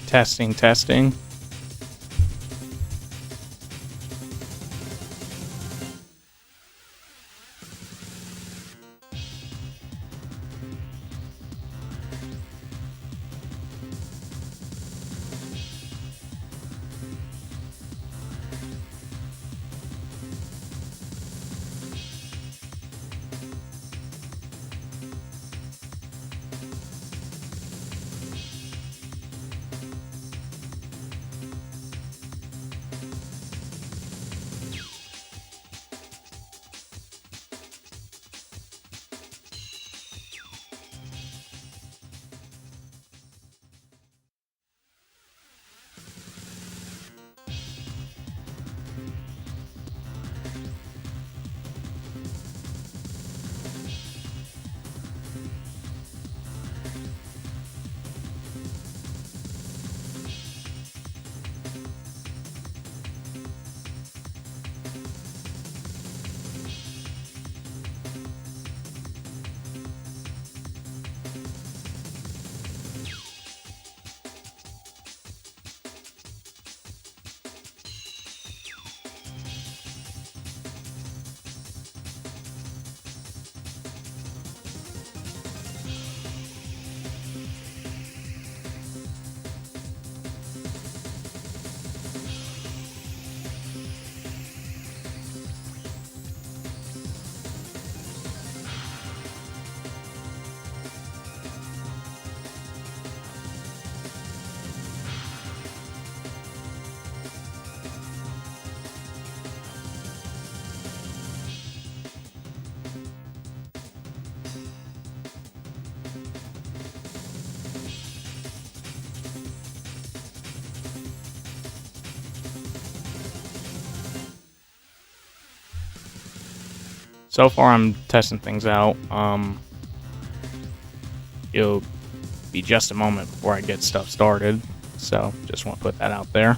Testing, testing. So far, I'm testing things out. It'll be just a moment before I get stuff started, so just want to put that out there.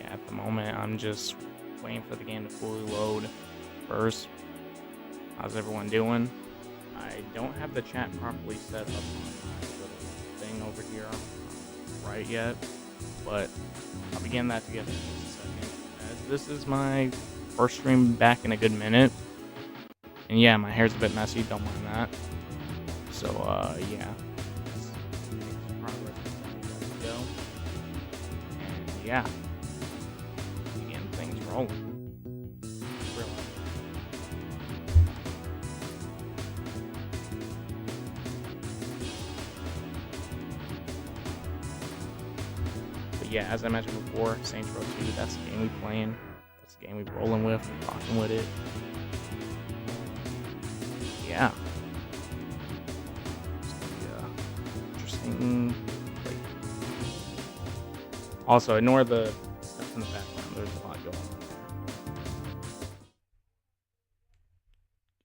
At the moment, I'm just waiting for the game to fully load first. How's everyone doing? I don't have the chat properly set up on my little thing over here right yet, but I'll be getting that together in just a second. As this is my first stream back in a good minute, and yeah, my hair's a bit messy, don't mind that. So, yeah. Progress as we go. And yeah. Rolling. But yeah, as I mentioned before, Saints Row 2, that's the game we playing. That's the game we rolling with, we're rocking with it. Yeah. It's gonna be interesting. Like, also, ignore the stuff in the background. There's a lot going on.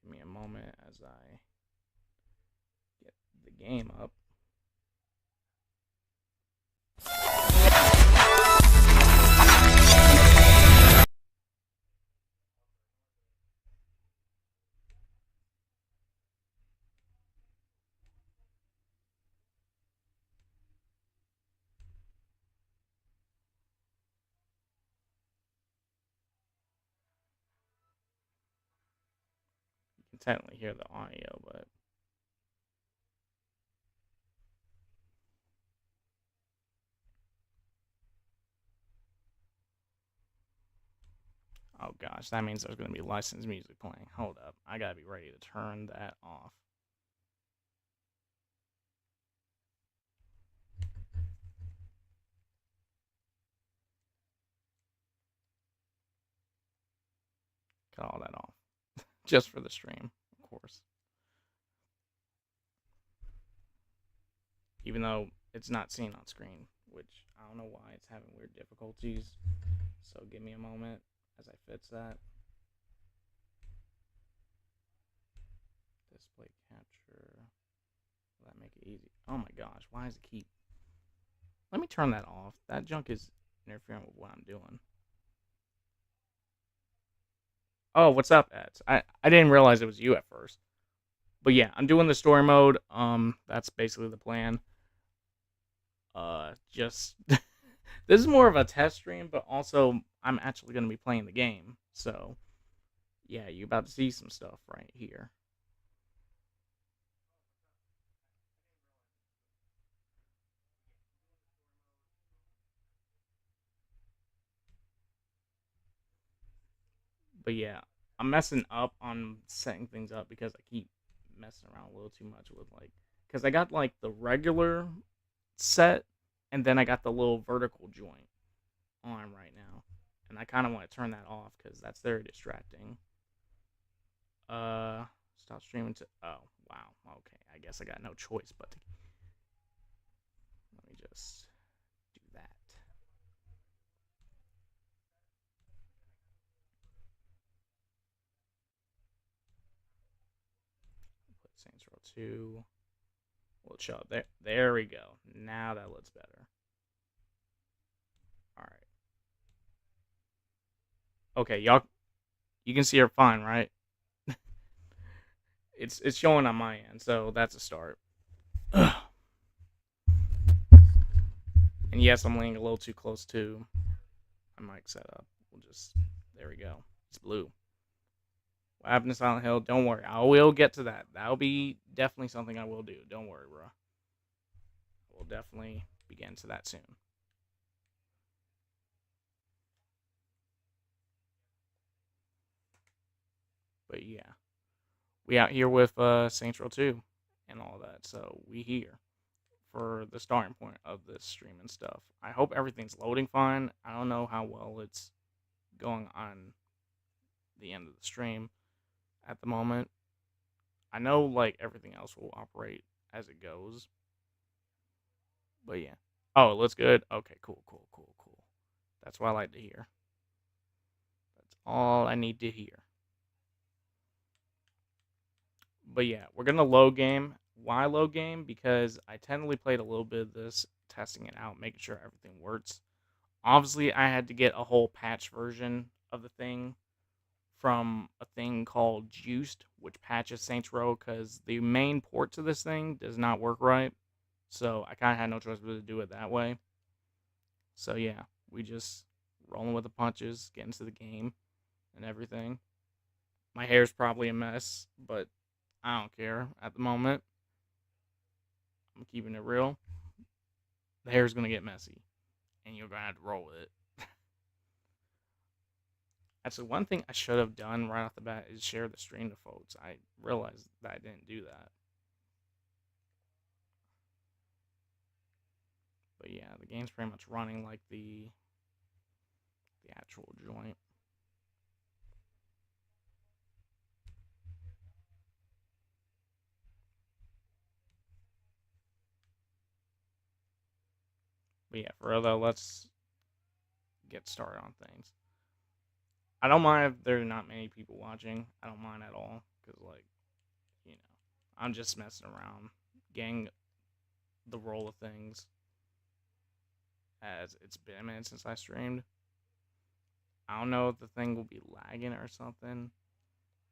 Give me a moment as I get the game up. You can technically hear the audio, but Oh gosh, that means there's gonna be licensed music playing. Hold up, I gotta be ready to turn that off. Cut all that off. Just for the stream, of course. Even though it's not seen on screen, which I don't know why it's having weird difficulties. So give me a moment as I fix that. Display capture. Will that make it easy? Oh my gosh, why does it keep... Let me turn that off. That junk is interfering with what I'm doing. Oh, what's up, Eds? I didn't realize it was you at first. But yeah, I'm doing the story mode. That's basically the plan. Just this is more of a test stream, but also I'm actually gonna be playing the game. So yeah, you're about to see some stuff right here. But yeah, I'm messing up on setting things up because I keep messing around a little too much with like, because I got like the regular set, and then I got the little vertical joint on right now, and I kind of want to turn that off because that's very distracting. Uh, Stop streaming to. Oh wow. Okay, I guess I got no choice but to. Let me just do that. Put Saints Row 2. We'll show up there. There we go. Now that looks better. All right. Okay, y'all. You can see her fine, right? It's showing on my end, so that's a start. Ugh. And yes, I'm laying a little too close to my mic setup. We'll just there we go. It's blue. What happened to Silent Hill? Don't worry, I will get to that. That'll be definitely something I will do. Don't worry, bro. We'll definitely begin to that soon. But yeah, we out here with Saints Row 2 and all that. So we here for the starting point of this stream and stuff. I hope everything's loading fine. I don't know how well it's going on the end of the stream at the moment. I know like everything else will operate as it goes. But yeah. Oh, it looks good. Okay, cool, cool, cool, cool. That's what I like to hear. That's all I need to hear. But yeah, we're gonna load game. Why load game? Because I tentatively played a little bit of this, testing it out, making sure everything works. Obviously, I had to get a whole patch version of the thing from a thing called Juiced, which patches Saints Row because the main port to this thing does not work right. So I kind of had no choice but to do it that way. So yeah, we just rolling with the punches, get into the game, and everything. My hair's probably a mess, but I don't care at the moment. I'm keeping it real. The hair's gonna get messy, and you're gonna have to roll with it. Actually, one thing I should have done right off the bat is share the stream to folks. I realized that I didn't do that. But yeah, the game's pretty much running like the actual joint. But yeah, for real though, let's get started on things. I don't mind if there are not many people watching. I don't mind at all because like, you know, I'm just messing around, getting the roll of things. As it's been a minute since I streamed. I don't know if the thing will be lagging or something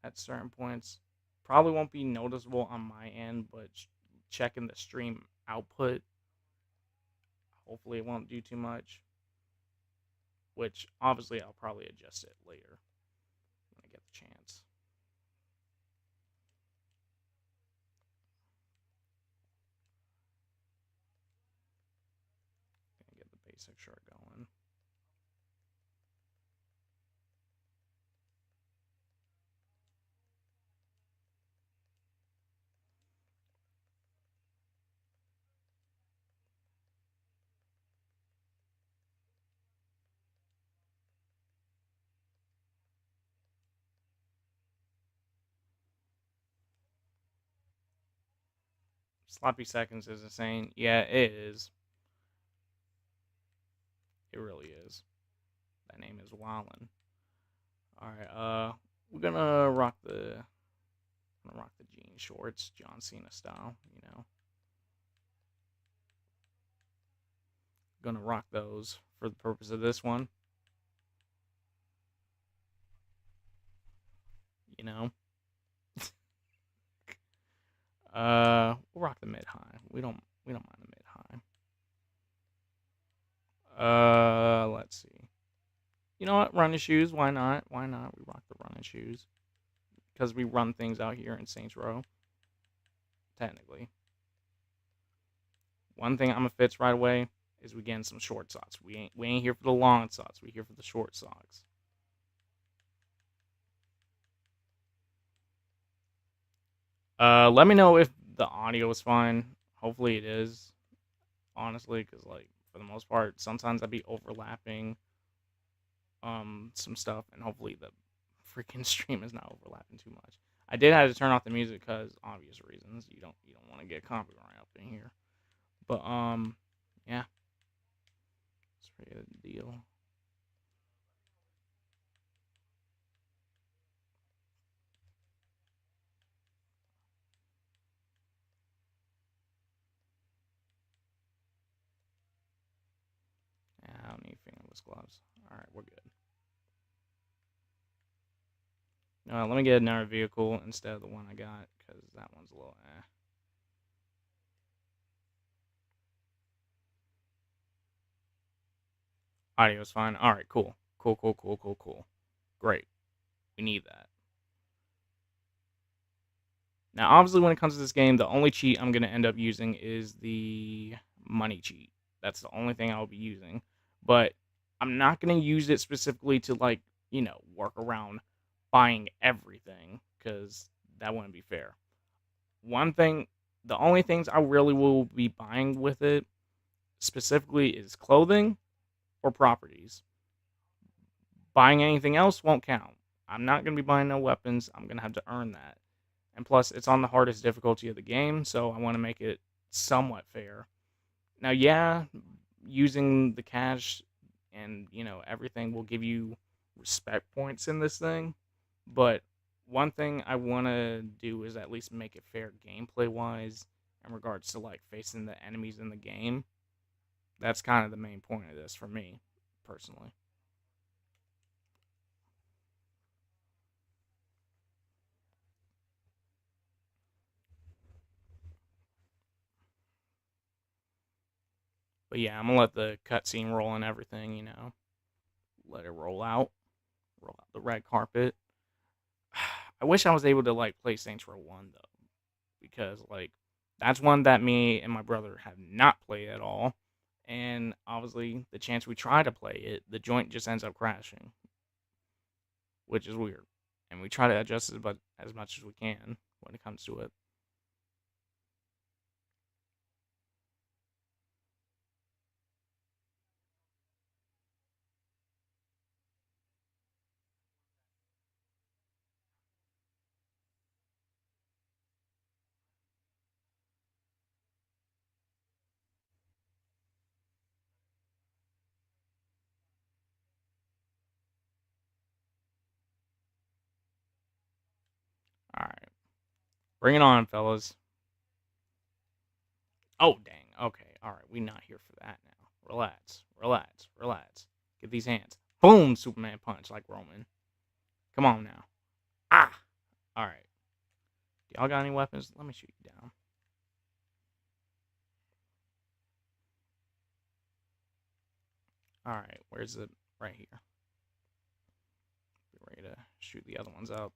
at certain points. Probably won't be noticeable on my end, but checking the stream output, hopefully it won't do too much. Which obviously I'll probably adjust it later when I get the chance. Gonna get the basic shirt going. Sloppy Seconds is insane. Yeah, it is. It really is. That name is Wallin. Alright, we're gonna rock the jean shorts, John Cena style, you know. Gonna rock those for the purpose of this one, you know. We'll rock the mid high. We don't mind the mid high. Let's see. You know what? Running shoes. Why not? Why not? We rock the running shoes because we run things out here in Saints Row. Technically, one thing I'm gonna fix right away is we getting some short socks. We ain't here for the long socks. We here for the short socks. Let me know if the audio is fine. Hopefully it is. Honestly, because like for the most part, sometimes I'd be overlapping some stuff, and hopefully the freaking stream is not overlapping too much. I did have to turn off the music because obvious reasons. You don't want to get copyright up in here. But yeah, it's pretty good deal. Yeah, I don't need fingerless gloves. All right, we're good. Let me get another vehicle instead of the one I got because that one's a little eh. Audio's fine. All right, cool. Cool. Great. We need that. Now, obviously, when it comes to this game, the only cheat I'm going to end up using is the money cheat. That's the only thing I'll be using. But I'm not going to use it specifically to, like, work around buying everything because that wouldn't be fair. One thing, the only things I really will be buying with it specifically is clothing or properties. Buying anything else won't count. I'm not going to be buying no weapons. I'm going to have to earn that. And plus, it's on the hardest difficulty of the game, so I want to make it somewhat fair. Now, yeah, using the cash and, everything will give you respect points in this thing, but one thing I want to do is at least make it fair gameplay-wise in regards to, like, facing the enemies in the game. That's kind of the main point of this for me, personally. But yeah, I'm gonna let the cutscene roll and everything, let it roll out the red carpet. I wish I was able to like play Saints Row 1 though, because like that's one that me and my brother have not played at all. And obviously, the chance we try to play it, the joint just ends up crashing, which is weird. And we try to adjust it, but as much as we can when it comes to it. All right, bring it on, fellas. Oh dang. Okay. All right, we not here for that now. Relax. Get these hands. Boom! Superman punch like Roman. Come on now. Ah. All right. Y'all got any weapons? Let me shoot you down. All right. Where's it? Right here. Be ready to shoot the other ones up.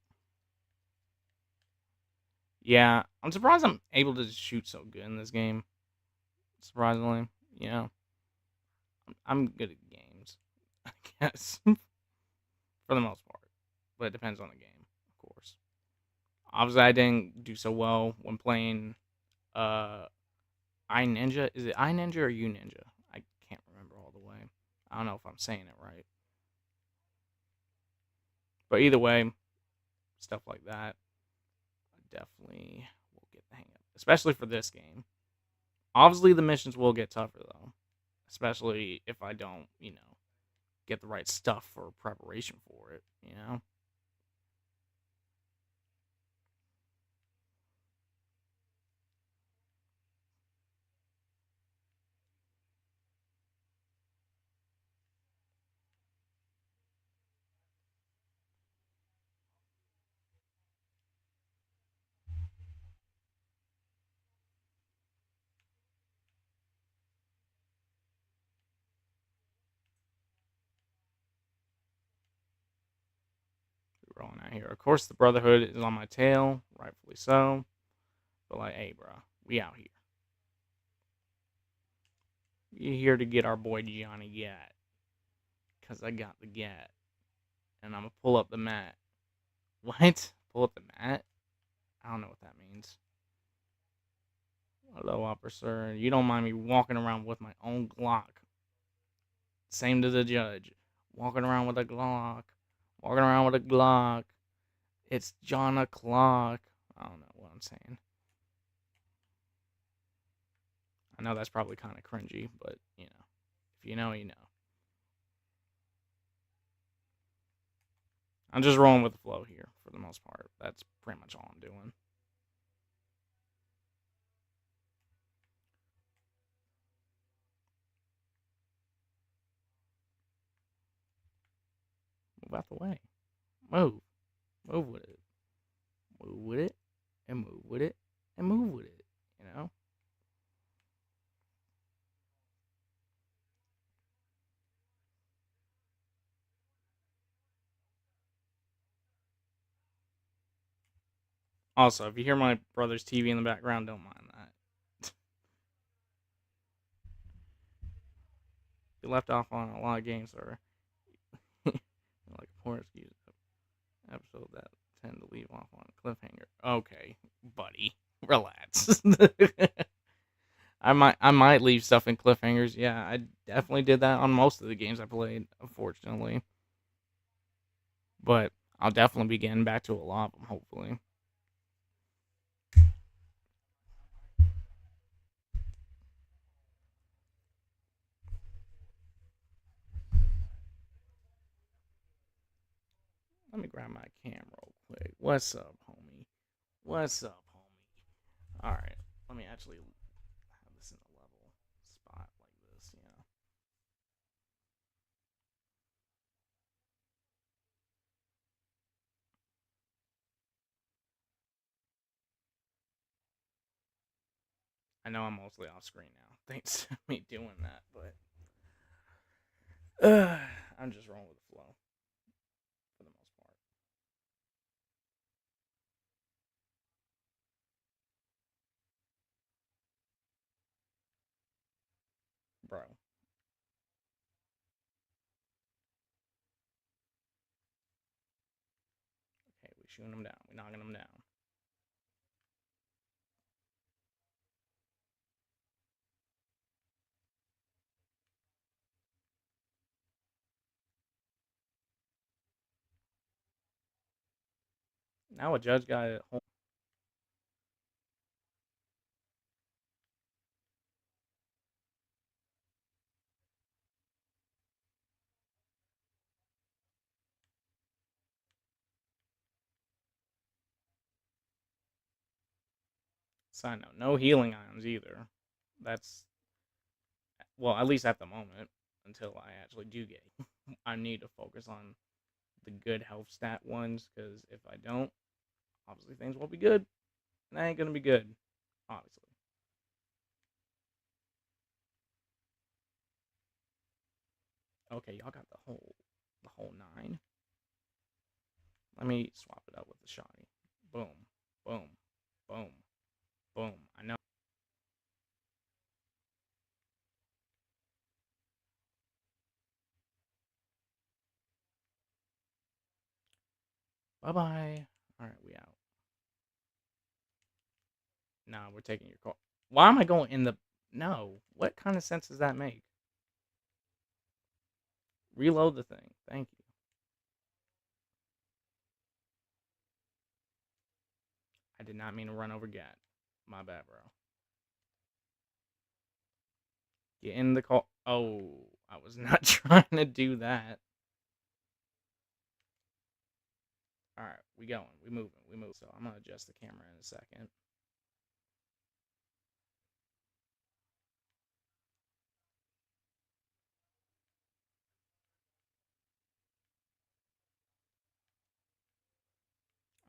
Yeah, I'm surprised I'm able to shoot so good in this game. Surprisingly, I'm good at games, I guess, for the most part. But it depends on the game, of course. Obviously, I didn't do so well when playing uh I Ninja. Is it I Ninja or You Ninja? I can't remember all the way. I don't know if I'm saying it right. But either way, stuff like that, I definitely will get the hang of. especially for this game. Obviously, the missions will get tougher though, especially if I don't, get the right stuff for preparation for it. Rolling out here. Of course, the Brotherhood is on my tail, rightfully so. But like, hey, bro, we out here. We here to get our boy Johnny Gat, cause I got the Gat, and I'm gonna pull up the mat. What? Pull up the mat? I don't know what that means. Hello, officer. You don't mind me walking around with my own Glock? Same to the judge. Walking around with a Glock. Walking around with a Glock. It's John o'clock. I don't know what I'm saying. I know that's probably kind of cringy, but if you know, you know. I'm just rolling with the flow here for the most part. That's pretty much all I'm doing. Move out the way. Move. Move with it. Move with it. And move with it. And move with it. Also, if you hear my brother's TV in the background, don't mind that. You left off on a lot of games that are like horror episode that tend to leave off on a cliffhanger. Okay, buddy, relax. I might leave stuff in cliffhangers. Yeah, I definitely did that on most of the games I played, unfortunately. But I'll definitely be getting back to a lot of them, hopefully. Let me grab my camera real quick. What's up, homie? What's up, homie? All right, let me actually have this in a level spot like this. I know I'm mostly off screen now, thanks to me doing that, but I'm just rolling with the flow for the most part. Bro, okay, we shooting them down. We knocking them down. Now a judge got it. Side note, no healing items either. That's, well, at least at the moment, until I actually do get. I need to focus on the good health stat ones, because if I don't, obviously things won't be good. And that ain't gonna be good, obviously. Okay, y'all got the whole nine. Let me swap it up with the shotty. Boom, boom, boom, boom. I know. Bye bye. All right, we out. Nah, we're taking your call. Why am I going in the? No. What kind of sense does that make? Reload the thing. Thank you. I did not mean to run over Gat. My bad, bro. Get in the call. Oh, I was not trying to do that. All right, we going. We moving. We move. So I'm gonna adjust the camera in a second.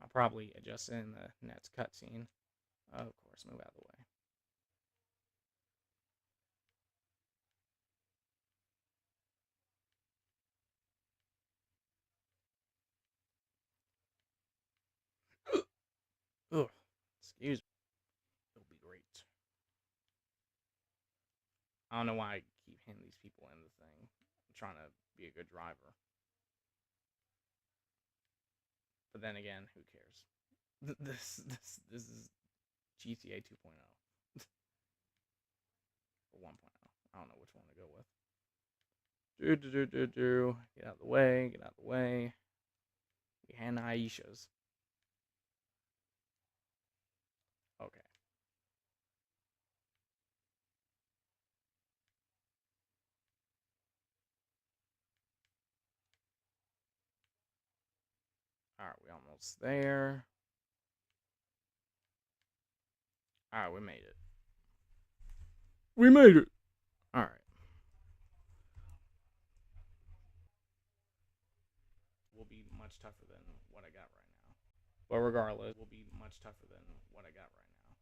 I'll probably adjust it in the next cutscene. Of course, move out of the way. Ugh, excuse me. It'll be great. I don't know why I keep hitting these people in the thing. I'm trying to be a good driver. But then again, who cares? This is GTA 2.0 or 1.0. I don't know which one to go with. Get out of the way. Get out of the way. We hand Aisha's. Okay. All right, we almost there. All right, we made it. We made it. All right. Will be much tougher than what I got right now. But regardless, will be much tougher than what I got right now.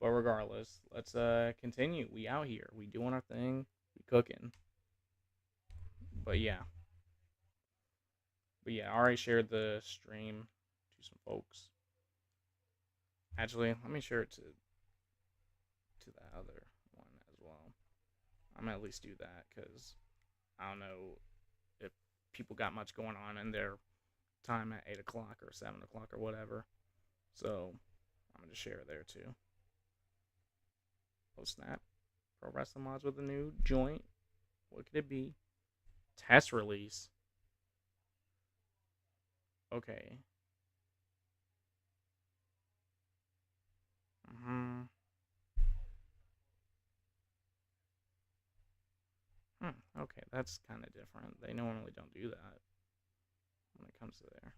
But regardless, let's continue. We out here. We doing our thing. We cooking. But yeah. But yeah, I already shared the stream to some folks. Actually, let me share it to that other one as well. I'm gonna at least do that because I don't know if people got much going on in their time at 8 o'clock or 7 o'clock or whatever. So I'm gonna just share it there too. Oh snap! Pro Wrestling Mods with a new joint. What could it be? Test release. Okay. Hmm. Okay, that's kind of different. They normally don't do that when it comes to there.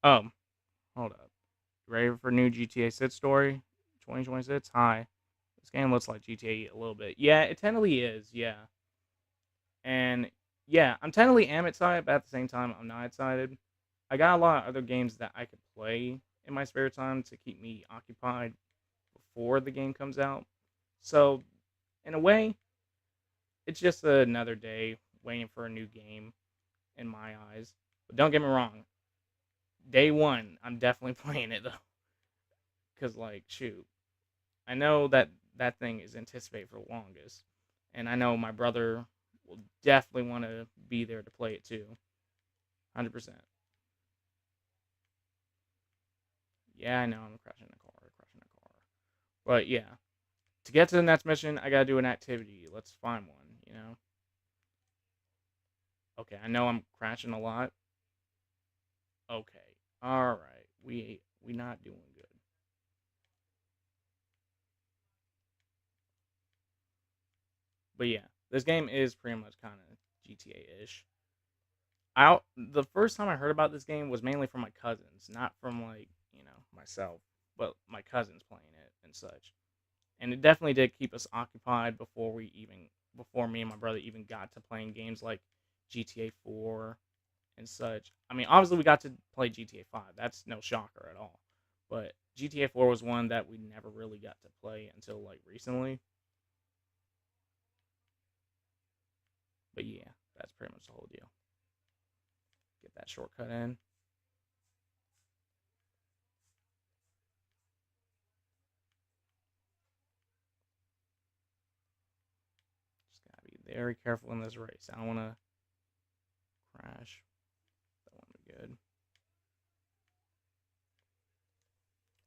Oh, hold up. Ready for new GTA 6 story? 2026? Hi. This game looks like GTA a little bit. Yeah, it technically is. Yeah. And yeah, I'm technically am excited, but at the same time, I'm not excited. I got a lot of other games that I could play in my spare time to keep me occupied before the game comes out. So, in a way, it's just another day waiting for a new game in my eyes. But don't get me wrong, day one, I'm definitely playing it though. Because, like, shoot, I know that that thing is anticipated for the longest. And I know my brother will definitely want to be there to play it too. 100%. Yeah, I know I'm crashing the car, crashing the car. But yeah, to get to the next mission, I gotta do an activity. Let's find one. Okay, I know I'm crashing a lot. Okay, all right, we not doing good. But yeah, this game is pretty much kind of GTA ish. I the first time I heard about this game was mainly from my cousins, not from like myself, but my cousins playing it and such. And it definitely did keep us occupied before me and my brother even got to playing games like GTA 4 and such. I mean, obviously we got to play GTA 5. That's no shocker at all. But GTA 4 was one that we never really got to play until like recently. But yeah, that's pretty much the whole deal. Get that shortcut in. very careful in this race. I don't want to crash. That won't be good.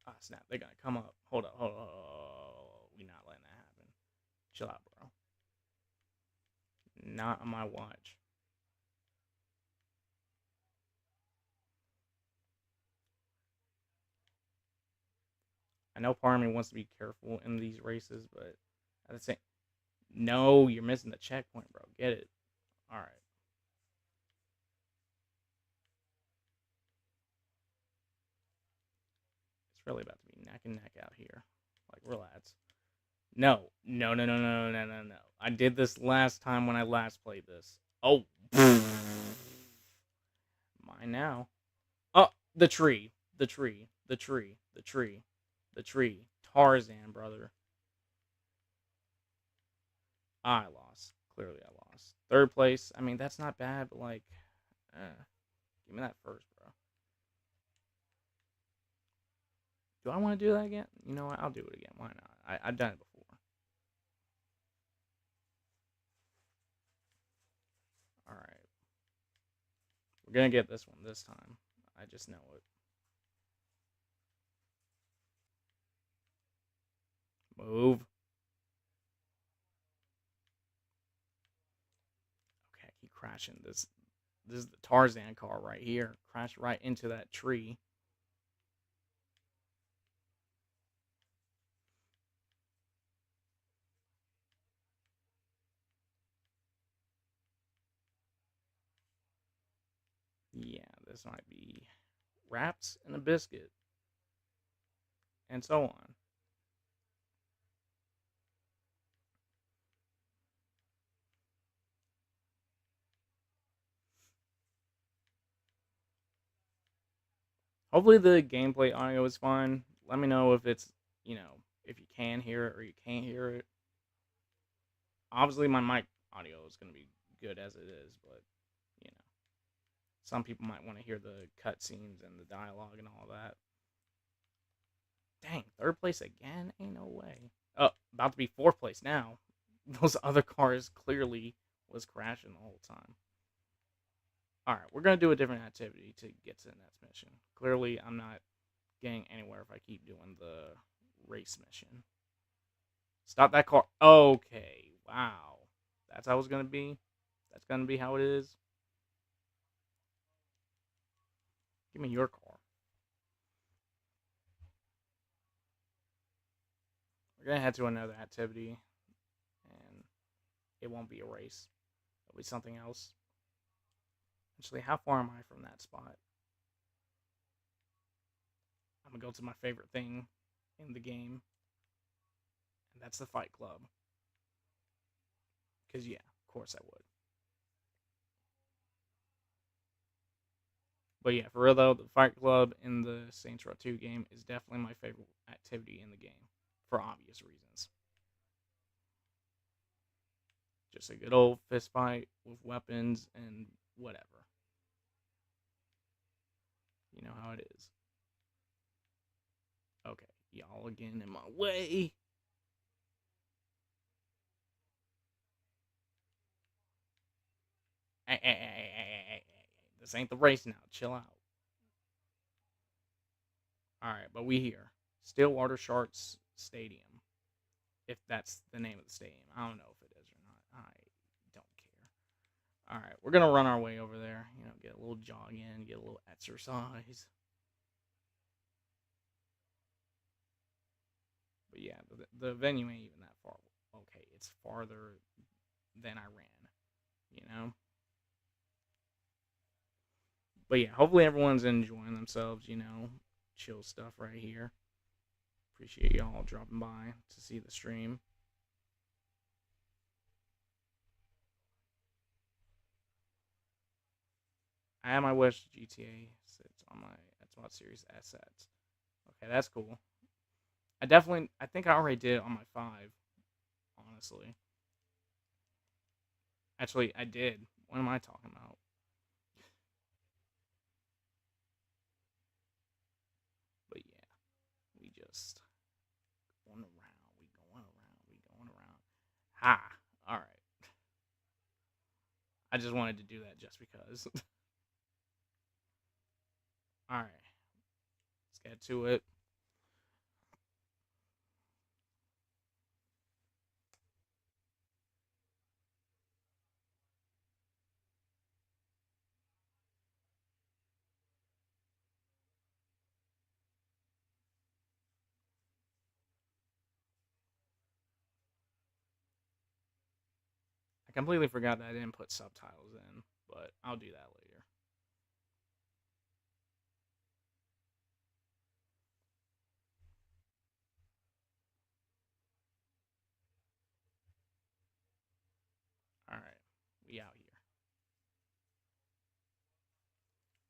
Ah, snap. They're going to come up. Hold up. We're not letting that happen. Chill out, bro. Not on my watch. I know part of me wants to be careful in these races, but at the same, no, you're missing the checkpoint, bro. Get it? All right. It's really about to be neck and neck out here. Like, relax. No. I did this last time when I last played this. Oh. Mine now. Oh, the tree. The tree. The tree. The tree. The tree. Tarzan, brother. I lost. Clearly I lost. Third place. I mean, that's not bad, but like, give me that first, bro. Do I want to do that again? You know what? I'll do it again. Why not? I've done it before. All right. We're going to get this one this time. I just know it. Move. Okay, I keep crashing. This is the Tarzan car right here. Crash right into that tree. Yeah, this might be wraps and a biscuit. And so on. Hopefully the gameplay audio is fine. Let me know if it's, if you can hear it or you can't hear it. Obviously my mic audio is going to be good as it is, but, some people might want to hear the cutscenes and the dialogue and all that. Dang, third place again? Ain't no way. Oh, about to be fourth place now. Those other cars clearly was crashing the whole time. Alright, we're going to do a different activity to get to the next mission. Clearly, I'm not getting anywhere if I keep doing the race mission. Stop that car. Okay, wow. That's how it's going to be? That's going to be how it is? Give me your car. We're going to head to another activity, and it won't be a race. It'll be something else. Actually, how far am I from that spot? I'm going to go to my favorite thing in the game, and that's the Fight Club. Because, yeah, of course I would. But yeah, for real though, the Fight Club in the Saints Row 2 game is definitely my favorite activity in the game, for obvious reasons. Just a good old fist fight with weapons and whatever. You know how it is. Okay, y'all again in my way. Hey. This ain't the race now. Chill out. Alright, but we here. Stillwater Sharks Stadium. If that's the name of the stadium. I don't know if it is or not. I don't care. Alright, we're going to run our way over there. Get a little jog in, get a little exercise. But yeah, the venue ain't even that far. Okay, it's farther than I ran. But yeah, hopefully everyone's enjoying themselves, chill stuff right here. Appreciate y'all dropping by to see the stream. I have my Wish GTA sits on my Xbox Series S sets. Okay, that's cool. I think I already did on my 5, honestly. Actually, I did. What am I talking about? But yeah, we just going around. We going around. Ha! Alright. I just wanted to do that just because. Alright, let's get to it. I completely forgot that I didn't put subtitles in, but I'll do that later. Alright, we out here.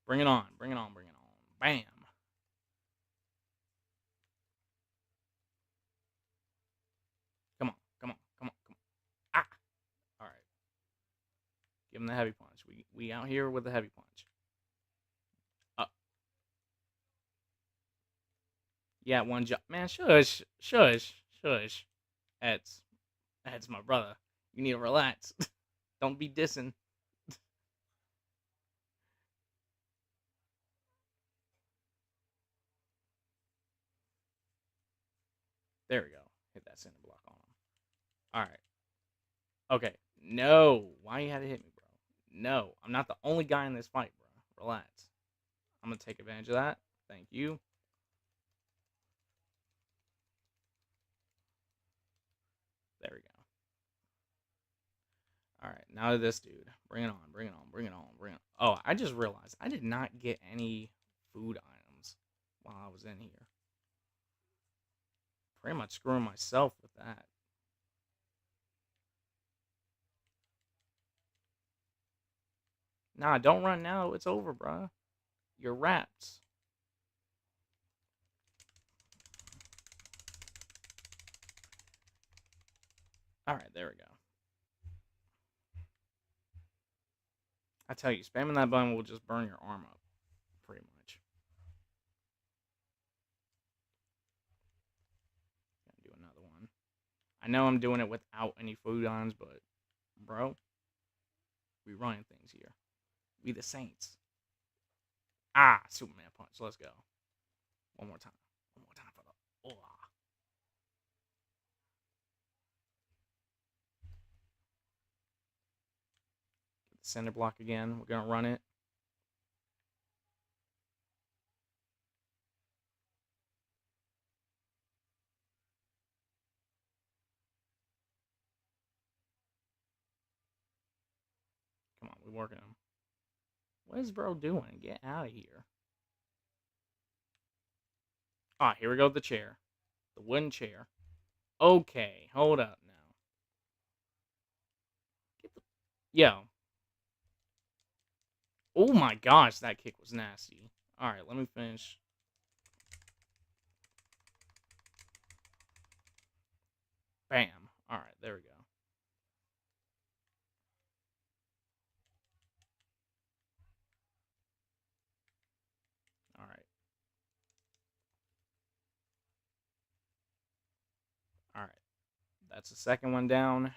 Bring it on, bring it on, bring it on. Bam! Come on, come on, come on, come on. Ah! Alright. Give him the heavy punch. We out here with the heavy punch. Yeah, one job. Man, shush, shush, shush. That's my brother. You need to relax. Don't be dissing. There we go. Hit that center block on him. Alright. Okay. No. Why you had to hit me, bro? No. I'm not the only guy in this fight, bro. Relax. I'm going to take advantage of that. Thank you. There we go. Alright. Now to this dude. Bring it on. Bring it on. Bring it on. Bring it on. Oh, I just realized I did not get any food items while I was in here. Pretty much screwing myself with that. Nah, don't run now. It's over, bro. You're wrapped. Alright, there we go. I tell you, spamming that button will just burn your arm up. Pretty much. Gotta do another one. I know I'm doing it without any food ons, but, bro, we running things here. We the Saints. Ah, Superman punch. Let's go. One more time. One more time for the... Oh. Get the center block again. We're going to run it. Come on, we're working him. What is bro doing? Get out of here. Ah, here we go with the chair. The wooden chair. Okay, hold up now. Yo. Oh my gosh, that kick was nasty. Alright, let me finish. Bam. Alright, there we go. Alright. Alright. That's the second one down.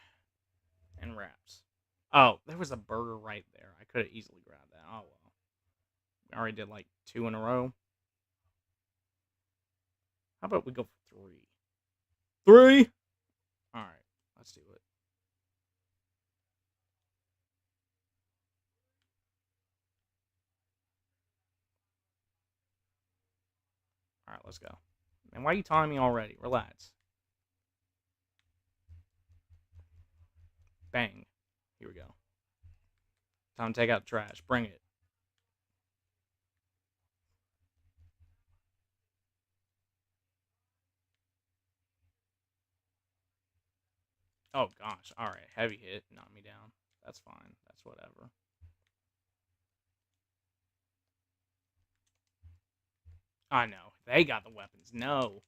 And wraps. Oh, there was a burger right there. I could have easily grabbed that. Oh, well. We already did like 2 in a row. How about we go for 3? 3? Alright, let's do it. Alright, let's go. Man, why are you taunting me already? Relax. Bang. Here we go. Time to take out the trash. Bring it. Oh, gosh. Alright, heavy hit. Knock me down. That's fine. That's whatever. I know. They got the weapons. No.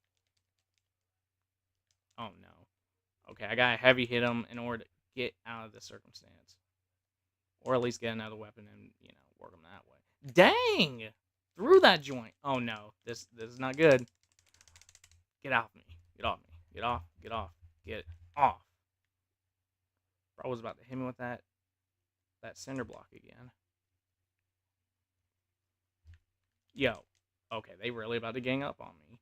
Oh, no. Okay, I gotta heavy hit them in order to get out of the circumstance. Or at least get another weapon and, you know, work them that way. Dang! Through that joint. Oh, no. This is not good. Get off me. Get off me. Get off. Get off. Get off. Bro was about to hit me with that. that cinder block again. Yo. Okay, they really about to gang up on me.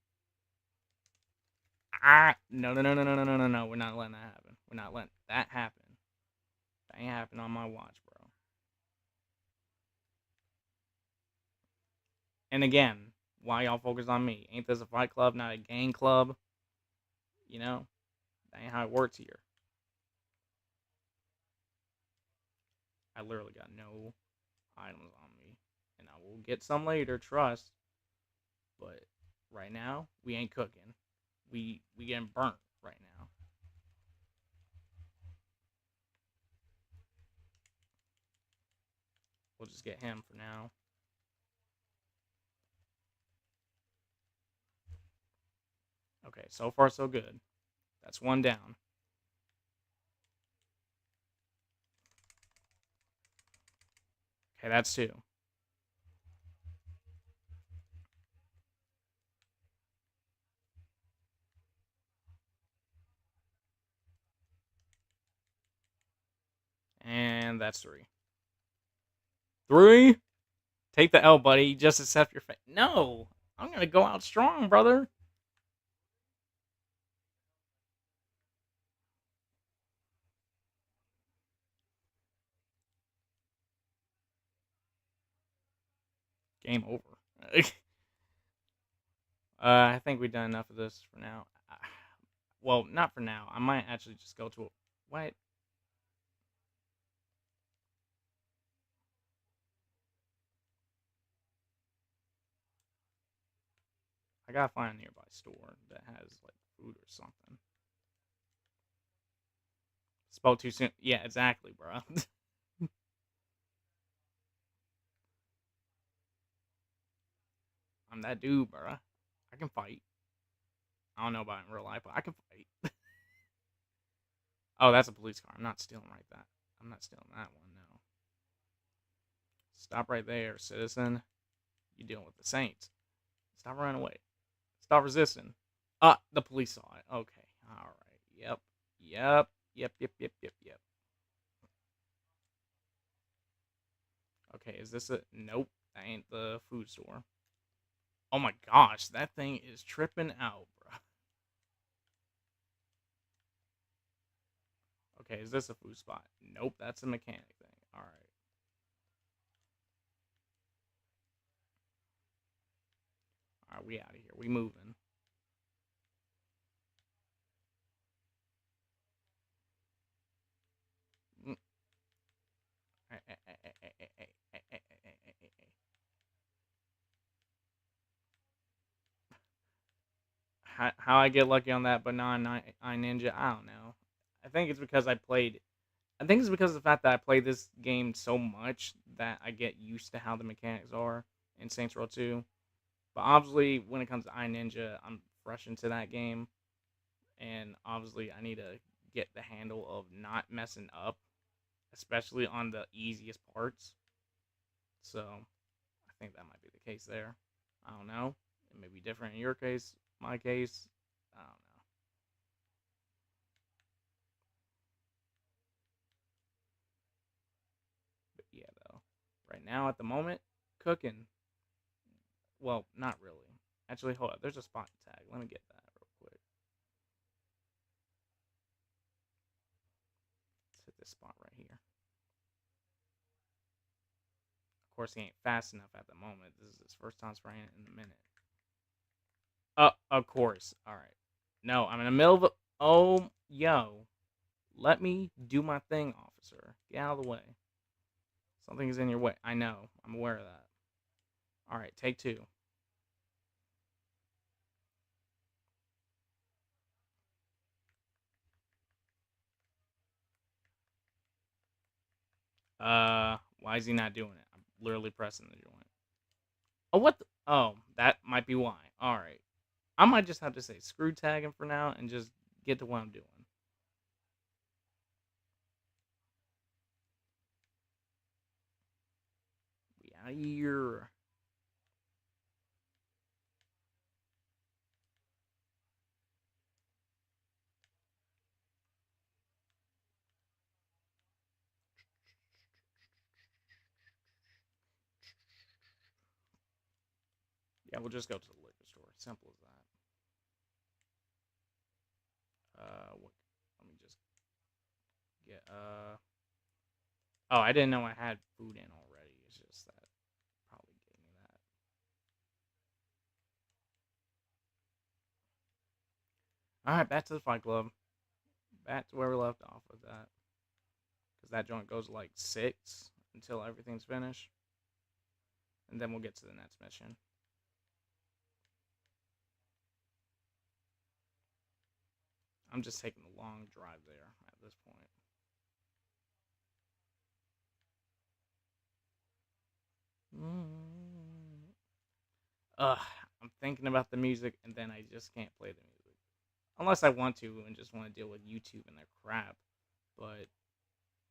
No, no, no, no, no, no, no, no, no. We're not letting that happen. We're not letting that happen. That ain't happening on my watch, bro. And again, why y'all focus on me? Ain't this a fight club, not a gang club? You know? That ain't how it works here. I literally got no items on me. And I will get some later, trust. But right now, we ain't cooking. We getting burnt right now. We'll just get him for now. Okay, so far so good. That's one down. Okay, that's two. And that's three. Three? Take the L, buddy. Just accept your fate. No! I'm gonna go out strong, brother. Game over. I think we've done enough of this for now. Well, not for now. I might actually just go to a... What? I gotta find a nearby store that has, like, food or something. Spoke too soon. Yeah, exactly, bro. I'm that dude, bro. I can fight. I don't know about in real life, but I can fight. Oh, that's a police car. I'm not stealing right that. I'm not stealing that one, no. Stop right there, citizen. You're dealing with the Saints. Stop running away. Stop resisting. The police saw it. Okay. Alright. Yep. Yep. Yep, yep, yep, yep, yep. Okay, is this a... Nope. That ain't the food store. Oh my gosh, that thing is tripping out, bro. Okay, is this a food spot? Nope, that's a mechanic thing. Alright. Alright, we out of here. We moving. How I get lucky on that banana ninja, I don't know. I think it's because I played. I think it's because of the fact that I play this game so much that I get used to how the mechanics are in Saints Row 2. But obviously, when it comes to iNinja, I'm fresh into that game, and obviously, I need to get the handle of not messing up, especially on the easiest parts. So, I think that might be the case there. I don't know. It may be different in your case, my case. I don't know. But yeah, though. Right now, at the moment, cooking. Well, not really. Actually, hold up. There's a spot tag. Let me get that real quick. Let's hit this spot right here. Of course, he ain't fast enough at the moment. This is his first time spraying it in a minute. Of course. All right. No, I'm in the middle of the... Oh, yo. Let me do my thing, officer. Get out of the way. Something is in your way. I know. I'm aware of that. All right, take two. Why is he not doing it? I'm literally pressing the joint. Oh, what? Oh, that might be why. All right. I might just have to say screw tag him for now and just get to what I'm doing. We out of here. Yeah, we'll just go to the liquor store. Simple as that. What? Let me just get. Oh, I didn't know I had food in already. It's just that probably gave me that. All right, back to the Fight Club. Back to where we left off with that, because that joint goes like 6 until everything's finished, and then we'll get to the next mission. I'm just taking a long drive there at this point. Ugh, I'm thinking about the music, and then I just can't play the music. Unless I want to and just want to deal with YouTube and their crap. But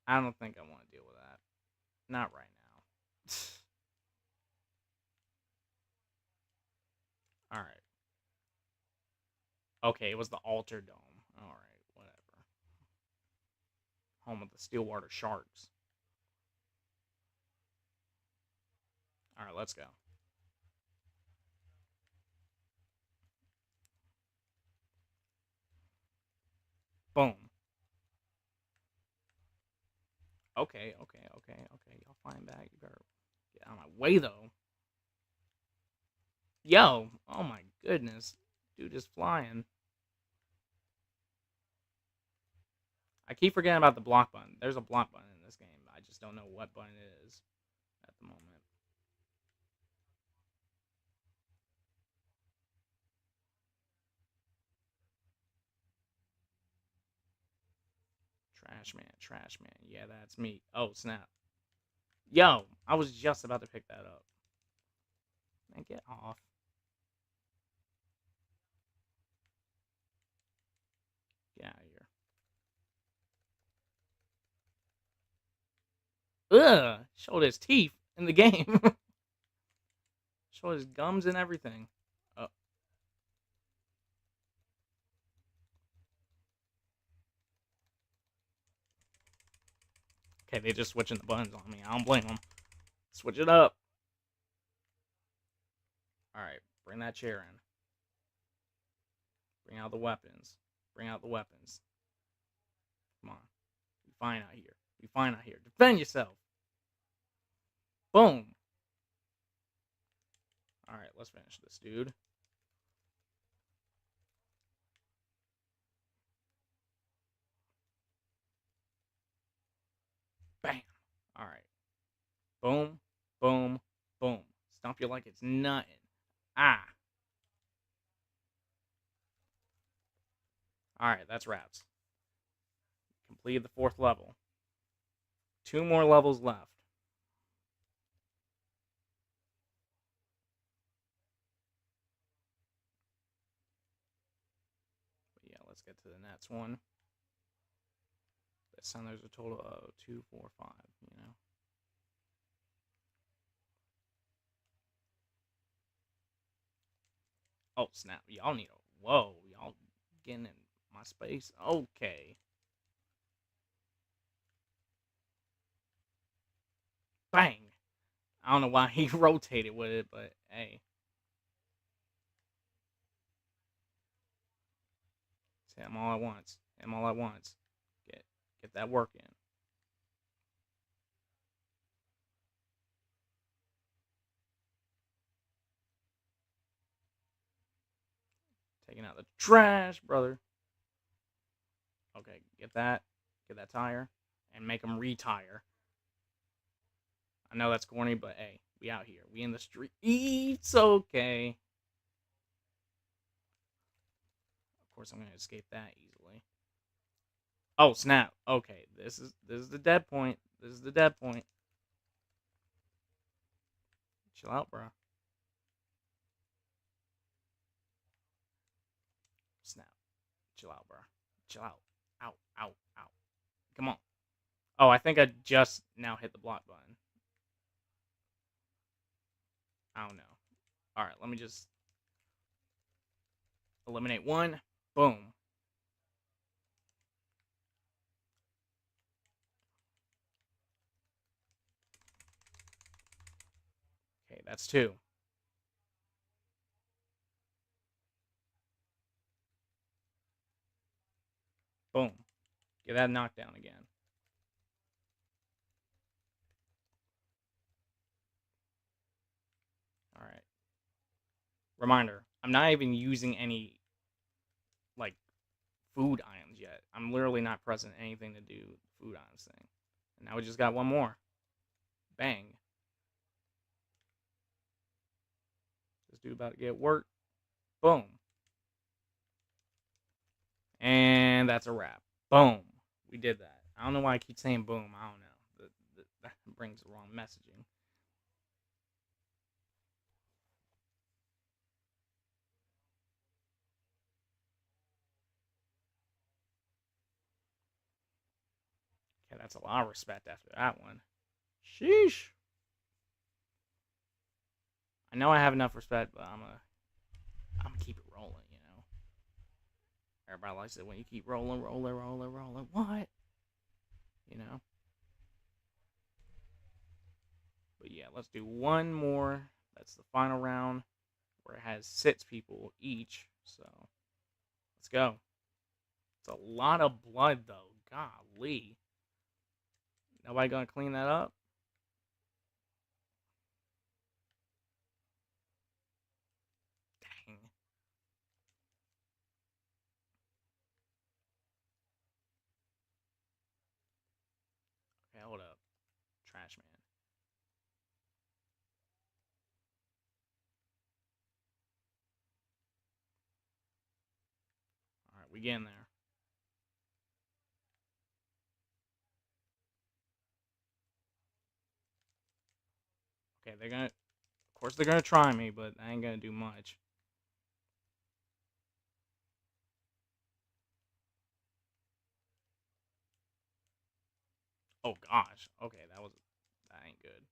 I don't think I want to deal with that. Not right now. Alright. Okay, it was the Altar Dome. Alright, whatever. Home of the Stillwater Sharks. Alright, let's go. Boom. Okay. Y'all flying back. You better get out of my way, though. Yo! Oh my goodness. Dude is flying. I keep forgetting about the block button. There's a block button in this game. I just don't know what button it is at the moment. Trash man. Yeah, that's me. Oh, snap. Yo, I was just about to pick that up. Man, get off. Get out of here. Ugh! Showed his teeth in the game. Showed his gums and everything. Oh. Okay, they just switching the buttons on me. I don't blame them. Switch it up. Alright, bring that chair in. Bring out the weapons. Bring out the weapons. Come on. You fine out here. You fine out here. Defend yourself. Boom. Alright, let's finish this, dude. Bam. Alright. Boom. Boom. Boom. Stomp you like it's nothing. Ah. Alright, that's wraps. Completed the 4th level. 2 more levels left. But yeah, let's get to the next one. This time there's a total of 2, 4, 5, you know. Oh, snap. Y'all need a... Whoa, y'all getting in my space? Okay. Bang! I don't know why he rotated with it, but hey. Hit him all at once. Hit him all at once. Get that work in. Taking out the trash, brother. Okay, get that tire, and make him retire. I know that's corny, but hey, we out here. We in the street. It's okay. Of course, I'm gonna escape that easily. Oh snap! Okay, this is the dead point. This is the dead point. Chill out, bro. Snap. Chill out, bro. Chill out. Ow, ow, ow. Come on. Oh, I think I just now hit the block button. I don't know. Alright, let me just eliminate one. Boom. Okay, that's 2. Boom. Get that knockdown again. Alright. Reminder, I'm not even using any, like, food items yet. I'm literally not pressing anything to do the food items thing. And now we just got one more. Bang. This dude about to get work. Boom. And that's a wrap. Boom. We did that. I don't know why I keep saying boom. I don't know. That brings the wrong messaging. Okay, that's a lot of respect after that one. Sheesh. I know I have enough respect, but I'm gonna keep it rolling, you know. Everybody likes it when you keep rolling. What? You know. But yeah, let's do one more. That's the final round where it has 6 people each. So let's go. It's a lot of blood though. Golly. Nobody gonna clean that up? Dang. Okay, hold up. Trash man. Alright, we getting there. Okay, they're gonna, of course they're gonna try me, but I ain't gonna do much. Oh gosh. Okay, that ain't good.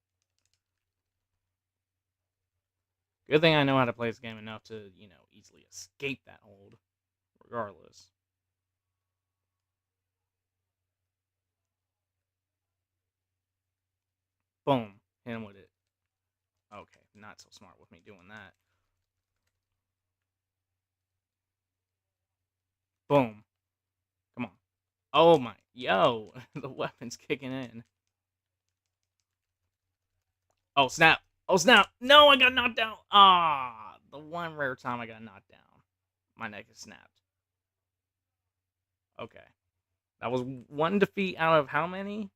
Good thing I know how to play this game enough to, you know, easily escape that hold, regardless. Boom. Hit him with it. Okay, not so smart with me doing that. Boom. Come on. Oh my. Yo, the weapon's kicking in. Oh, snap. Oh, snap. No, I got knocked down. Ah, the one rare time I got knocked down. My neck is snapped. Okay. That was one defeat out of how many?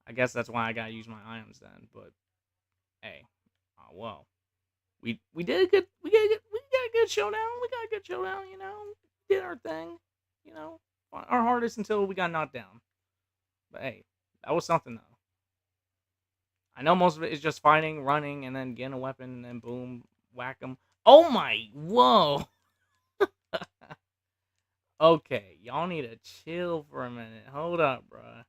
I guess that's why I gotta use my items then, but hey. Oh well. We did a good we got a good showdown. We got a good showdown, you know. Did our thing, you know. Our hardest until we got knocked down. But hey, that was something though. I know most of it is just fighting, running, and then getting a weapon, and then boom, whack them. Oh my, whoa. Okay, y'all need to chill for a minute. Hold up, bruh.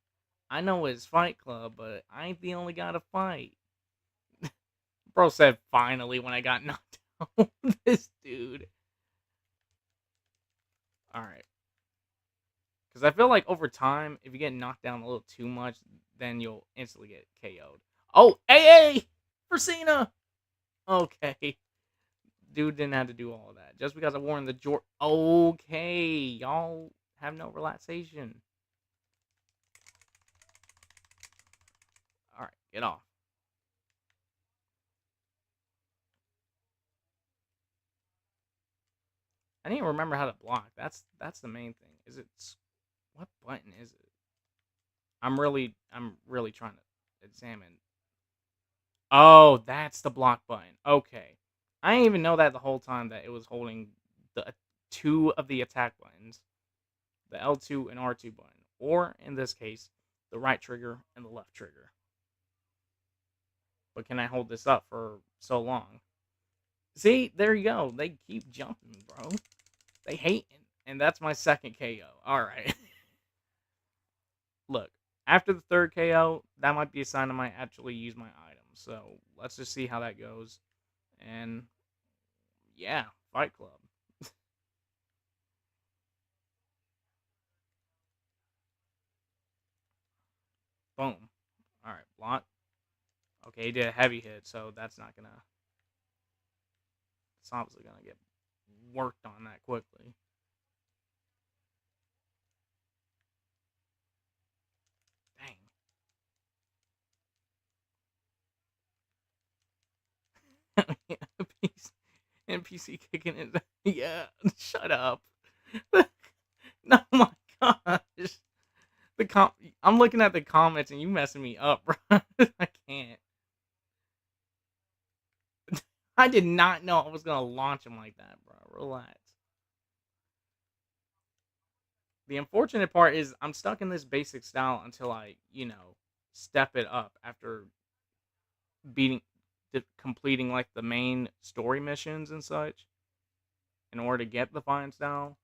I know it's Fight Club, but I ain't the only guy to fight. Bro said finally when I got knocked down. This dude. Alright. Because I feel like over time, if you get knocked down a little too much, then you'll instantly get KO'd. Oh, AA for Cena. Okay. Dude didn't have to do all of that. Just because I warned the Jor. Okay. Y'all have no relaxation. Alright, get off. I didn't remember how to block. That's the main thing. Is it what button is it? I'm really trying to examine. Oh, that's the block button. Okay. I didn't even know that the whole time that it was holding the 2 of the attack buttons, the L2 and R2 button, or in this case, the right trigger and the left trigger. But can I hold this up for so long? See, there you go. They keep jumping, bro. They hate it. And that's my second KO. Alright. Look, after the third KO, that might be a sign I might actually use my item. So let's just see how that goes. And yeah, Fight Club. Boom. Alright, block. Okay, he did a heavy hit, so that's not gonna. It's obviously gonna get worked on that quickly. PC kicking it. Yeah, shut up. No, my gosh. The I'm looking at the comments and you messing me up, bro. I can't. I did not know I was gonna launch him like that, bro. Relax. The unfortunate part is I'm stuck in this basic style until I, step it up after beating, completing like the main story missions and such in order to get the fine style.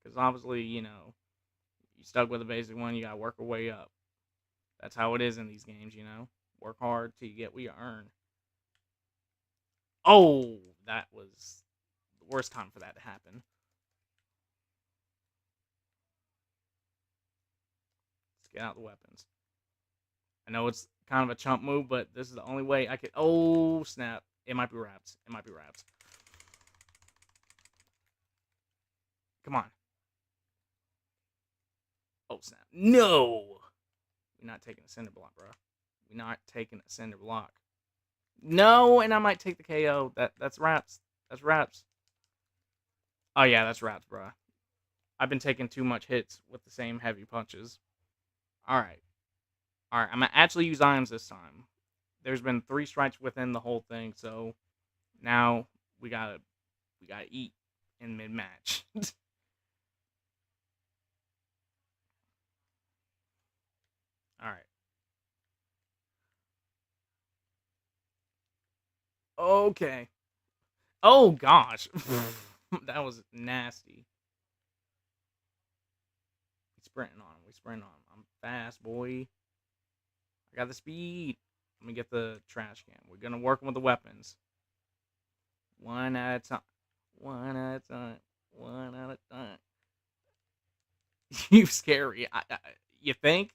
Because obviously, you stuck with the basic one, you gotta work your way up. That's how it is in these games. Work hard till you get what you earn. Oh, that was the worst time for that to happen. Let's get out the weapons. I know it's kind of a chump move, but this is the only way I could. Oh, snap. It might be wraps. It might be wraps. Come on. Oh, snap. No! We're not taking a cinder block, bro. We're not taking a cinder block. No, and I might take the KO. That's wraps. That's wraps. Oh, yeah, that's wraps, bro. I've been taking too much hits with the same heavy punches. Alright. Alright, I'm going to actually use items this time. There's been 3 strikes within the whole thing, so now we gotta eat in mid-match. Alright. Okay. Oh, gosh. That was nasty. We sprinting on him. We sprinting on him. I'm fast, boy. I got the speed. Let me get the trash can. We're going to work with the weapons. One at a time. One at a time. One at a time. You scary. You think?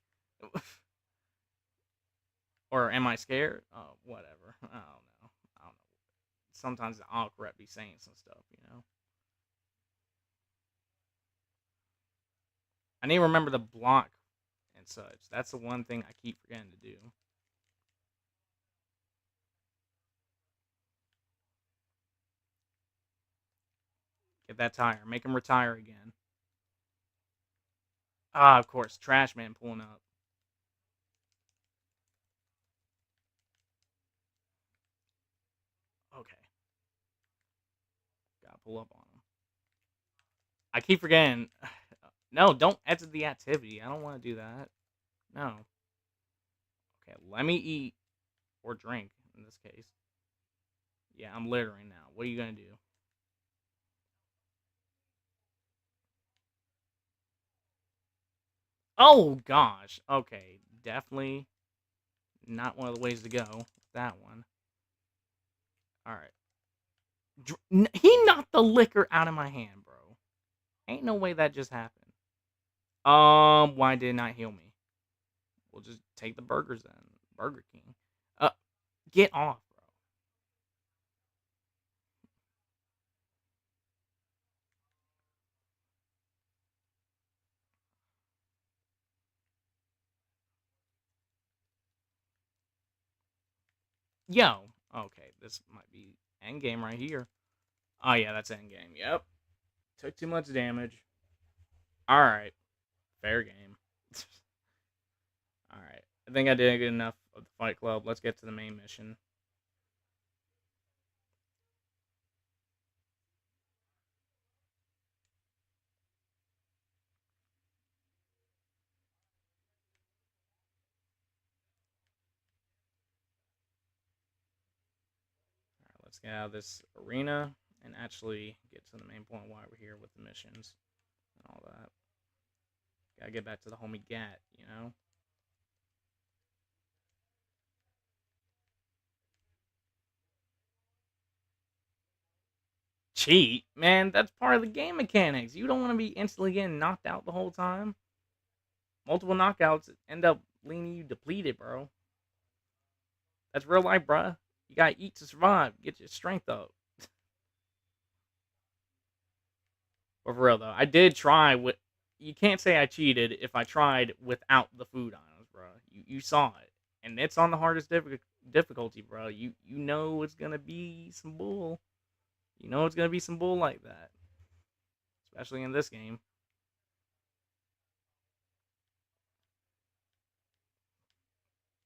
Or am I scared? Oh, whatever. I don't know. I don't know. Sometimes the autocorrect be saying some stuff. I need to remember to block and such. That's the one thing I keep forgetting to do. Get that tire. Make him retire again. Ah, of course. Trash man pulling up. Okay. Gotta pull up on him. I keep forgetting. No, don't exit the activity. I don't want to do that. No. Okay, let me eat or drink in this case. Yeah, I'm littering now. What are you gonna do? Oh gosh. Okay, definitely not one of the ways to go. That one. All right. He knocked the liquor out of my hand, bro. Ain't no way that just happened. Why did it not heal me? We'll just take the burgers then. Burger King. Uh, get off, bro. Yo. Okay, this might be end game right here. Oh yeah, that's end game. Yep. Took too much damage. All right. Fair game. All right. I think I did good enough of the Fight Club. Let's get to the main mission. All right, let's get out of this arena and actually get to the main point why we're here with the missions and all that. Gotta get back to the homie Gat. Cheat? Man, that's part of the game mechanics. You don't want to be instantly getting knocked out the whole time. Multiple knockouts end up leaving you depleted, bro. That's real life, bruh. You gotta eat to survive. Get your strength up. But for real though, I did try with. You can't say I cheated if I tried without the food items, bro. You saw it, and it's on the hardest difficulty, bro. You know it's gonna be some bull. You know it's gonna be some bull like that, especially in this game.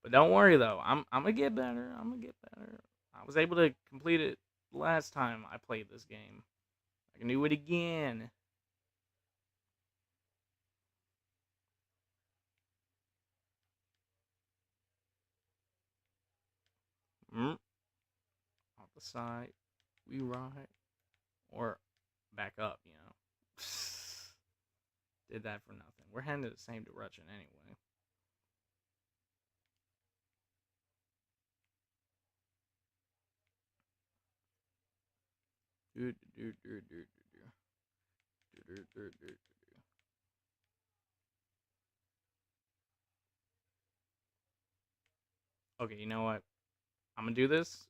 But don't worry though, I'm gonna get better. I'm gonna get better. I was able to complete it last time I played this game. I can do it again. Mm, off the side, we ride, or back up. Did that for nothing. We're heading in the same direction anyway. Do, do, do, do, do, do, do, do, do, do. Okay, you know what? I'm gonna do this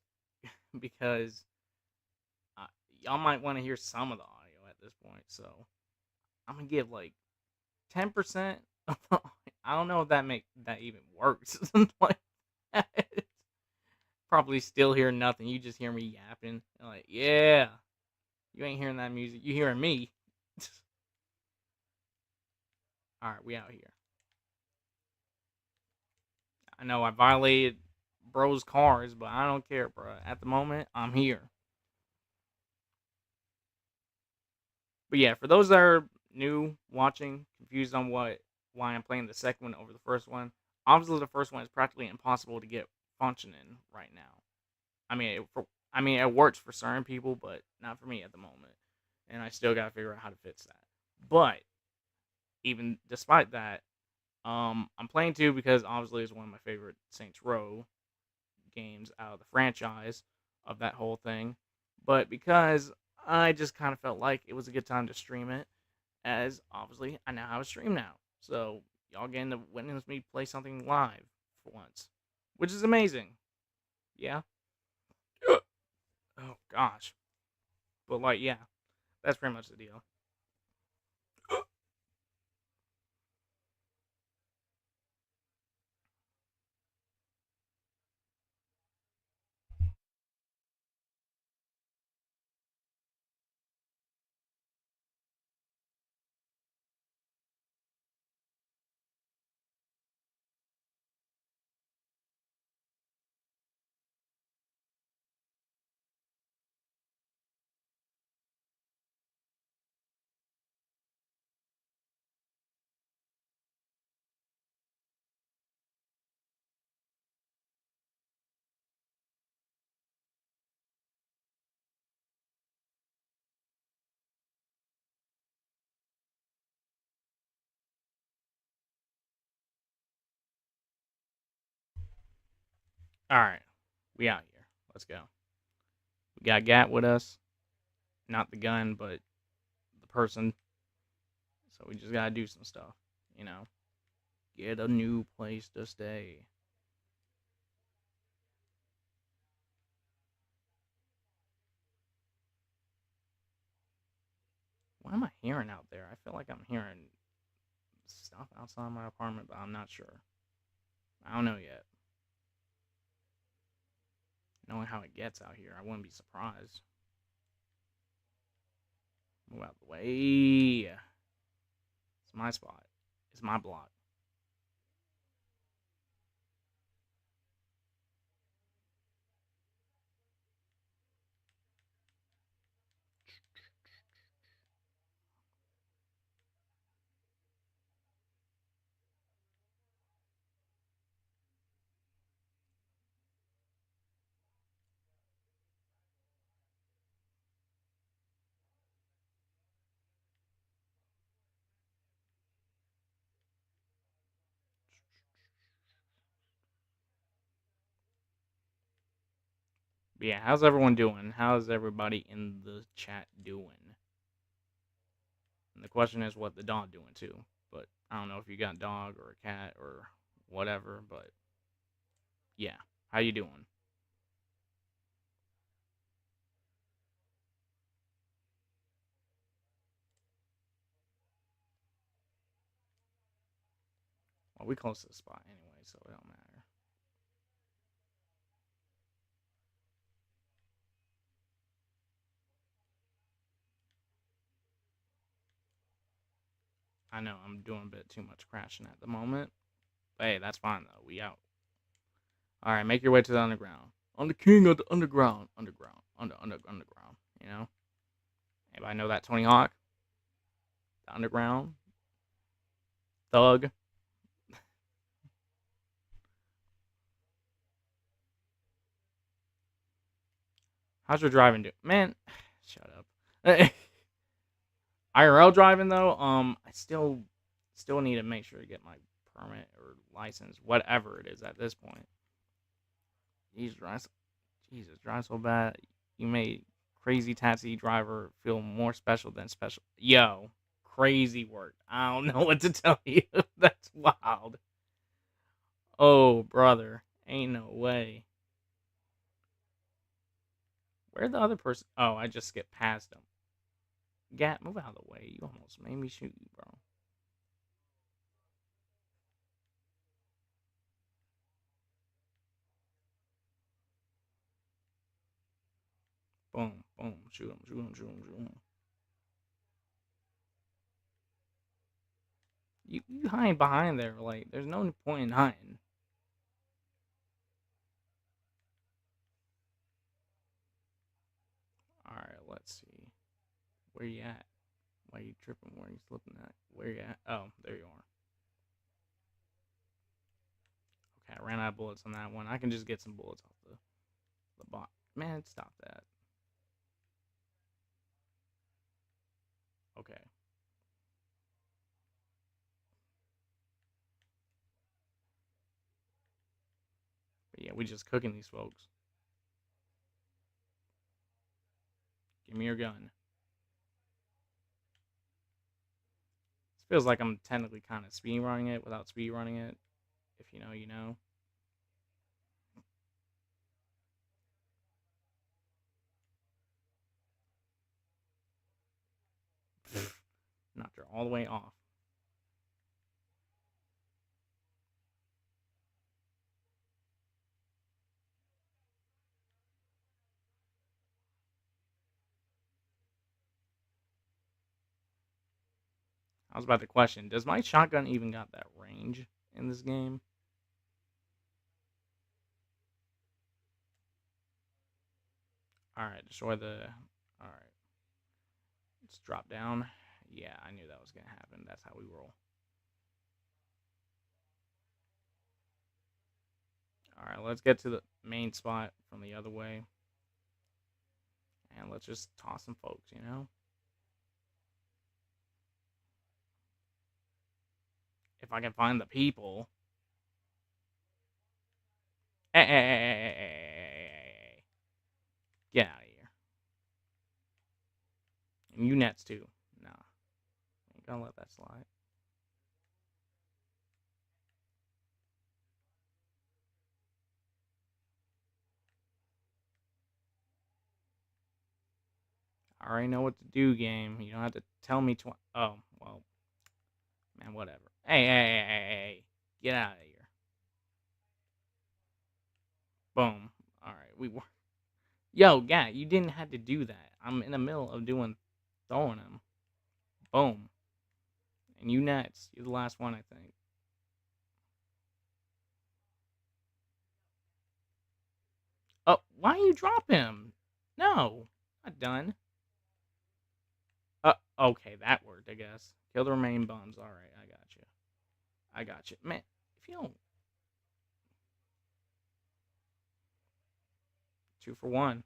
because y'all might want to hear some of the audio at this point. So I'm gonna give like 10%. I don't know if that even works. Like probably still hear nothing. You just hear me yapping. Like, yeah, you ain't hearing that music. You hearing me? All right, we out here. I know I violated bro's cars, but I don't care, bro. At the moment, I'm here. But yeah, for those that are new watching, confused on why I'm playing the second one over the first one, obviously the first one is practically impossible to get functioning right now. I mean, it works for certain people, but not for me at the moment, and I still gotta figure out how to fix that. But even despite that, I'm playing two because obviously it's one of my favorite Saints Row games out of the franchise of that whole thing, but because I just kind of felt like it was a good time to stream it, as obviously I now have a stream now. So y'all getting to witness me play something live for once, which is amazing. Yeah. Oh gosh. But like, yeah, that's pretty much the deal. All right, we out here. Let's go. We got Gat with us, not the gun, but the person. So we just gotta do some stuff, you know. Get a new place to stay. What am I hearing out there? I feel like I'm hearing stuff outside my apartment, but I'm not sure. I don't know yet. Knowing how it gets out here, I wouldn't be surprised. Move out the way. It's my spot. It's my block. But yeah, how's everyone doing? How's everybody in the chat doing? And the question is what the dog doing too. But I don't know if you got a dog or a cat or whatever, but yeah. How you doing? Well, we close to the spot anyway, so it don't matter. I know I'm doing a bit too much crashing at the moment. But hey, that's fine though. We out. All right, make your way to the underground. I'm the king of the underground. Underground. You know. Anybody know that Tony Hawk? The underground. Thug. How's your driving do? Man, shut up. IRL driving though, I still need to make sure to get my permit or license, whatever it is at this point. Jesus, drive so bad. You made crazy taxi driver feel more special than special. Yo, crazy work. I don't know what to tell you. That's wild. Oh, brother, ain't no way. Where'd the other person? Oh, I just skipped past him. Gat, move out of the way. You almost made me shoot you, bro. Boom, boom, shoot him, shoot him, shoot him, shoot him. You hide behind there, like there's no point in hiding. All right, let's see. Where you at? Why you tripping? Where you slipping at? Where you at? Oh, there you are. Okay, I ran out of bullets on that one. I can just get some bullets off the bot. Man, stop that. Okay. But yeah, we just cooking these folks. Give me your gun. This feels like I'm technically kind of speed running it without speed running it. If you know, you know. Knocked her all the way off. I was about to question, does my shotgun even got that range in this game? Alright, destroy the... Alright, let's drop down. Yeah, I knew that was going to happen. That's how we roll. Alright, let's get to the main spot from the other way. And let's just toss some folks, you know? If I can find the people. Hey. Get out of here. And you nets too. Nah. Ain't gonna let that slide. I already know what to do, game. You don't have to tell me twice. Oh, well. Man, whatever. Hey. Get out of here. Boom. Alright, we were. Yo, yeah, you didn't have to do that. I'm in the middle of throwing him. Boom. And you next. You're the last one, I think. Oh, why you drop him? No, not done. Okay, that worked, I guess. Kill the remaining bums. All right, I got you. I got you, man. If you don't, 2 for 1.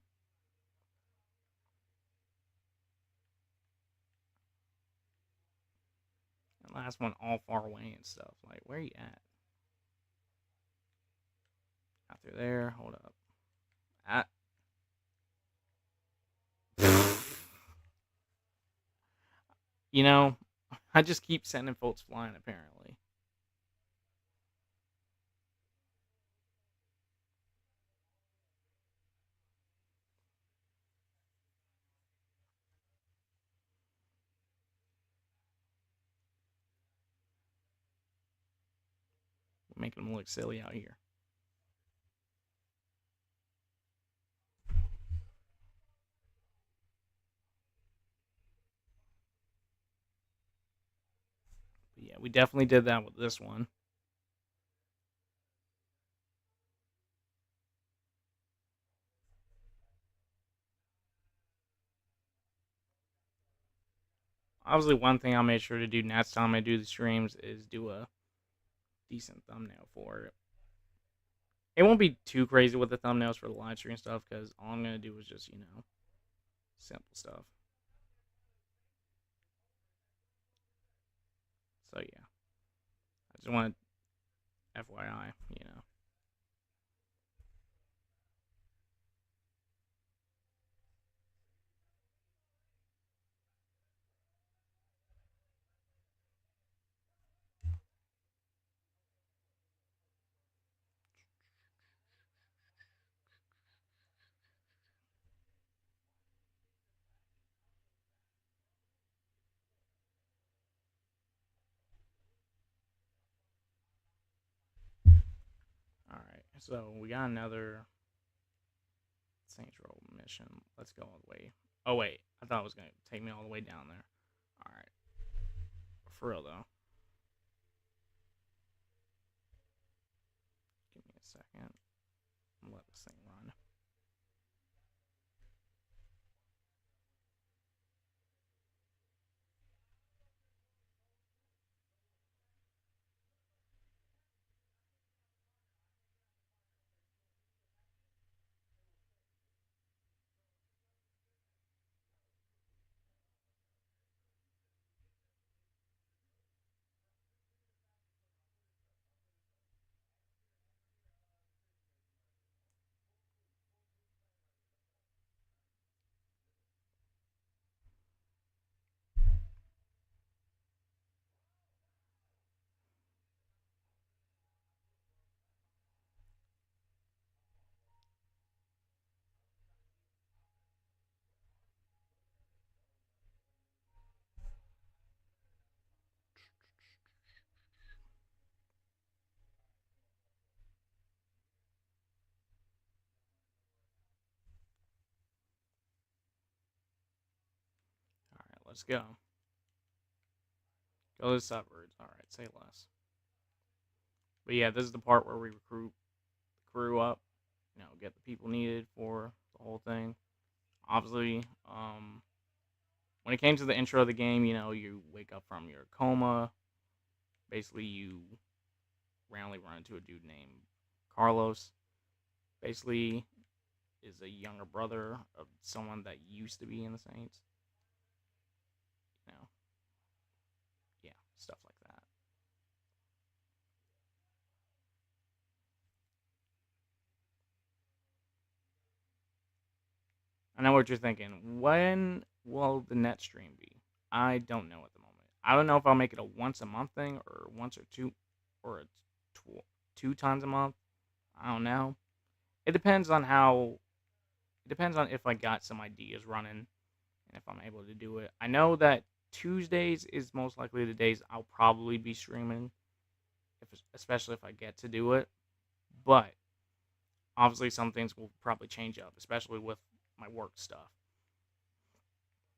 And last one, all far away and stuff. Like, where you at? Out through there. Hold up. At. You know, I just keep sending folks flying. Apparently. Making them look silly out here. Yeah, we definitely did that with this one. Obviously, one thing I'll make sure to do next time I do the streams is do a decent thumbnail for it. It won't be too crazy with the thumbnails for the live stream stuff because all I'm gonna do is just simple stuff. So yeah, I just want FYI. All right, so we got another Saints Row mission. Let's go all the way. Oh wait, I thought it was gonna take me all the way down there. All right, for real though. Give me a second. Let this thing run. All right, let's go. Go to the suburbs. All right, say less. But yeah, this is the part where we recruit the crew up. Get the people needed for the whole thing. Obviously, when it came to the intro of the game, you wake up from your coma. Basically, you randomly run into a dude named Carlos. Basically, is a younger brother of someone that used to be in the Saints. You know, yeah, stuff like that. I know what you're thinking. When will the net stream be? I don't know at the moment. I don't know if I'll make it a once a month thing or once or two, or two times a month. I don't know. It depends on how. It depends on if I got some ideas running and if I'm able to do it. I know that Tuesdays is most likely the days I'll probably be streaming, especially if I get to do it. But obviously, some things will probably change up, especially with my work stuff.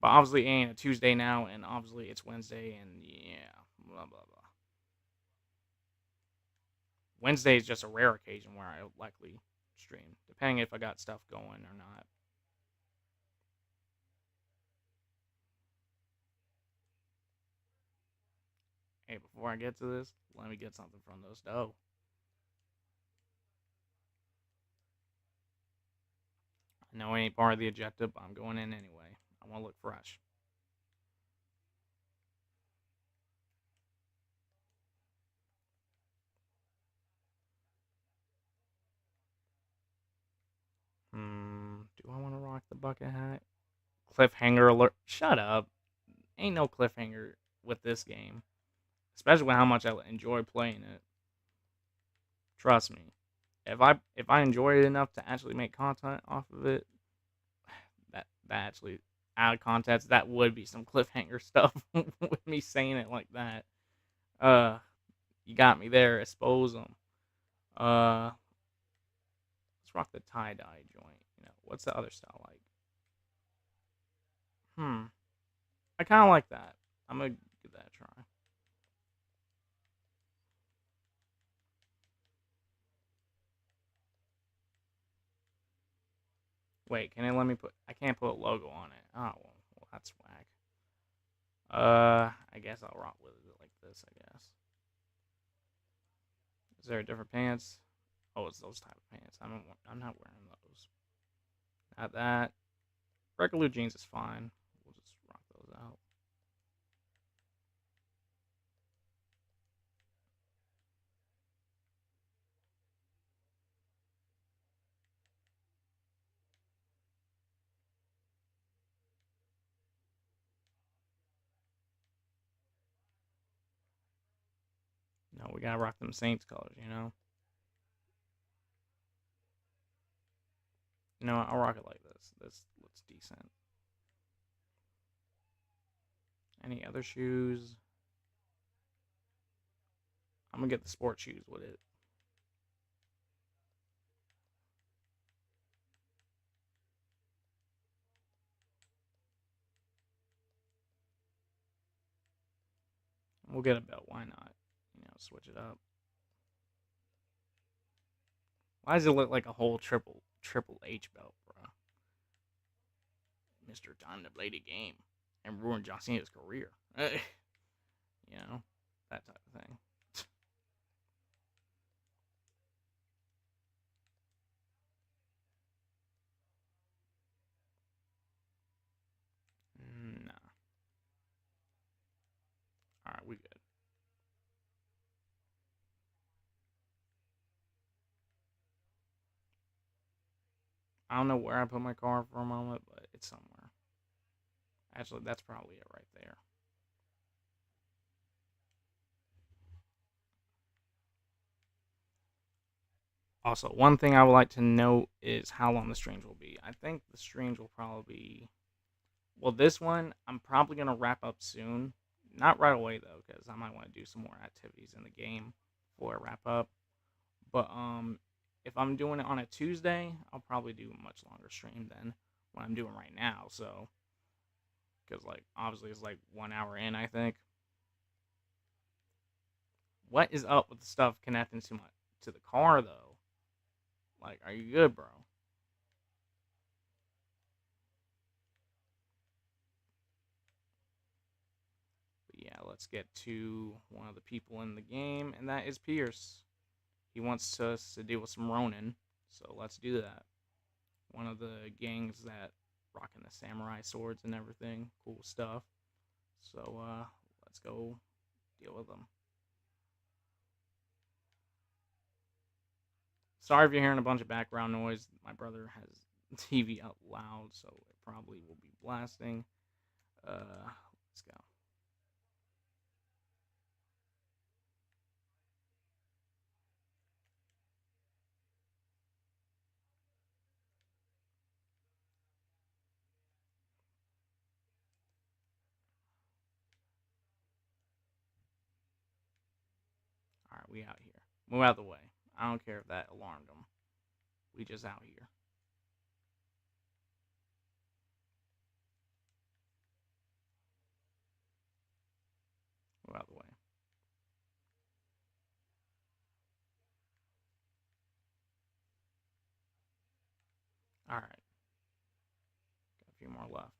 But obviously, it ain't a Tuesday now, and obviously it's Wednesday, and yeah, blah blah blah. Wednesday is just a rare occasion where I likely stream, depending if I got stuff going or not. Hey, before I get to this, let me get something from those dough. I know it ain't part of the objective, but I'm going in anyway. I want to look fresh. Do I want to rock the bucket hat? Cliffhanger alert. Shut up. Ain't no cliffhanger with this game. Especially with how much I enjoy playing it. Trust me. If I enjoy it enough to actually make content off of it, that actually out of context, that would be some cliffhanger stuff with me saying it like that. Uh you got me there, expose them. Let's rock the tie-dye joint. What's the other style like? I kind of like that. I'm gonna give that a try. Wait, can it let me put? I can't put a logo on it. Oh, well that's whack. I guess I'll rock with it like this. I guess. Is there a different pants? Oh, it's those type of pants. I'm not wearing those. Not that. Regular jeans is fine. We'll just rock those out. No, we gotta rock them Saints colors, you know? You know what? I'll rock it like this. This looks decent. Any other shoes? I'm gonna get the sport shoes with it. We'll get a belt. Why not? You know, switch it up. Why does it look like a whole triple H belt, bro? Mr. Time to play the game and ruin John Cena's career. You know, that type of thing. Nah. All right, we good. I don't know where I put my car for a moment, but it's somewhere. Actually, that's probably it right there. Also, one thing I would like to note is how long the streams will be. I think the streams will probably be. Well, this one, I'm probably going to wrap up soon. Not right away, though, because I might want to do some more activities in the game before I wrap up. But if I'm doing it on a Tuesday, I'll probably do a much longer stream than what I'm doing right now. So, because, like, obviously it's like 1 hour in, I think. What is up with the stuff connecting to the car, though? Like, are you good, bro? But yeah, let's get to one of the people in the game, and that is Pierce. He wants us to deal with some Ronin, so let's do that. One of the gangs that rocking the samurai swords and everything, cool stuff. So let's go deal with them. Sorry if you're hearing a bunch of background noise. My brother has TV out loud, so it probably will be blasting. Let's go. All right, we out here. Move out of the way. I don't care if that alarmed them. We just out here. Move out of the way. All right. Got a few more left.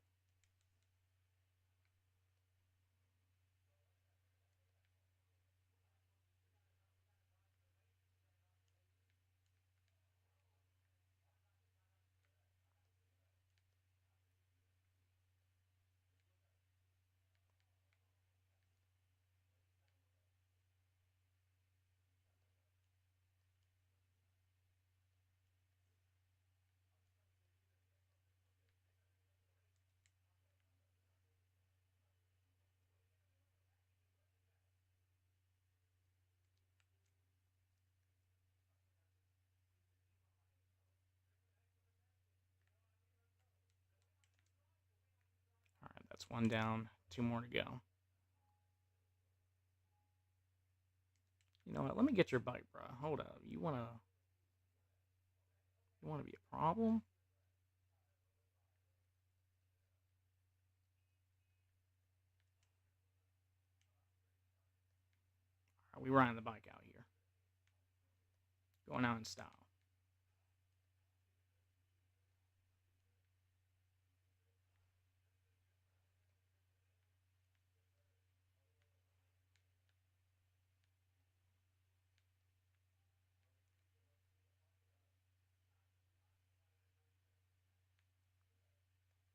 All right, that's one down. Two more to go. You know what? Let me get your bike, bro. Hold up. You wanna be a problem? All right, we riding the bike out here. Going out in style.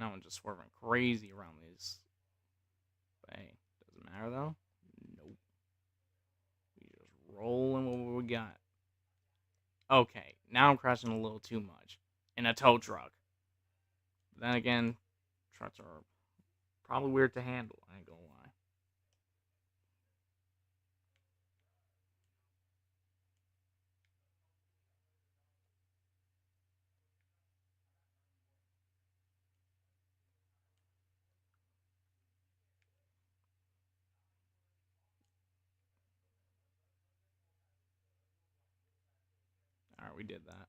Now I'm just swerving crazy around these. But hey, doesn't matter though. Nope. We just rolling what we got. Okay, now I'm crashing a little too much in a tow truck. But then again, trucks are probably weird to handle. I ain't gonna lie. All right, we did that.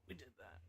We did that.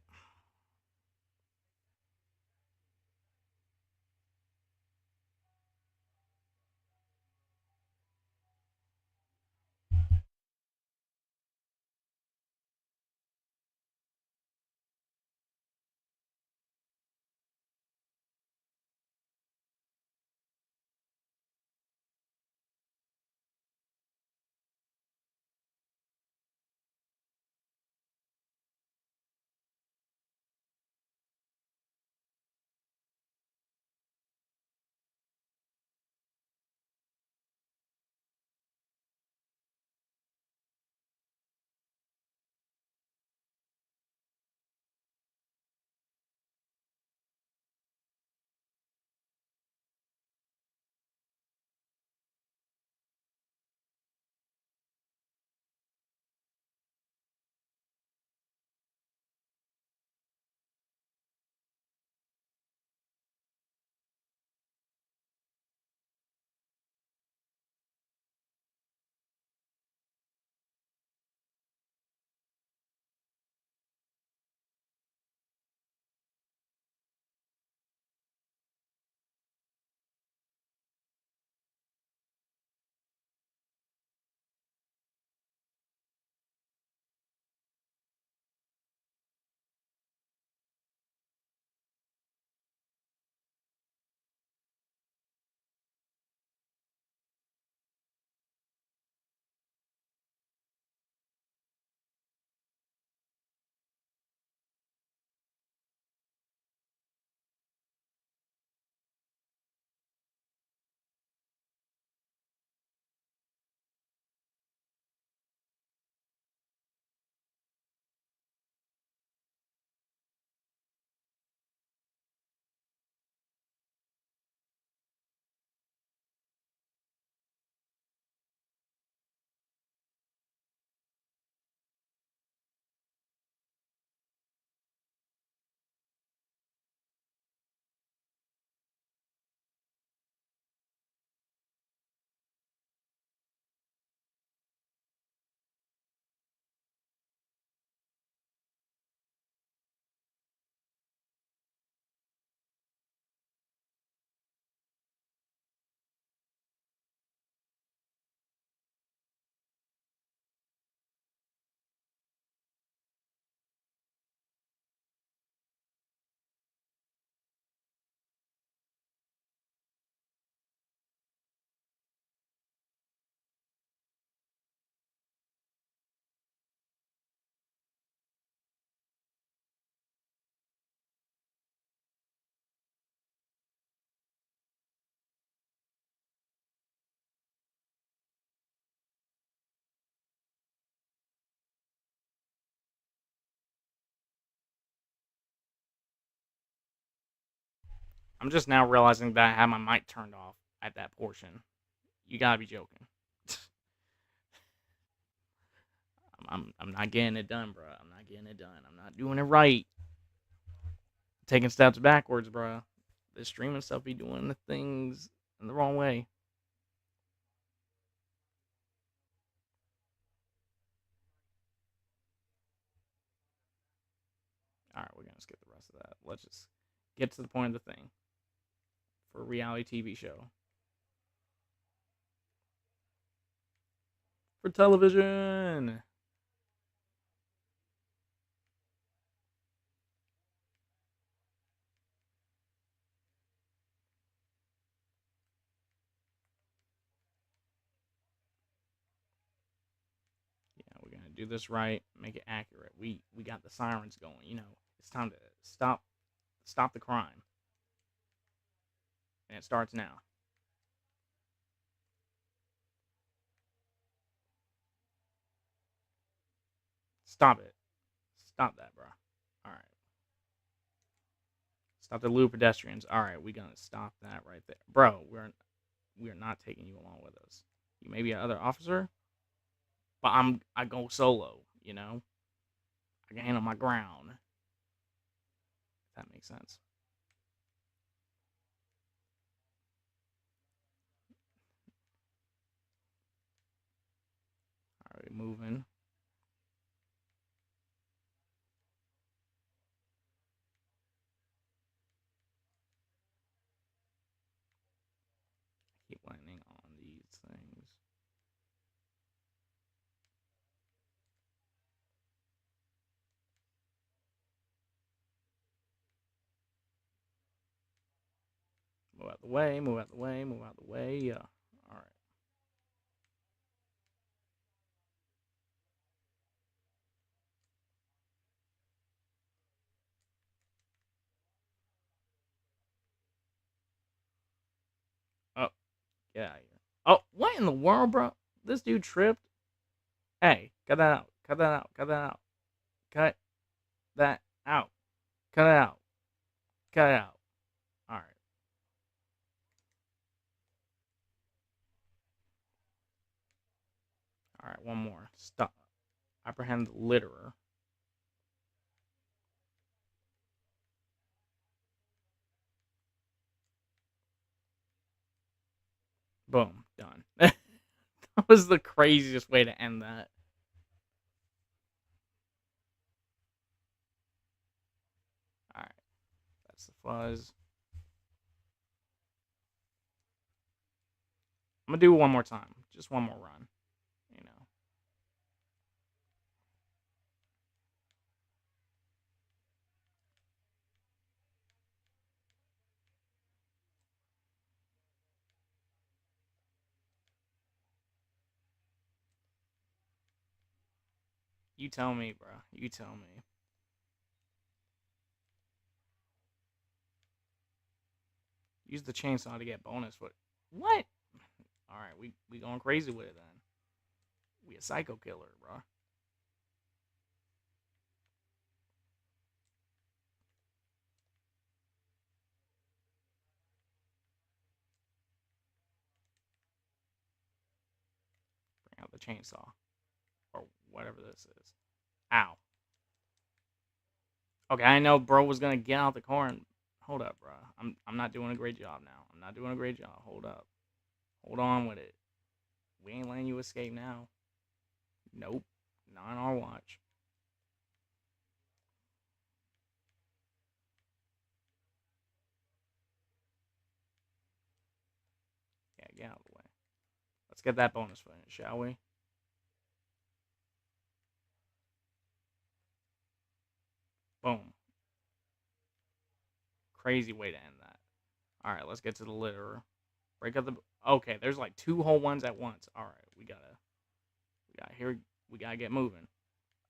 I'm just now realizing that I had my mic turned off at that portion. You gotta be joking. I'm not getting it done, bro. I'm not getting it done. I'm not doing it right. Taking steps backwards, bro. This streaming stuff be doing the things in the wrong way. All right, we're gonna skip the rest of that. Let's just get to the point of the thing for a reality TV show. For television. do this right, make it accurate. We got the sirens going. You know, it's time to stop the crime, and it starts now. Stop it. Stop that, bro. All right. Stop the lewd pedestrians. All right, we gonna stop that right there, bro. We are not taking you along with us. You may be another officer, but I go solo. You know, I can handle my ground. If that makes sense. All right, moving. Keep landing on these things. Move out the way. Move out the way. Move out the way. Yeah. All right. Oh, get out of here. Oh, what in the world, bro? This dude tripped. Hey, cut that out. Cut that out. Cut that out. Cut that out. Cut it out. Cut it out. All right. All right. One more. Stop. Apprehend the litterer. Boom. Done. That was the craziest way to end that. All right. That's the fuzz. I'm gonna do it one more time. Just one more run. You know. You tell me, bro. You tell me. Use the chainsaw to get bonus foot. What? All right, we going crazy with it then. We a psycho killer, bro. Bring out the chainsaw or whatever this is. Ow. Okay, I know bro was gonna get out the car and hold up, bro. I'm not doing a great job now. I'm not doing a great job. Hold up. Hold on with it. We ain't letting you escape now. Nope. Not on our watch. Yeah, get out of the way. Let's get that bonus footage, shall we? Boom. Crazy way to end that. All right, let's get to the litterer. Break up the. Okay, there's like two whole ones at once. All right, we gotta get moving.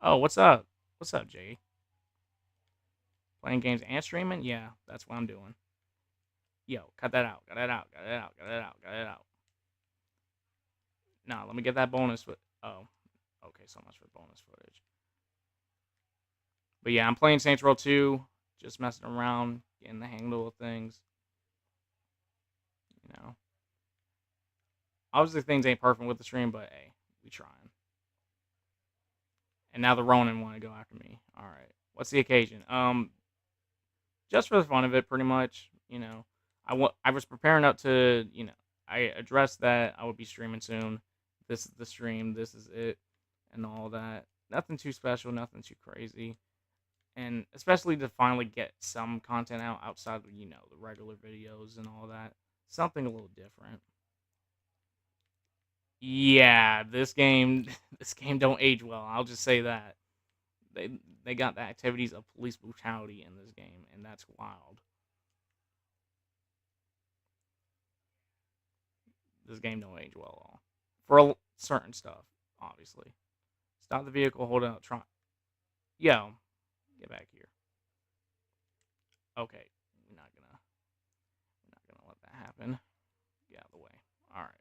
Oh, what's up? What's up, Jay? Playing games and streaming? Yeah, that's what I'm doing. Yo, cut that out. Cut that out. Cut it out. Cut it out. Cut it out. Nah, let me get that bonus foot. Oh, okay, so much for bonus footage. But yeah, I'm playing Saints Row 2, just messing around, getting the hang of things. You know, obviously things ain't perfect with the stream, but hey, we trying. And now the Ronin want to go after me. All right, what's the occasion? Just for the fun of it, pretty much. You know, I was preparing up to, I addressed that I would be streaming soon. This is the stream. This is it, and all that. Nothing too special. Nothing too crazy. And especially to finally get some content out outside of the regular videos and all that. Something a little different. Yeah, this game this game don't age well. I'll just say that. They got the activities of police brutality in this game, and that's wild. This game don't age well at all for certain stuff, obviously. Stop the vehicle, hold out, try. Yo, get back here. Okay, we're not gonna let that happen. Get out of the way. All right.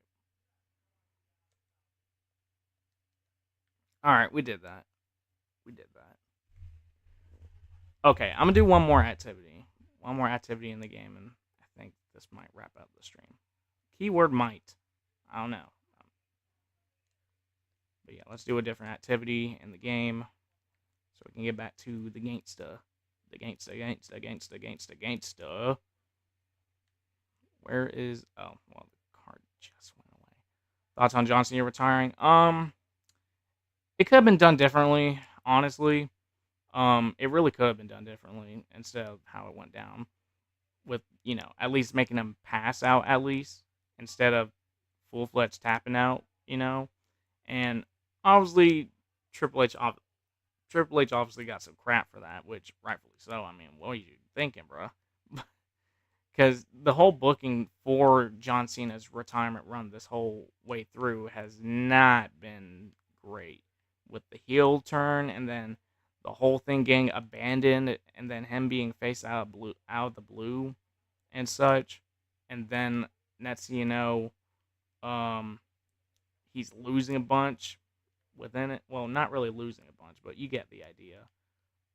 All right, we did that. We did that. Okay, I'm gonna do one more activity. One more activity in the game, and I think this might wrap up the stream. Keyword might. I don't know. But yeah, let's do a different activity in the game so we can get back to the gangsta. The gangsta. Where is. Oh, well, the card just went away. Thoughts on John Cena retiring? It could have been done differently, honestly. It really could have been done differently instead of how it went down. With, at least making him pass out at least instead of full fledged tapping out. And obviously Triple H Triple H obviously got some crap for that, which rightfully so. I mean, what are you thinking, bro? Because the whole booking for John Cena's retirement run this whole way through has not been great. With the heel turn and then the whole thing getting abandoned and then him being faced out of the blue and such. And then next thing you know, um, he's losing a bunch within it. Well, not really losing a bunch, but you get the idea.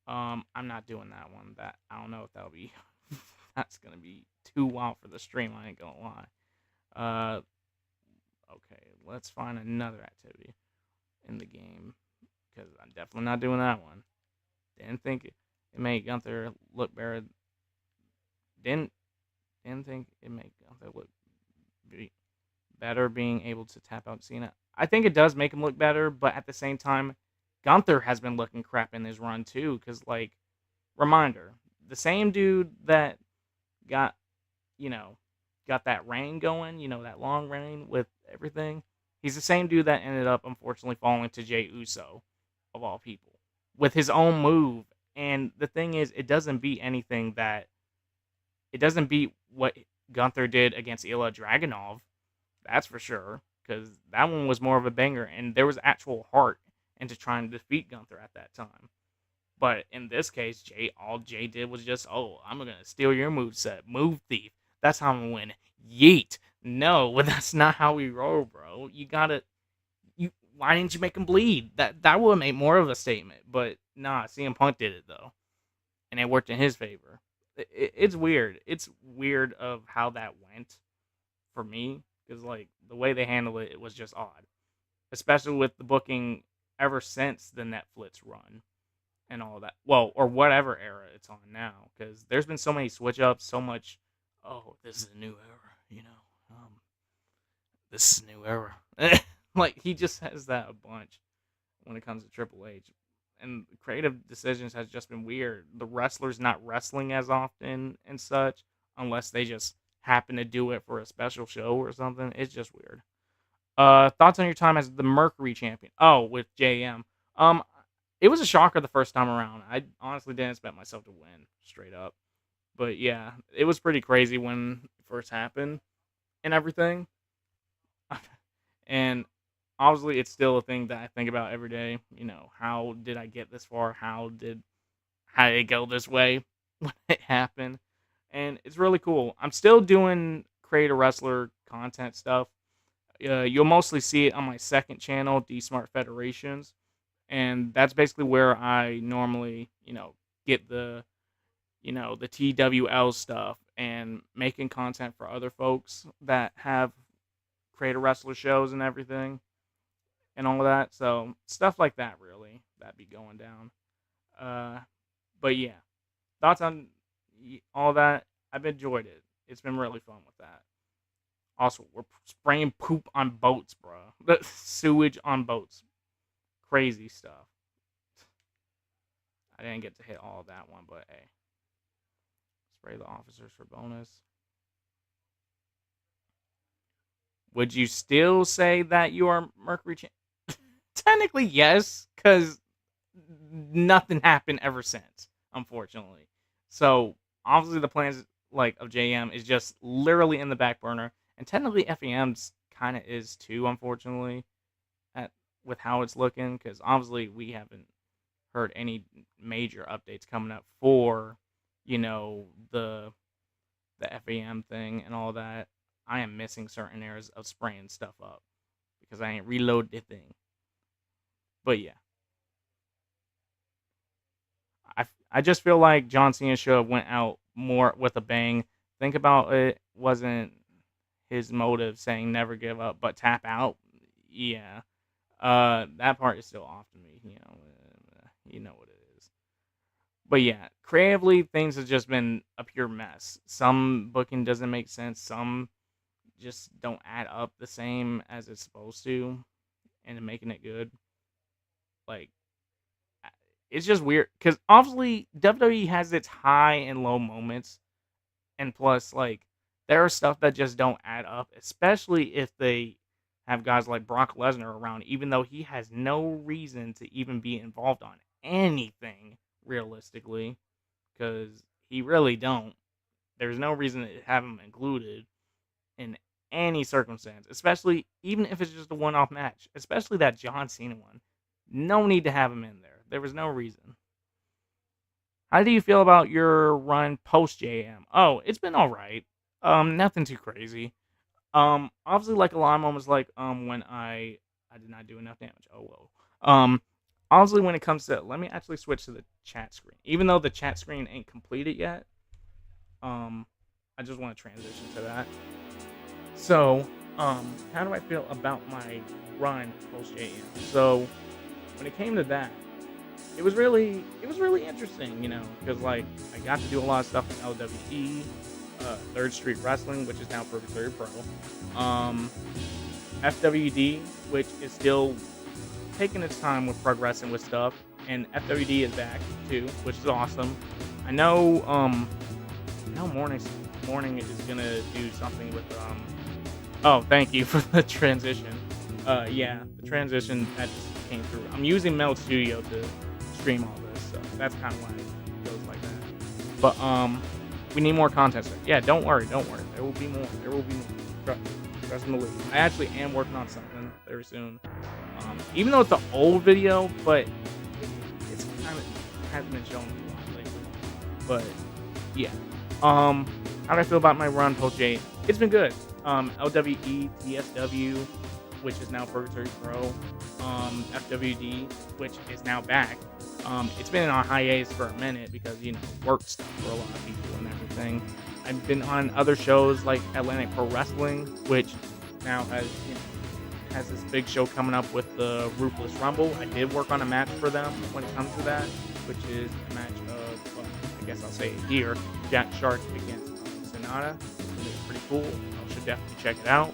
I'm not doing that one. That I don't know if that'll be. That's gonna be too wild for the stream. I ain't gonna lie. Okay, let's find another activity in the game because I'm definitely not doing that one. Didn't think it made Gunther look better. Didn't think it made Gunther look better being able to tap out Cena. I think it does make him look better, but at the same time, Gunther has been looking crap in his run too. Because, like, reminder, the same dude that got, got that reign going, that long reign with everything. He's the same dude that ended up, unfortunately, falling to Jey Uso, of all people, with his own move. And the thing is, it doesn't beat what Gunther did against Ilya Dragunov. That's for sure, because that one was more of a banger, and there was actual heart into trying to defeat Gunther at that time. But in this case, all Jay did was just, oh, I'm gonna steal your moveset, move thief. That's how I'm gonna win. Yeet. No, that's not how we roll, bro. Why didn't you make him bleed? That would have made more of a statement. But nah, CM Punk did it though, and it worked in his favor. It's weird. It's weird of how that went for me, because like the way they handled it was just odd, especially with the booking ever since the Netflix run and all that. Well, or whatever era it's on now, because there's been so many switch ups, so much. Oh, this is a new era, this is a new era. Like he just has that a bunch when it comes to Triple H, and creative decisions has just been weird. The wrestlers not wrestling as often and such, unless they just happen to do it for a special show or something. It's just weird. Thoughts on your time as the Mercury champion? Oh, with JM. It was a shocker the first time around. I honestly didn't expect myself to win, straight up. But yeah, it was pretty crazy when it first happened and everything. And obviously, it's still a thing that I think about every day. How did I get this far? How did it go this way when it happened? And it's really cool. I'm still doing create a wrestler content stuff. You'll mostly see it on my second channel, D Smart Federations, and that's basically where I normally, get the TWL stuff and making content for other folks that have create a wrestler shows and everything and all of that. So stuff like that, really, that be going down. But yeah, thoughts on all that? I've enjoyed it. It's been really fun with that. Also, we're spraying poop on boats, bro. The sewage on boats. Crazy stuff. I didn't get to hit all of that one, but hey. Spray the officers for bonus. Would you still say that you are Mercury Technically, yes, because nothing happened ever since, unfortunately. So, obviously, the plans of JM is just literally in the back burner. And technically, FEM's kind of is too, unfortunately. with how it's looking, because obviously we haven't heard any major updates coming up for, the FAM thing and all that. I am missing certain areas of spraying stuff up because I ain't reload the thing. But yeah, I just feel like John Cena should have went out more with a bang. Think about it, wasn't his motive saying never give up but tap out. Yeah, that part is still off to me. You know what it is. But yeah, creatively things have just been a pure mess. Some booking doesn't make sense. Some just don't add up the same as it's supposed to, and making it good. Like it's just weird because obviously WWE has its high and low moments, and plus like there are stuff that just don't add up, especially if they have guys like Brock Lesnar around, even though he has no reason to even be involved on anything realistically, because he really don't. There's no reason to have him included in any circumstance, especially even if it's just a one-off match, especially that John Cena one. No need to have him in there. There was no reason. How do you feel about your run post JM? Oh, it's been all right. Nothing too crazy. Obviously, like a lot of moments, like when I did not do enough damage. Oh whoa. Obviously, when it comes to, let me actually switch to the chat screen. Even though the chat screen ain't completed yet, I just want to transition to that. So, how do I feel about my run post JM? So, when it came to that, it was really interesting, because like I got to do a lot of stuff in LWE, Third Street Wrestling, which is now Purgatory Pro, FWD, which is still taking its time with progressing with stuff, and FWD is back too, which is awesome. I know morning is gonna do something with oh, thank you for the transition. Yeah, the transition that just came through. I'm using Meld Studio to stream all this, so that's kind of why it goes like that. But we need more content. Yeah, don't worry. There will be more. Trust me, I actually am working on something very soon. Even though it's an old video, but it's kind of hasn't been shown a lot lately. But yeah, how do I feel about my run post J? It's been good. LWE, TSW, which is now Purgatory Pro, FWD, which is now back. It's been on hiatus for a minute because, work stuff for a lot of people and everything. I've been on other shows like Atlantic Pro Wrestling, which now has this big show coming up with the Ruthless Rumble. I did work on a match for them when it comes to that, which is a match of, well, I guess I'll say it here, Jack Shark against Sonata. It's pretty cool. You should definitely check it out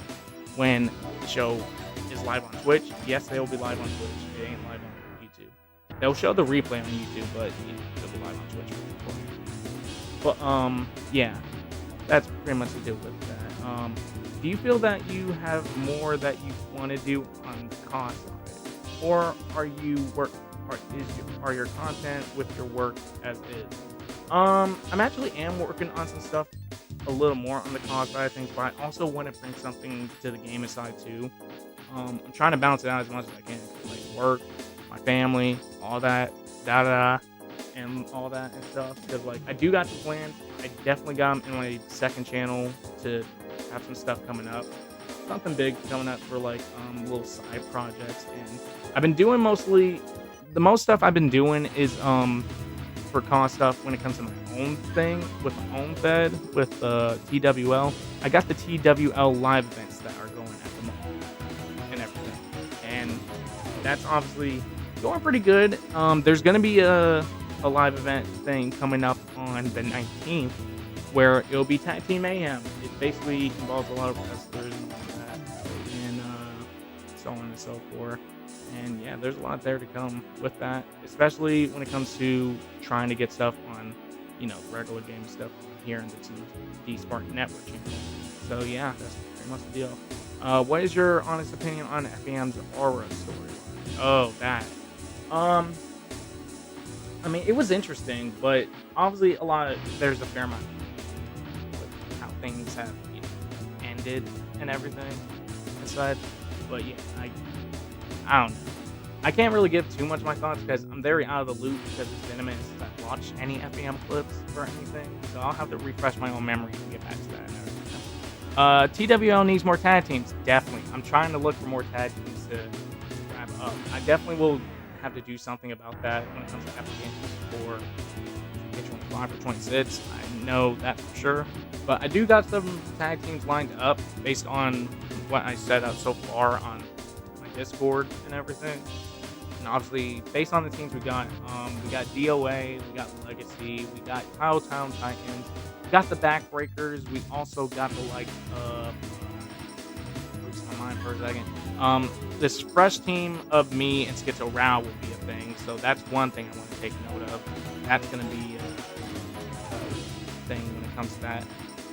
when the show is live on Twitch. Yes, they will be live on Twitch. It ain't live on YouTube. They'll show the replay on YouTube, but they'll be live on Twitch. But yeah, that's pretty much the deal with that. Do you feel that you have more that you want to do on the cost side, or are your content with your work as is? I'm actually working on some stuff a little more on the cost side of things, but I also want to bring something to the gaming side too. I'm trying to balance it out as much as I can, like work, my family, all that, and all that and stuff. Because like I do got the plans. I definitely got them in my second channel to have some stuff coming up, something big coming up for like little side projects. And I've been doing the most stuff I've been doing is for cost stuff when it comes to my own thing with my own fed with TWL. I got the TWL live events that are going at the moment and everything, and that's obviously going pretty good. There's gonna be a live event thing coming up on the 19th where it'll be Tag Team Mayhem. It basically involves a lot of wrestlers and all that, and so on and so forth. And yeah, there's a lot there to come with that, especially when it comes to trying to get stuff on, regular game stuff here in the D Spark Network channel. So yeah, that's pretty much the deal. What is your honest opinion on FAM's Aura story? Oh, that. I mean, it was interesting, but obviously there's a fair amount with how things have ended and everything and such. But yeah, I don't know. I can't really give too much of my thoughts because I'm very out of the loop because it's been a minute since I've watched any FAM clips or anything. So I'll have to refresh my own memory and get back to that. TWL needs more tag teams. Definitely. I'm trying to look for more tag teams to grab up. I definitely will have to do something about that when it comes to applications for 25 or 26. I know that for sure. But I do got some tag teams lined up based on what I set up so far on my Discord and everything. And obviously, based on the teams we got DOA, we got Legacy, we got Titletown Titans, we got the Backbreakers, we also got the likes of, lose my mind for a second. This fresh team of me and Schizo Rao will be a thing, so that's one thing I want to take note of. That's going to be a thing when it comes to that.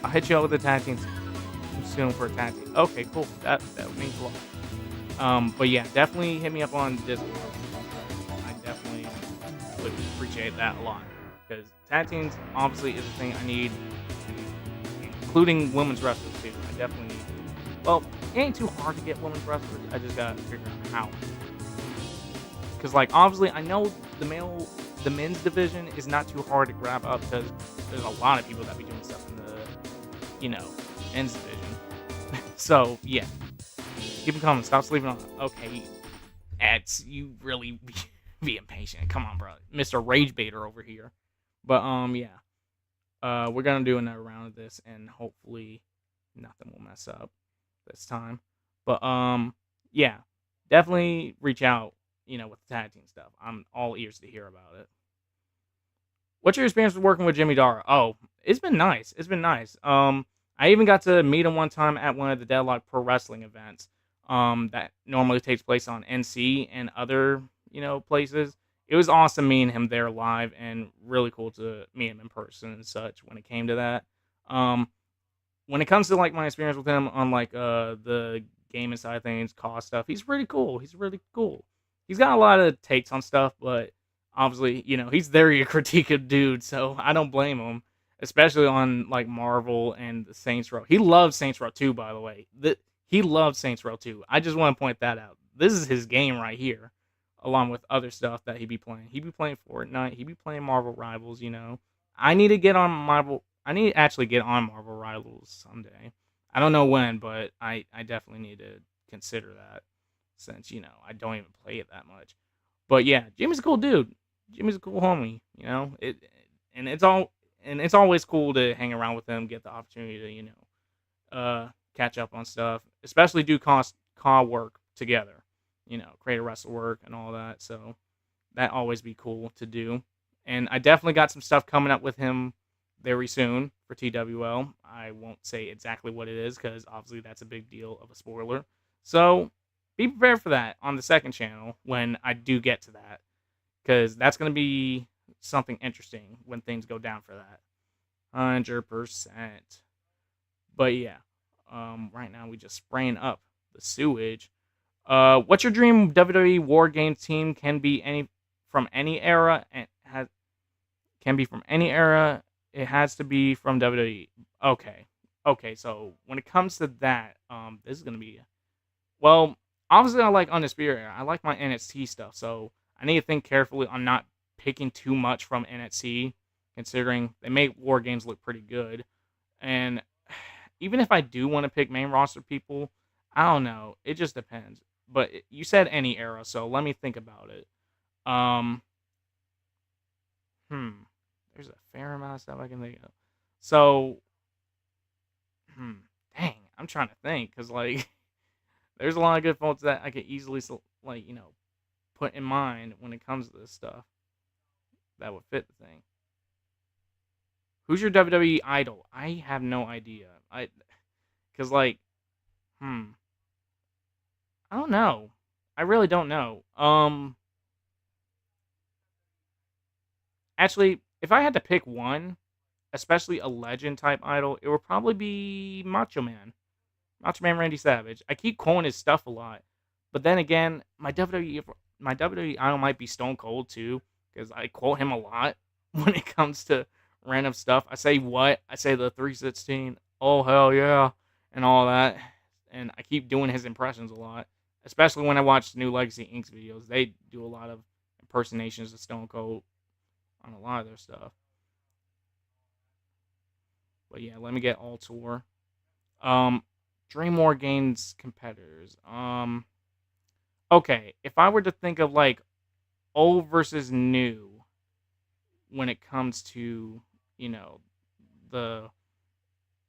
I'll hit you up with the tag teams soon for a tag team. Okay, cool. That means a lot. But yeah, definitely hit me up on Discord. I definitely would appreciate that a lot because tag teams obviously is a thing I need, including women's wrestlers too. I definitely need to. Well, it ain't too hard to get women's wrestlers. I just gotta figure out how. Because like obviously I know the men's division is not too hard to grab up because there's a lot of people that be doing stuff in the men's division. So yeah. Keep it coming. Stop sleeping on it. Okay. Ads, you really be impatient. Come on, bro. Mr. Rage Baiter over here. But, yeah. We're going to do another round of this, and hopefully nothing will mess up this time. But, yeah. Definitely reach out, with the tag team stuff. I'm all ears to hear about it. What's your experience with working with Jimmy Dara? Oh, it's been nice. It's been nice. I even got to meet him one time at one of the Deadlock Pro Wrestling events. That normally takes place on NC and other, places. It was awesome meeting him there live and really cool to meet him in person and such when it came to that. When it comes to like my experience with him on like the gaming side of things, cost stuff, he's really cool. He's really cool. He's got a lot of takes on stuff, but obviously, he's very a critique of dude, so I don't blame him. Especially on like Marvel and the Saints Row. He loves Saints Row 2, by the way. He loves Saints Row 2. I just want to point that out. This is his game right here, along with other stuff that he be playing. He be playing Fortnite. He be playing Marvel Rivals. I need to get on Marvel. I need to actually get on Marvel Rivals someday. I don't know when, but I definitely need to consider that since I don't even play it that much. But yeah, Jimmy's a cool dude. Jimmy's a cool homie. It's always cool to hang around with him, get the opportunity to catch up on stuff, especially do CAW work together, create a wrestle work and all that. So that always be cool to do. And I definitely got some stuff coming up with him very soon for TWL. I won't say exactly what it is because obviously that's a big deal of a spoiler. So be prepared for that on the second channel when I do get to that because that's going to be something interesting when things go down for that. 100%. But yeah. Right now we just spraying up the sewage. What's your dream WWE War Games team? Can be from any era and can be from any era. It has to be from WWE. Okay. So when it comes to that, this is gonna be obviously I like Undisputed Era. I like my NXT stuff, so I need to think carefully on not picking too much from NXT, considering they make War Games look pretty good, and even if I do want to pick main roster people, I don't know. It just depends. But you said any era, so let me think about it. There's a fair amount of stuff I can think of. So, dang, I'm trying to think because like, there's a lot of good folks that I could easily put in mind when it comes to this stuff that would fit the thing. Who's your WWE idol? I have no idea. Cause like, I don't know. I really don't know. Actually, if I had to pick one, especially a legend type idol, it would probably be Macho Man Randy Savage. I keep quoting his stuff a lot, but then again, my WWE idol might be Stone Cold too, because I quote him a lot when it comes to random stuff. I say the 316. Oh hell yeah, and all that, and I keep doing his impressions a lot, especially when I watch the new Legacy Inc. videos. They do a lot of impersonations of Stone Cold on a lot of their stuff. But yeah, let me get All Tour. Um, Dream War Games competitors. Okay, if I were to think of like old versus new when it comes to, you know, the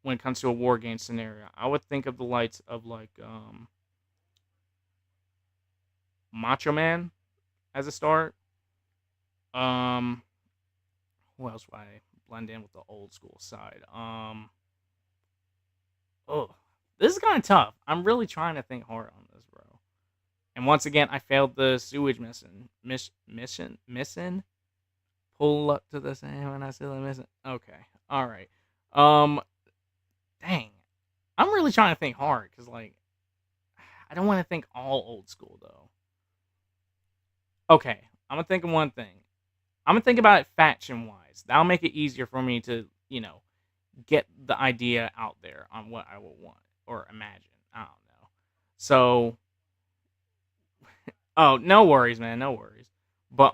when it comes to a war game scenario, I would think of the likes of like Macho Man as a start. Um, who else would I blend in with the old school side? Oh, this is kind of tough. I'm really trying to think hard on this, bro. And once again, I failed the sewage mission. Pull up to the same when I see them missing. Okay, all right. Um, dang, I'm really trying to think hard because like I don't want to think all old school though. Okay, I'm gonna think of one thing. I'm gonna think about it faction wise. That'll make it easier for me to, get the idea out there on what I will want or imagine. I don't know. So, oh, no worries, man, no worries. But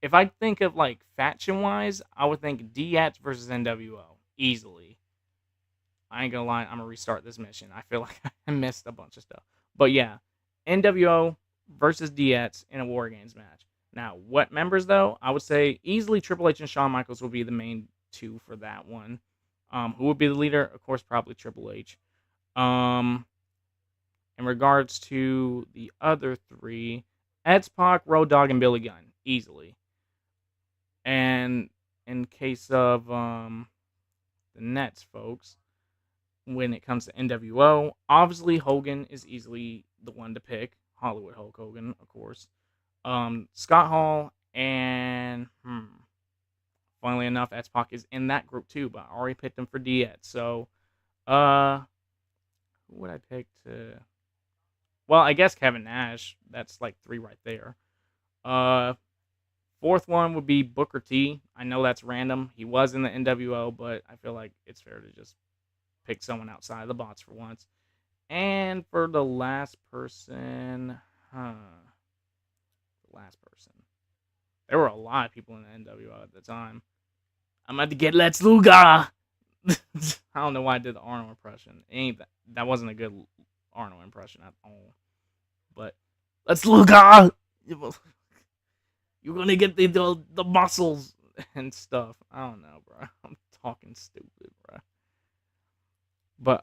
if I think of like faction wise, I would think DX versus NWO easily. I ain't gonna lie, I'm gonna restart this mission. I feel like I missed a bunch of stuff. But yeah, NWO versus DX in a War Games match. Now, what members though? I would say easily Triple H and Shawn Michaels will be the main two for that one. Who would be the leader? Of course, probably Triple H. In regards to the other three, X-Pac, Road Dogg, and Billy Gunn, easily. And in case of the Nets, folks, when it comes to NWO, obviously Hogan is easily the one to pick. Hollywood Hulk Hogan, of course. Scott Hall and funnily enough, X-Pac is in that group too, but I already picked him for DX. So, who would I pick to? Well, I guess Kevin Nash. That's like 3 right there. Fourth one would be Booker T. I know that's random. He was in the NWO, but I feel like it's fair to just pick someone outside of the box for once. And for the last person, there were a lot of people in the NWO at the time. I'm about to get Lex Luger. I don't know why I did the Arnold impression. That wasn't a good Arnold impression at all. But Lex Luger, you're gonna get the muscles and stuff. I don't know, bro. I'm talking stupid, bro. But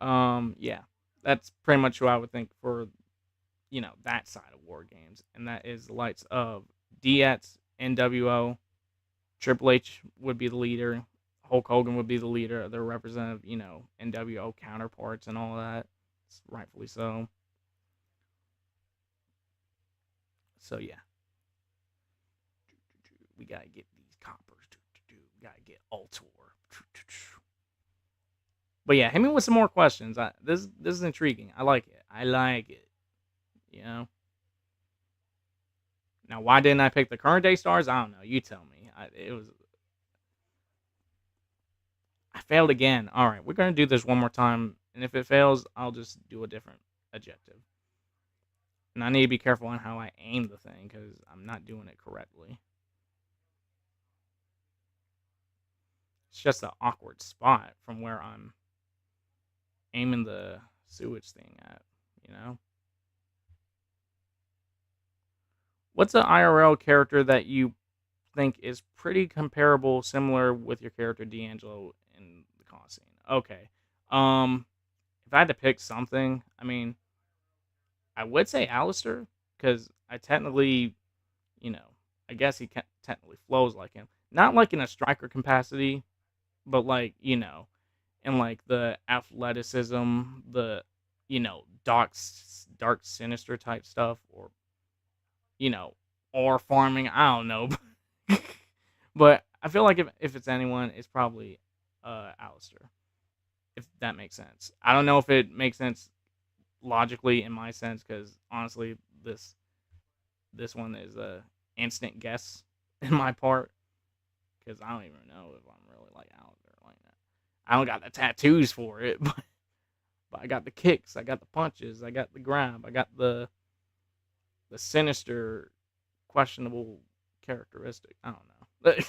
yeah, that's pretty much who I would think for that side of War Games, and that is the likes of DX, NWO, Triple H would be the leader, Hulk Hogan would be the leader, their representative, NWO counterparts and all that. Rightfully so. So yeah, we gotta get these coppers. We gotta get Ultor. But yeah, hit me with some more questions. This is intriguing. I like it. You know. Now, why didn't I pick the current day stars? I don't know. You tell me. I failed again. All right, we're gonna do this one more time, and if it fails, I'll just do a different objective. And I need to be careful on how I aim the thing because I'm not doing it correctly. It's just an awkward spot from where I'm aiming the sewage thing at, you know? What's an IRL character that you think is pretty comparable, similar with your character D'Angelo in the con scene? Okay. If I had to pick something, I mean, I would say Alistair, because I technically, I guess he technically flows like him. Not like in a striker capacity, but like, in like the athleticism, the, dark sinister type stuff, or farming. I don't know. But I feel like if it's anyone, it's probably Alistair. If that makes sense. I don't know if it makes sense logically in my sense, because honestly, this one is a instant guess in my part, because I don't even know if I'm really like Alistair like that. I don't got the tattoos for it, but But I got the kicks, I got the punches, I got the grab, I got the sinister, questionable characteristic. I don't know. But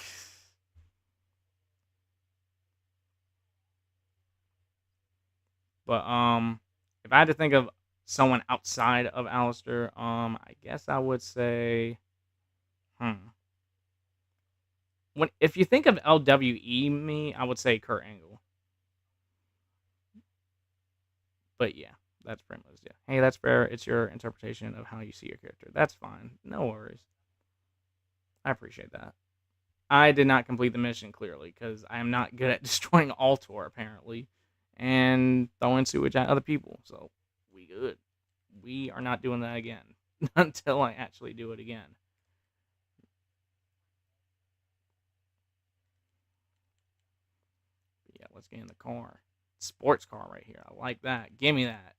if I had to think of someone outside of Alistair, I guess I would say, hmm. When if you think of LWE me, I would say Kurt Angle. But yeah, that's pretty much it. Hey, that's fair. It's your interpretation of how you see your character. That's fine. No worries. I appreciate that. I did not complete the mission clearly because I am not good at destroying Altor apparently, and throwing sewage at other people. So we good. We are not doing that again until I actually do it again. But yeah, let's get in the car. Sports car right here. I like that. Give me that.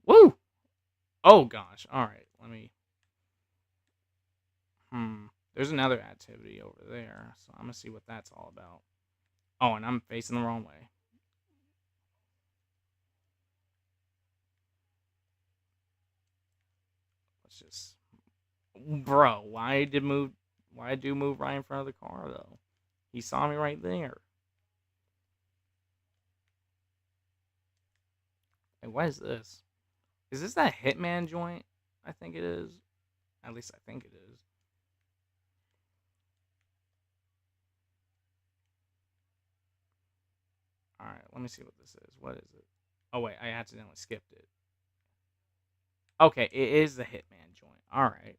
Woo! Oh gosh. All right. Let me. There's another activity over there, so I'm gonna see what that's all about. Oh, and I'm facing the wrong way. Let's just, bro. Why did you move right in front of the car though? He saw me right there. Hey, what is this? Is this that Hitman joint? I think it is. At least I think it is. All right, let me see what this is. What is it? Oh wait, I accidentally skipped it. Okay, it is the Hitman joint. All right,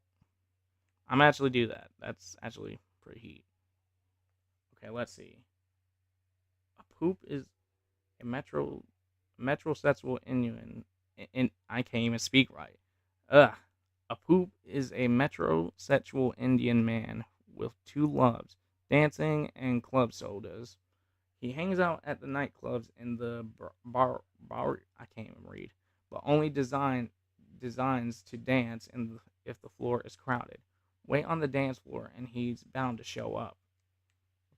I'm actually do that. That's actually pretty heat. Okay, let's see. A poop is a metrosexual Inuit. I can't even speak right. Ugh. A poop is a metrosexual Indian man with two loves: dancing and club sodas. He hangs out at the nightclubs in the bar. I can't even read, but only designs to dance if the floor is crowded. Wait on the dance floor, and he's bound to show up.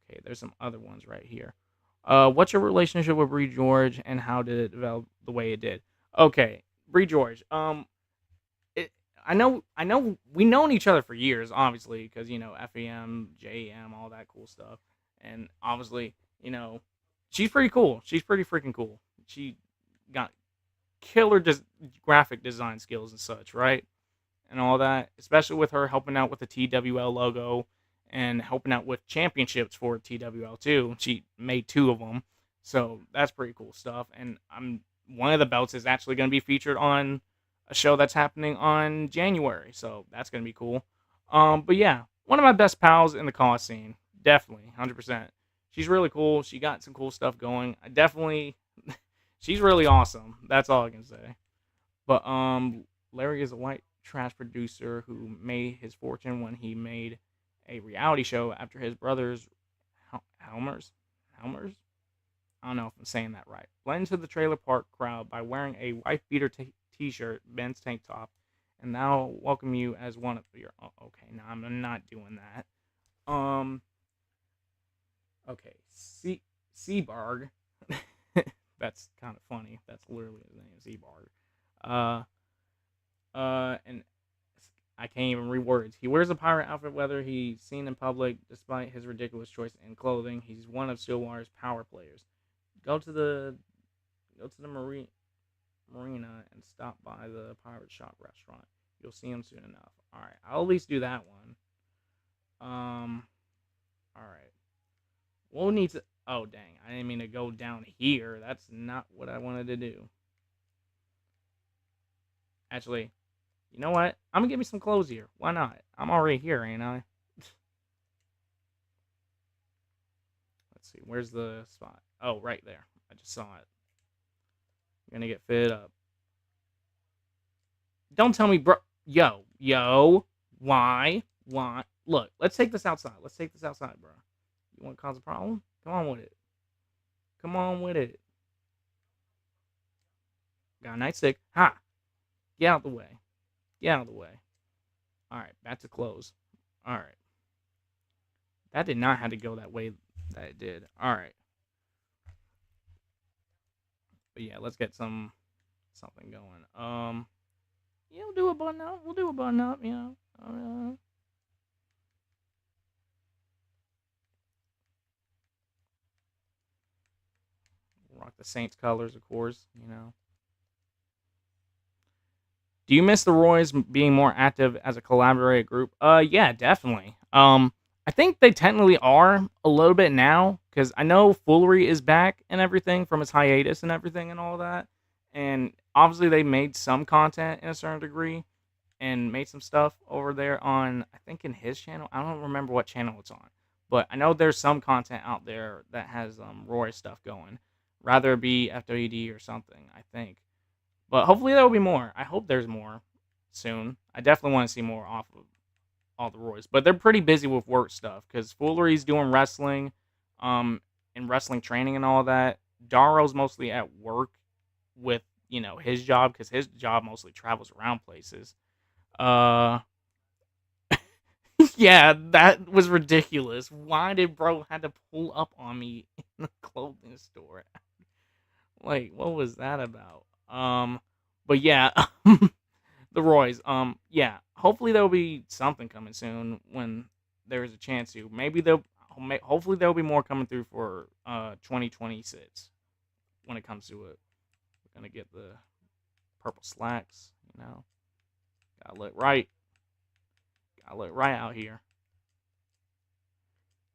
Okay, there's some other ones right here. What's your relationship with Bree George, and how did it develop the way it did? Okay, Bree George. It, I know, we known each other for years, obviously, because FEM, JEM, all that cool stuff, and obviously, you know, she's pretty cool. She's pretty freaking cool. She got killer graphic design skills and such, right? And all that, especially with her helping out with the TWL logo and helping out with championships for TWL too. She made two of them, so that's pretty cool stuff. And one of the belts is actually going to be featured on a show that's happening on January, so that's going to be cool. But yeah, one of my best pals in the call scene, definitely, 100%. She's really cool. She got some cool stuff going. I definitely, she's really awesome. That's all I can say. But Larry is a white trash producer who made his fortune when he made a reality show after his brothers Helmers. Helmers? I don't know if I'm saying that right. Blend into the trailer park crowd by wearing a wife beater t-shirt, men's tank top, and now welcome you as one of your. Oh, okay, no, I'm not doing that. Okay, Seabarg. That's kind of funny. That's literally his name, Seabarg. Uh, and I can't even read words. He wears a pirate outfit whether he's seen in public. Despite his ridiculous choice in clothing, he's one of Stillwater's power players. Go to the marina and stop by the pirate shop restaurant. You'll see him soon enough. All right, I'll at least do that one. All right. We'll need to. Oh dang! I didn't mean to go down here. That's not what I wanted to do. Actually, you know what? I'm gonna get me some clothes here. Why not? I'm already here, ain't I? Let's see. Where's the spot? Oh, right there. I just saw it. I'm gonna get fit up. Don't tell me, bro. Yo. Why? Why? Look, let's take this outside. Let's take this outside, bro. You want to cause a problem? Come on with it. Come on with it. Got a nightstick. Ha! Get out the way. Get out of the way. All right, back to close. All right. That did not have to go that way that it did. All right. But yeah, let's get something going. Yeah, we'll do a button up. We'll do a button up. You know. Rock the Saints colors, of course. You know. Do you miss the Roys being more active as a collaborated group? Yeah, definitely. I think they technically are a little bit now because I know Foolery is back and everything from its hiatus and everything and all that, and obviously they made some content in a certain degree and made some stuff over there on I think in his channel. I don't remember what channel it's on, but I know there's some content out there that has Roy stuff going, rather it be FWD or something. I think. But hopefully there will be more. I hope there's more soon. I definitely want to see more off of all the Roys. But they're pretty busy with work stuff because Foolery's doing wrestling, and wrestling training and all that. Daro's mostly at work with his job because his job mostly travels around places. Uh, yeah, that was ridiculous. Why did bro had to pull up on me in the clothing store? Like, what was that about? But yeah, the Roys. Yeah. Hopefully there'll be something coming soon when there's a chance to. Hopefully there'll be more coming through for 2026 when it comes to it. We're gonna get the purple slacks. Gotta look right. Gotta look right out here.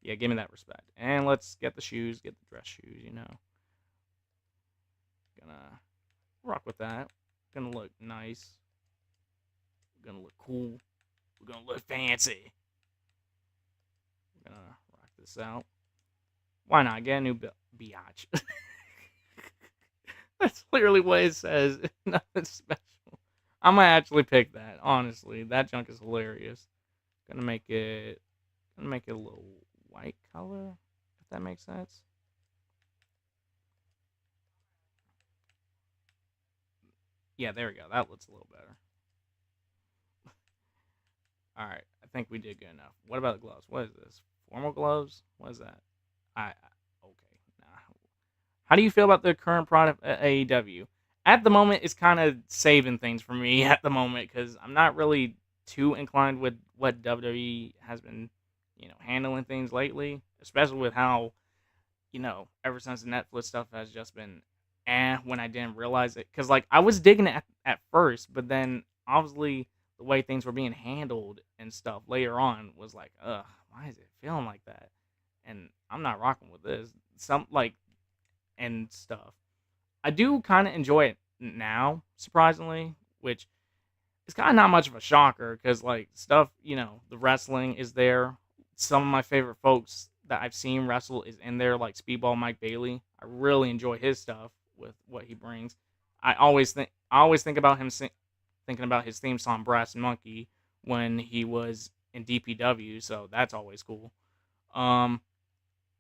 Yeah, give me that respect. And let's get the shoes. Get the dress shoes. Gonna rock with that. Gonna look nice. Gonna look cool. We're gonna look fancy. We're gonna rock this out. Why not get a new biatch? That's literally what it says. Nothing special. I might actually pick that. Honestly, that junk is hilarious. Gonna make it. Gonna make it a little white color. If that makes sense. Yeah, there we go. That looks a little better. All right, I think we did good enough. What about the gloves? What is this? Formal gloves? What is that? Okay. Nah. How do you feel about the current product at AEW? At the moment, it's kind of saving things for me at the moment because I'm not really too inclined with what WWE has been, handling things lately, especially with how, ever since the Netflix stuff has just been, when I didn't realize it. Because, like, I was digging it at first, but then obviously the way things were being handled and stuff later on was like, ugh, why is it feeling like that? And I'm not rocking with this. Some, like, and stuff. I do kind of enjoy it now, surprisingly, which is kind of not much of a shocker because, like, stuff, the wrestling is there. Some of my favorite folks that I've seen wrestle is in there, like Speedball Mike Bailey. I really enjoy his stuff with what he brings. I always think about him thinking about his theme song Brass Monkey when he was in DPW, so that's always cool. Um,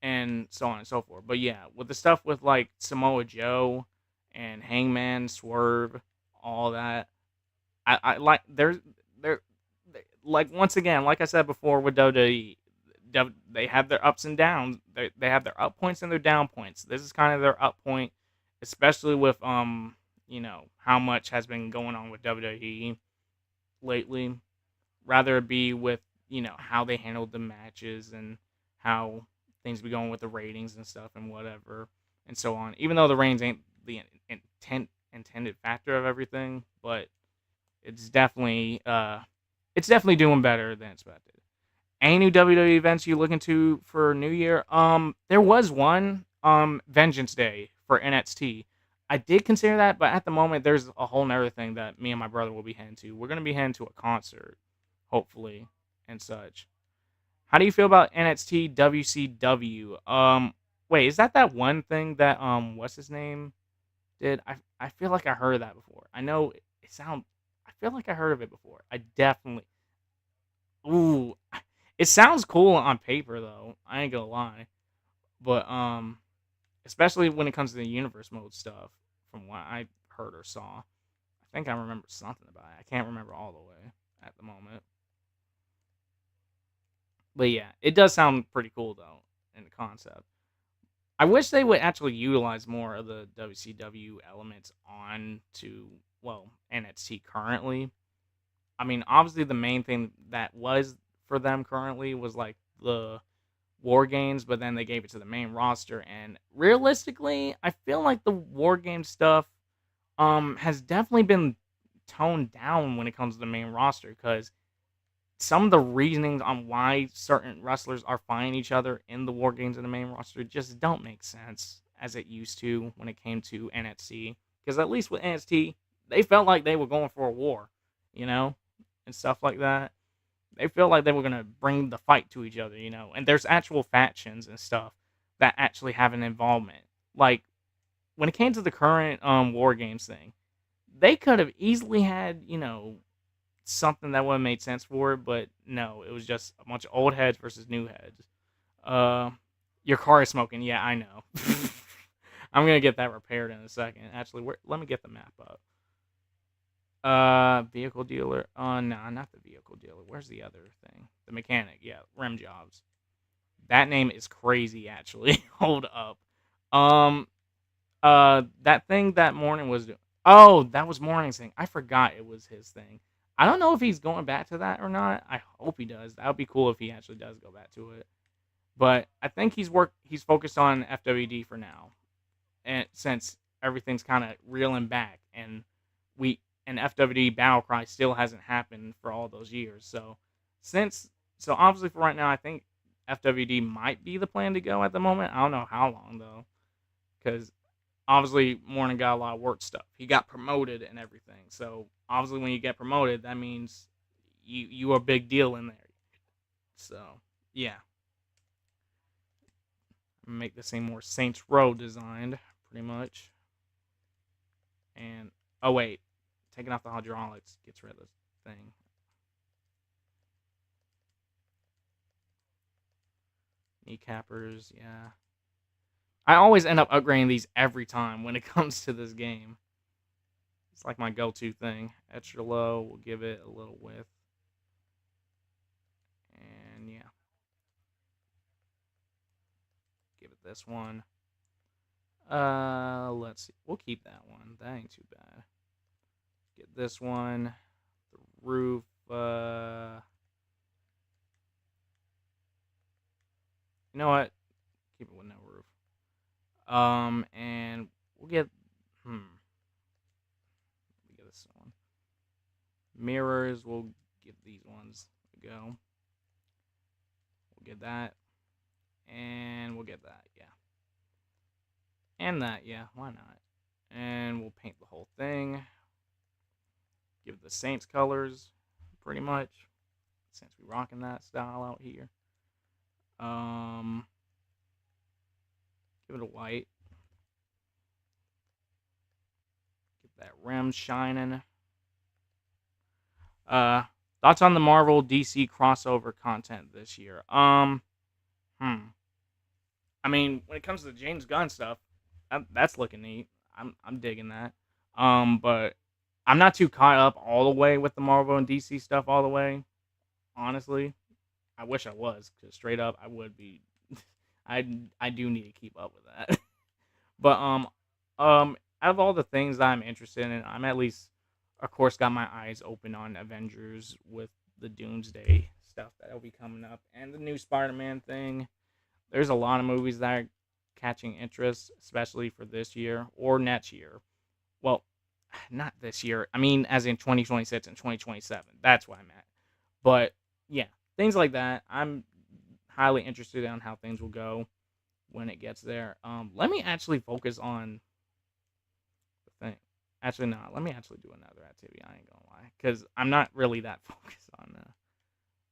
and so on and so forth. But yeah, with the stuff with like Samoa Joe and Hangman, Swerve, all that, I like they're like once again, like I said before with WWE, they have their ups and downs. They have their up points and their down points. This is kind of their up point, especially with how much has been going on with WWE lately. Rather it be with how they handled the matches and how things be going with the ratings and stuff and whatever and so on. Even though the ratings ain't the intended factor of everything, but it's definitely doing better than expected. Any new WWE events you looking to for New Year? There was one Vengeance Day for NXT. I did consider that, but at the moment there's a whole nother thing that me and my brother will be heading to. We're gonna be heading to a concert, hopefully, and such. How do you feel about NXT WCW? Wait, is that one thing that what's his name did? I feel like I heard of that before. I know it sound. I feel like I heard of it before. I definitely. Ooh, it sounds cool on paper though. I ain't gonna lie, but especially when it comes to the universe mode stuff, from what I heard or saw, I think I remember something about it. I can't remember all the way at the moment. But yeah, it does sound pretty cool though in the concept. I wish they would actually utilize more of the WCW elements on to, well, NXT currently. I mean, obviously the main thing that was for them currently was like the war games, but then they gave it to the main roster. And realistically, I feel like the war game stuff has definitely been toned down when it comes to the main roster, because some of the reasonings on why certain wrestlers are fighting each other in the war games in the main roster just don't make sense as it used to when it came to NXT. Because at least with NXT, they felt like they were going for a war, you know, and stuff like that. They felt like they were gonna bring the fight to each other, and there's actual factions and stuff that actually have an involvement. Like when it came to the current war games thing, they could have easily had, something that would have made sense for it, but no, it was just a bunch of old heads versus new heads. Uh, your car is smoking. Yeah, I know. I'm gonna get that repaired in a second. Actually, let me get the map up. Vehicle dealer. No, not the vehicle dealer. Where's the other thing? The mechanic. Yeah, rim jobs. That name is crazy. Actually, hold up. Um, that thing that morning was. Oh, that was Morning's thing. I forgot it was his thing. I don't know if he's going back to that or not. I hope he does. That would be cool if he actually does go back to it. But I think he's focused on FWD for now, and since everything's kind of reeling back, and we and FWD Battle Cry still hasn't happened for all those years. Since so obviously for right now, I think FWD might be the plan to go at the moment. I don't know how long though, because obviously Morning got a lot of work stuff. He got promoted and everything. So obviously when you get promoted, that means you are a big deal in there. So yeah, make this a more Saints Row designed, pretty much. And oh wait, taking off the hydraulics gets rid of this thing. Kneecappers, yeah. I always end up upgrading these every time when it comes to this game. It's like my go-to thing. Extra low, we'll give it a little width. And yeah. Give it this one. Let's see. We'll keep that one. That ain't too bad. Get this one. The roof, you know what? Keep it with no roof. And we'll get we get this one. Mirrors, we'll give these ones a go. We'll get that. And we'll get that, yeah. And that, yeah, why not? And we'll paint the whole thing. Give it the Saints colors, pretty much. Since we rocking that style out here. Give it a white. Get that rim shining. Thoughts on the Marvel DC crossover content this year? I mean, when it comes to the James Gunn stuff, that's looking neat. I'm digging that. But I'm not too caught up all the way with the Marvel and DC stuff all the way. Honestly, I wish I was, because straight up, I would be. I do need to keep up with that. But out of all the things that I'm interested in, I'm at least, of course, got my eyes open on Avengers with the Doomsday stuff that'll be coming up, and the new Spider-Man thing. There's a lot of movies that are catching interest, especially for this year or next year. Well, not this year. I mean, as in 2026 and 2027. That's what I'm at. But yeah, things like that. I'm highly interested in how things will go when it gets there. Let me actually focus on the thing. Actually, no. Let me actually do another activity. I ain't gonna lie, because I'm not really that focused on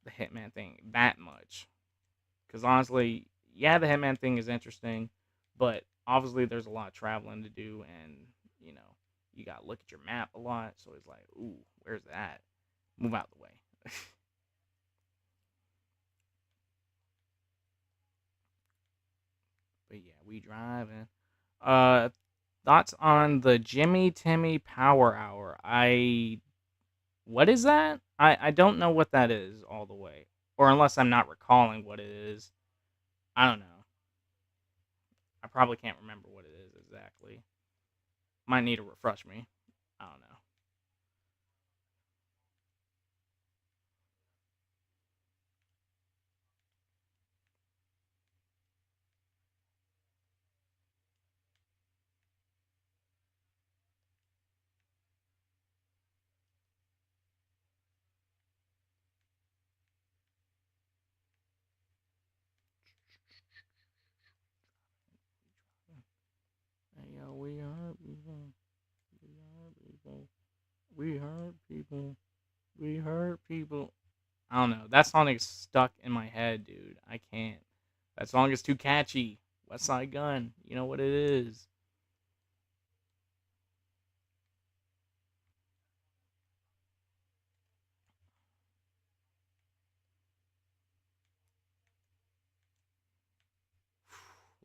the Hitman thing that much. Because honestly, yeah, the Hitman thing is interesting, but obviously there's a lot of traveling to do, and you gotta look at your map a lot. So it's like, ooh, where's that? Move out the way. But yeah, we driving. Uh, Thoughts on the Jimmy Timmy Power Hour? What is that? I don't know what that is all the way, or unless I'm not recalling what it is. I don't know. I probably can't remember what it is exactly. Might need to refresh me. I don't know. Hey, yo, we hurt people. We hurt people. We hurt people. We hurt people. I don't know. That song is stuck in my head, dude. I can't. That song is too catchy. West Side Gun. You know what it is.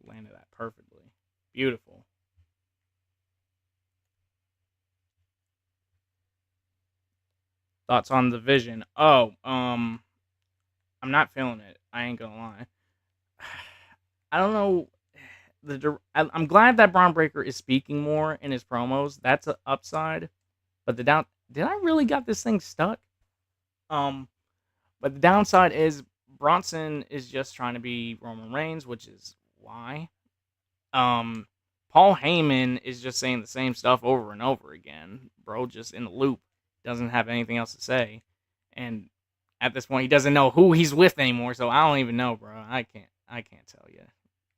Landed that perfectly. Beautiful. Thoughts on the vision? Oh, I'm not feeling it. I ain't gonna lie. I don't know. I'm glad that Braun Breaker is speaking more in his promos. That's an upside. But the down, did I really got this thing stuck? Um, but the downside is Bronson is just trying to be Roman Reigns, which is why. Um, Paul Heyman is just saying the same stuff over and over again. Bro, just in the loop, doesn't have anything else to say, and at this point, he doesn't know who he's with anymore. So I don't even know, bro. I can't tell you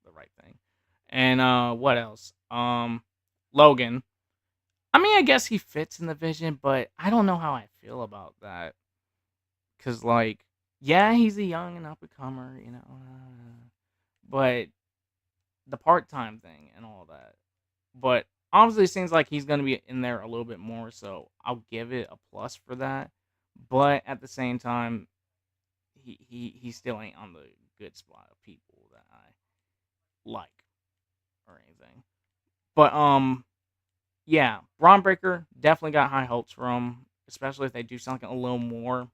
the right thing. And what else? Logan. I mean, I guess he fits in the vision, but I don't know how I feel about that. Cause like, yeah, he's a young and up and comer, but the part time thing and all that. But obviously, it seems like he's gonna be in there a little bit more, so I'll give it a plus for that. But at the same time, he still ain't on the good spot of people that I like or anything. But yeah, Braun Breaker definitely got high hopes for him, especially if they do something a little more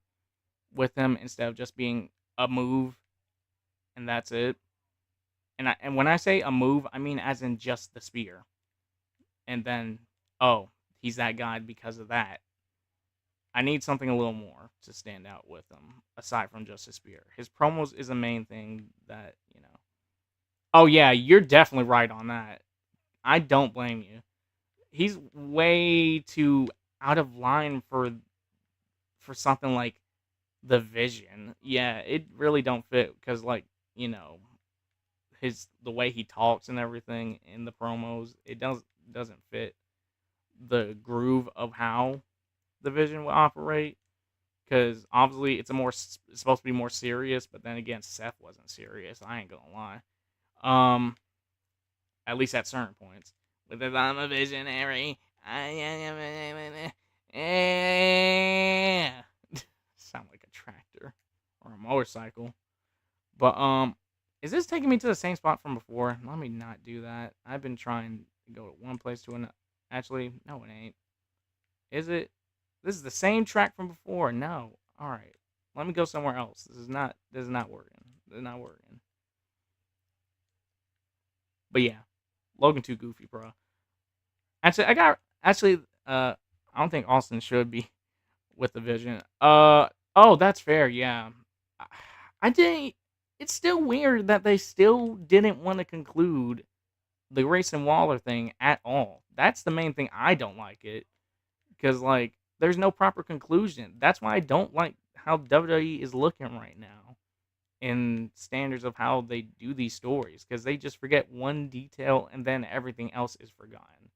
with him instead of just being a move and that's it. And when I say a move, I mean as in just the spear. And then oh, he's that guy because of that. I need something a little more to stand out with him aside from just his spear. His promos is the main thing that. Oh yeah, you're definitely right on that. I don't blame you. He's way too out of line for something like the Vision. Yeah, it really don't fit because his the way he talks and everything in the promos, it doesn't fit the groove of how the Vision will operate. Because obviously it's supposed to be more serious, but then again, Seth wasn't serious. I ain't gonna lie. Um, at least at certain points. Because I'm a visionary. Yeah. Sound like a tractor or a motorcycle. But is this taking me to the same spot from before? Let me not do that. I've been trying to go to one place to another. Actually, no, it ain't. Is it? This is the same track from before. No. All right. Let me go somewhere else. This is not. This is not working. This is not working. But yeah, Logan too goofy, bro. Actually, I got actually. I don't think Austin should be with the Vision. Oh, that's fair. Yeah, I didn't. It's still weird that they still didn't want to conclude the Grayson Waller thing at all. That's the main thing I don't like it because there's no proper conclusion. That's why I don't like how WWE is looking right now in standards of how they do these stories because they just forget one detail and then everything else is forgotten.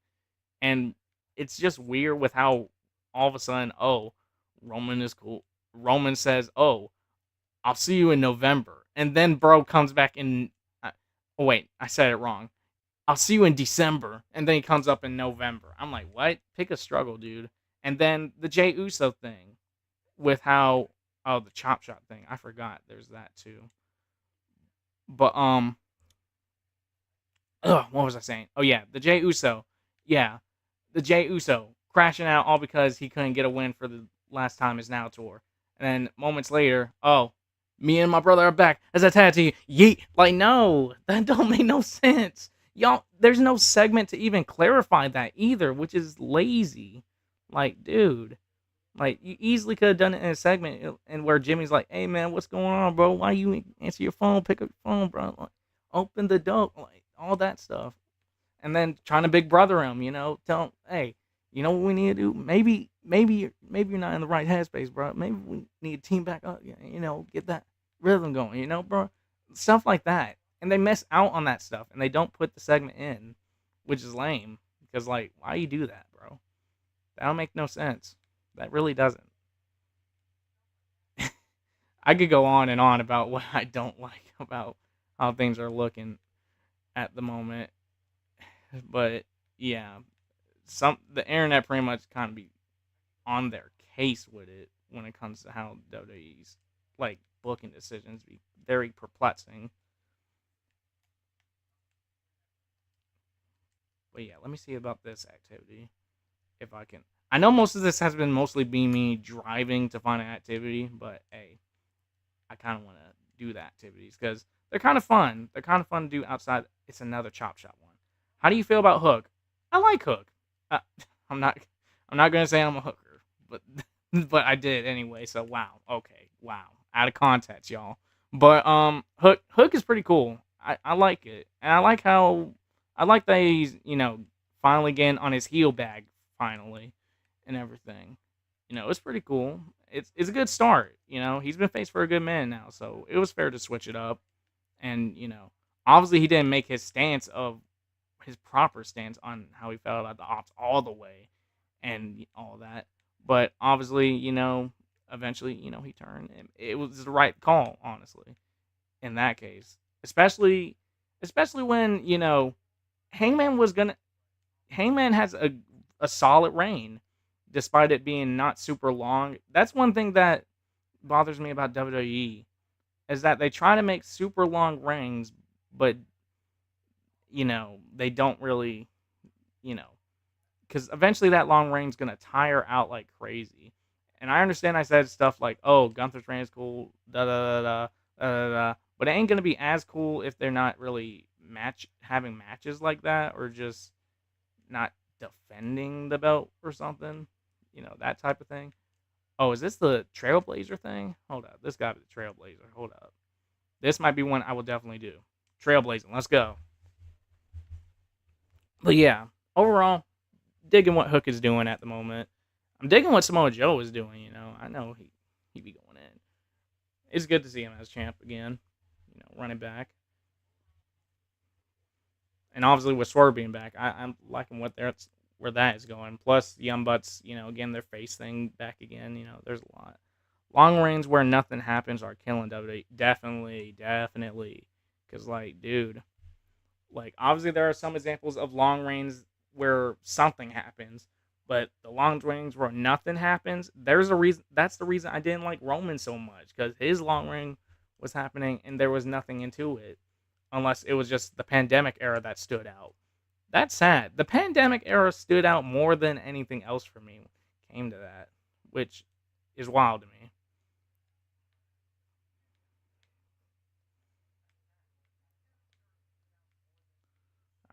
And it's just weird with how all of a sudden, oh, Roman is cool. Roman says, "Oh, I'll see you in November," and then bro comes back in. Oh wait, I said it wrong. I'll see you in December, and then he comes up in November. I'm like, what? Pick a struggle, dude. And then the Jay Uso thing with how the chop shot thing. I forgot. There's that too. But what was I saying? Oh yeah, the Jay Uso. Yeah, the Jay Uso crashing out all because he couldn't get a win for the last time his Now tour. And then moments later, oh, me and my brother are back as a tag team. Yeet. Like, no, that don't make no sense. y'all, there's no segment to even clarify that either, which is lazy. Like, dude, like you easily could have done it in a segment and where Jimmy's like, "Hey man, what's going on, bro? Why you ain't answer your phone? Pick up your phone, bro. Like, open the door, like all that stuff." And then trying to big brother him, tell him, "Hey, you know what we need to do? Maybe you're not in the right headspace, bro. Maybe we need to team back up, get that rhythm going, bro." Stuff like that. And they miss out on that stuff and they don't put the segment in, which is lame. Because like, why you do that, bro? That don't make no sense. That really doesn't. I could go on and on about what I don't like about how things are looking at the moment. But yeah, the internet pretty much kind of be on their case with it when it comes to how WWE's like booking decisions be very perplexing. But yeah, let me see about this activity if I can. I know most of this has been mostly being me driving to find an activity, but hey, I kind of want to do the activities because they're kind of fun. They're kind of fun to do outside. It's another Chop Shop one. How do you feel about Hook? I like Hook. Uh, I'm not. I'm not gonna say I'm a hooker, but but I did anyway. So wow. Okay. Wow. Out of context, y'all. But Hook is pretty cool. I like it, and I like that he's finally getting on his heel bag finally, and everything. It's pretty cool. It's a good start. He's been faced for a good minute now, so it was fair to switch it up. And obviously he didn't make his stance of his proper stance on how he felt about the ops all the way, and all that. But obviously, eventually, he turned. And it was the right call, honestly, in that case. Especially when Hangman was gonna. Hangman has a solid reign, despite it being not super long. That's one thing that bothers me about WWE is that they try to make super long reigns, but they don't really, you know, because eventually that long reign's gonna tire out like crazy. And I understand I said stuff like, "Oh, Gunther's reign is cool," da da da da da da, but it ain't gonna be as cool if they're not really having matches like that, or just not defending the belt or something. That type of thing. Oh, is this the Trailblazer thing? Hold up. This got to be the Trailblazer. Hold up. This might be one I will definitely do. Trailblazing. Let's go. But yeah, overall, digging what Hook is doing at the moment. I'm digging what Samoa Joe is doing. I know he be going in. It's good to see him as champ again. Running back, and obviously with Swerve being back, I'm liking where that is going. Plus, Young Bucks, again their face thing back again. There's a lot. Long reigns where nothing happens are killing WWE. Definitely, definitely. Because like, dude, like obviously there are some examples of long reigns where something happens, but the long reigns where nothing happens, there's a reason. That's the reason I didn't like Roman so much, because his long reign was happening and there was nothing into it, unless it was just the pandemic era that stood out. That's sad. The pandemic era stood out more than anything else for me when it came to that, which is wild to me.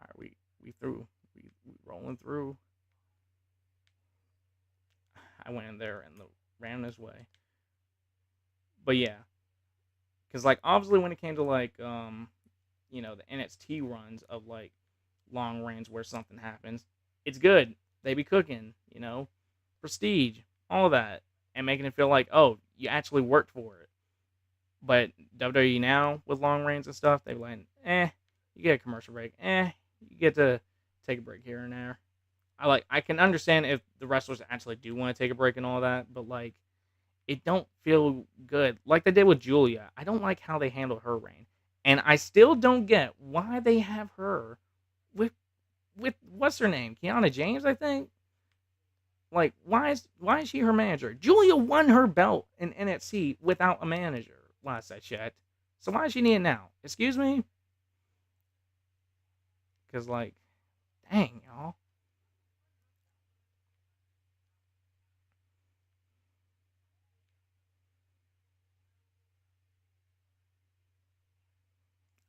All right, we through. We rolling through. I went in there and ran this way. But yeah, because like obviously when it came to like the NXT runs of like long reigns where something happens, it's good. They be cooking, prestige, all that, and making it feel like, oh, you actually worked for it. But WWE now with long reigns and stuff, they like, you get a commercial break, you get to take a break here and there. I can understand if the wrestlers actually do want to take a break and all that, but like it don't feel good. Like they did with Julia. I don't like how they handle her reign. And I still don't get why they have her with what's her name? Kiana James, I think. Like why is she her manager? Julia won her belt in NXT without a manager last I checked. So why does she need it now? Excuse me? Cause like, dang, y'all.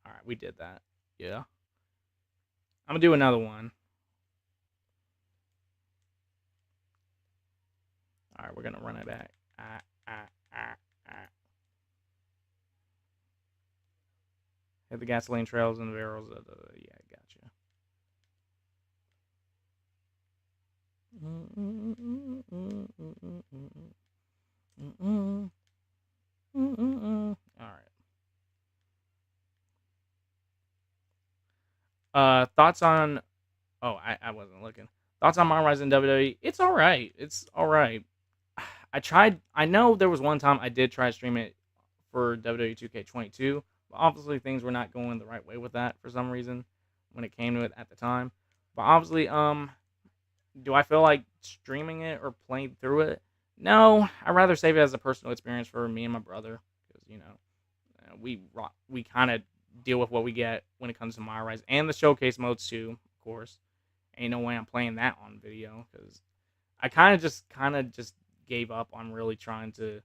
Alright, we did that. Yeah. I'm gonna do another one. All right, we're gonna run it back. Ah, ah, ah. Hit the gasoline trails and the barrels. Yeah, gotcha. All right. Thoughts on? Oh, I wasn't looking. Thoughts on my rise in WWE? It's all right. It's all right. I tried. I know there was one time I did try to stream it for WWE 2K22, but obviously things were not going the right way with that for some reason when it came to it at the time. But obviously, do I feel like streaming it or playing through it? No, I'd rather save it as a personal experience for me and my brother because we kind of deal with what we get when it comes to My Rise and the showcase modes too. Of course, ain't no way I'm playing that on video because I kind of just gave up on really trying to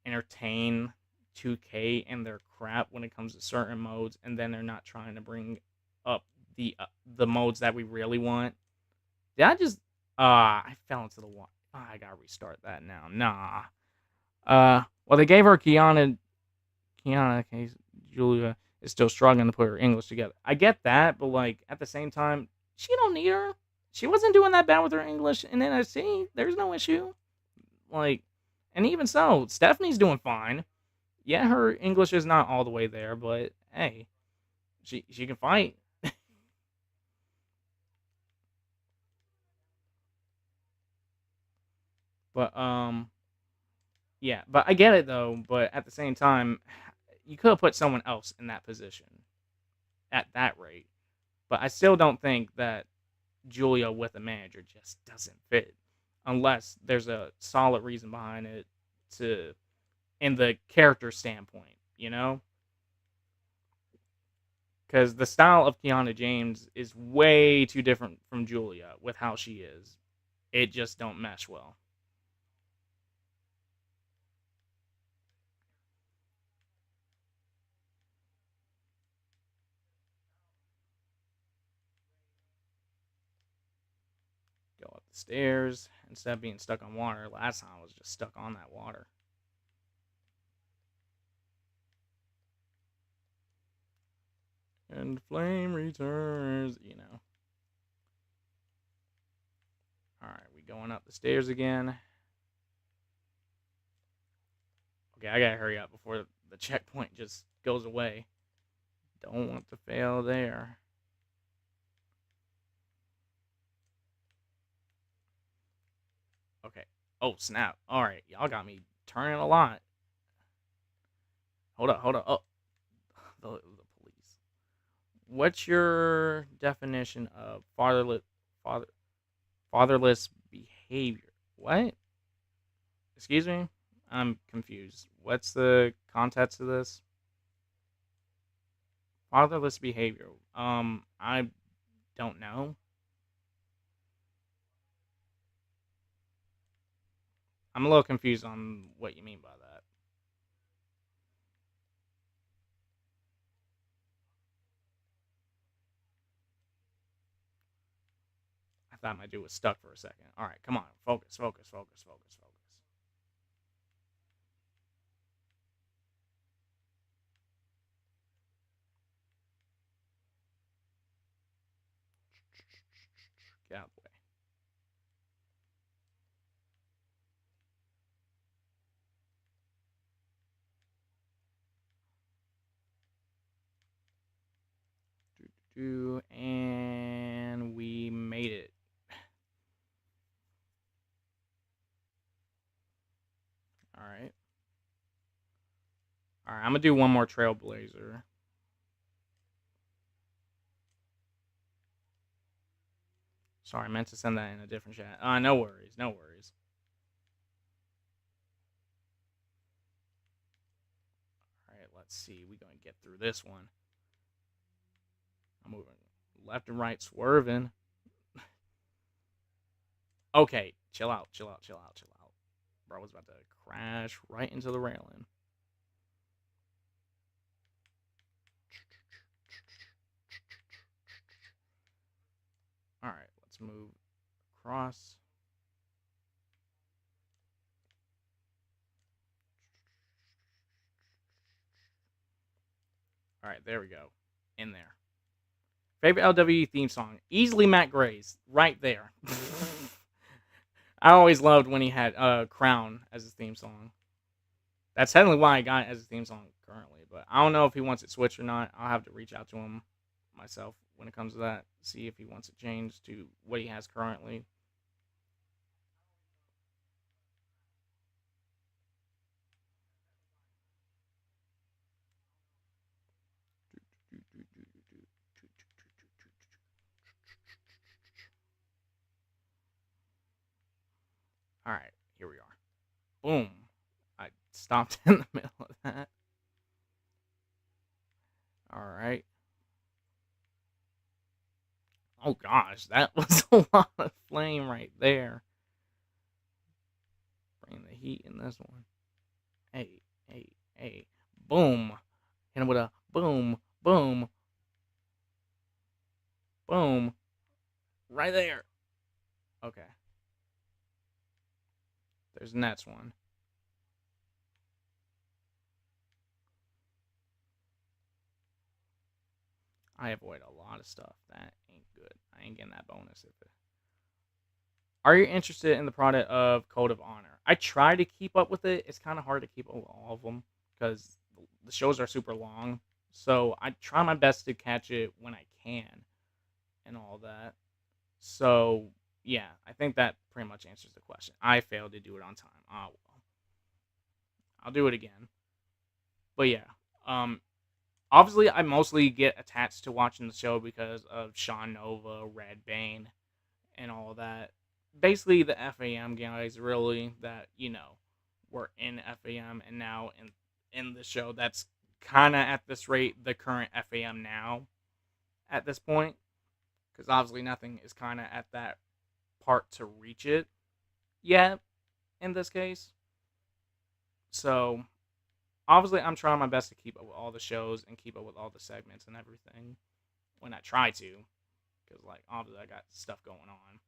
entertain 2K and their crap when it comes to certain modes, and then they're not trying to bring up the modes that we really want. Did I just I fell into the water. I gotta restart that now. Nah. Well, they gave her Kiana case Julia is still struggling to put her English together. I get that, but like at the same time, she don't need her. She wasn't doing that bad with her English in NXT. There's no issue. Like, and even so, Stephanie's doing fine. Yeah, her English is not all the way there, but hey, she can fight. But yeah, but I get it though. But at the same time, you could have put someone else in that position at that rate. But I still don't think that Julia with a manager just doesn't fit unless there's a solid reason behind it to in the character standpoint, you know? Because the style of Kiana James is way too different from Julia with how she is. It just don't mesh well. Go up the stairs instead of being stuck on water. Last time I was just stuck on that water. And flame returns, you know. Alright, we going up the stairs again. Okay, I gotta hurry up before the checkpoint just goes away. Don't want to fail there. Okay. Oh, snap. Alright, y'all got me turning a lot. Hold up, hold up. Oh, the police. What's your definition of fatherless behavior? What? Excuse me? I'm confused. What's the context of this? Fatherless behavior. I don't know. I'm a little confused on what you mean by that. I thought my dude was stuck for a second. All right, come on. Focus, focus, focus, focus, focus. Get out of the way. And we made it. All right. All right, I'm gonna do one more Trailblazer. Sorry, I meant to send that in a different chat. No worries, no worries. All right, let's see. We gonna get through this one. I'm moving left and right, swerving. Okay, chill out, chill out, chill out, chill out. Bro was about to crash right into the railing. move across. All right, there we go. In there. Favorite LWE theme song? Easily Matt Gray's. Right there. I always loved when he had Crown as his theme song. That's technically why I got it as his theme song currently. But I don't know if he wants it switched or not. I'll have to reach out to him myself when it comes to that. See if he wants it changed to what he has currently. All right, here we are. Boom. I stopped in the middle of that. All right. Oh gosh, that was a lot of flame right there. Bring the heat in this one. Hey, hey, hey. Boom. Hit him with a boom, boom, boom. Right there. Okay. There's the next one. I avoid a lot of stuff. That ain't good. I ain't getting that bonus if it. Are you interested in the product of Code of Honor? I try to keep up with it. It's kind of hard to keep up with all of them because the shows are super long. So I try my best to catch it when I can and all that. So yeah, I think that pretty much answers the question. I failed to do it on time. Oh well. I'll do it again. But yeah. Obviously I mostly get attached to watching the show because of Sean Nova, Red Bane, and all that. Basically the FAM guys really that, were in FAM and now in the show that's kinda at this rate the current FAM now at this point. Because obviously nothing is kinda at that part to reach it yet in this case. So obviously I'm trying my best to keep up with all the shows and keep up with all the segments and everything when I try to, because like obviously I got stuff going on.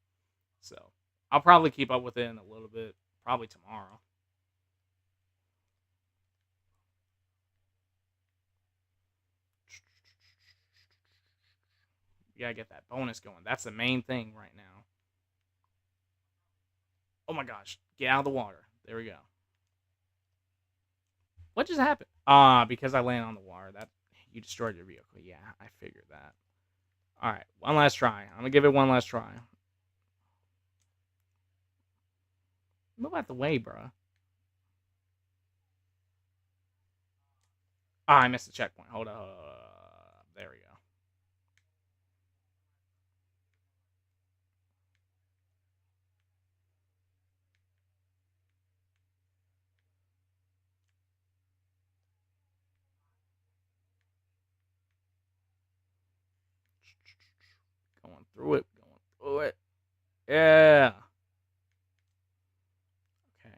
So I'll probably keep up with it in a little bit, probably tomorrow. You gotta get that bonus going. That's the main thing right now. Oh my gosh, get out of the water. There we go. What just happened? Because I landed on the water. That you destroyed your vehicle. Yeah, I figured that. All right, one last try. I'm gonna give it one last try. Move out the way, bro. I missed the checkpoint. Hold up. There we go. Going through it. Going through it. Yeah. Okay.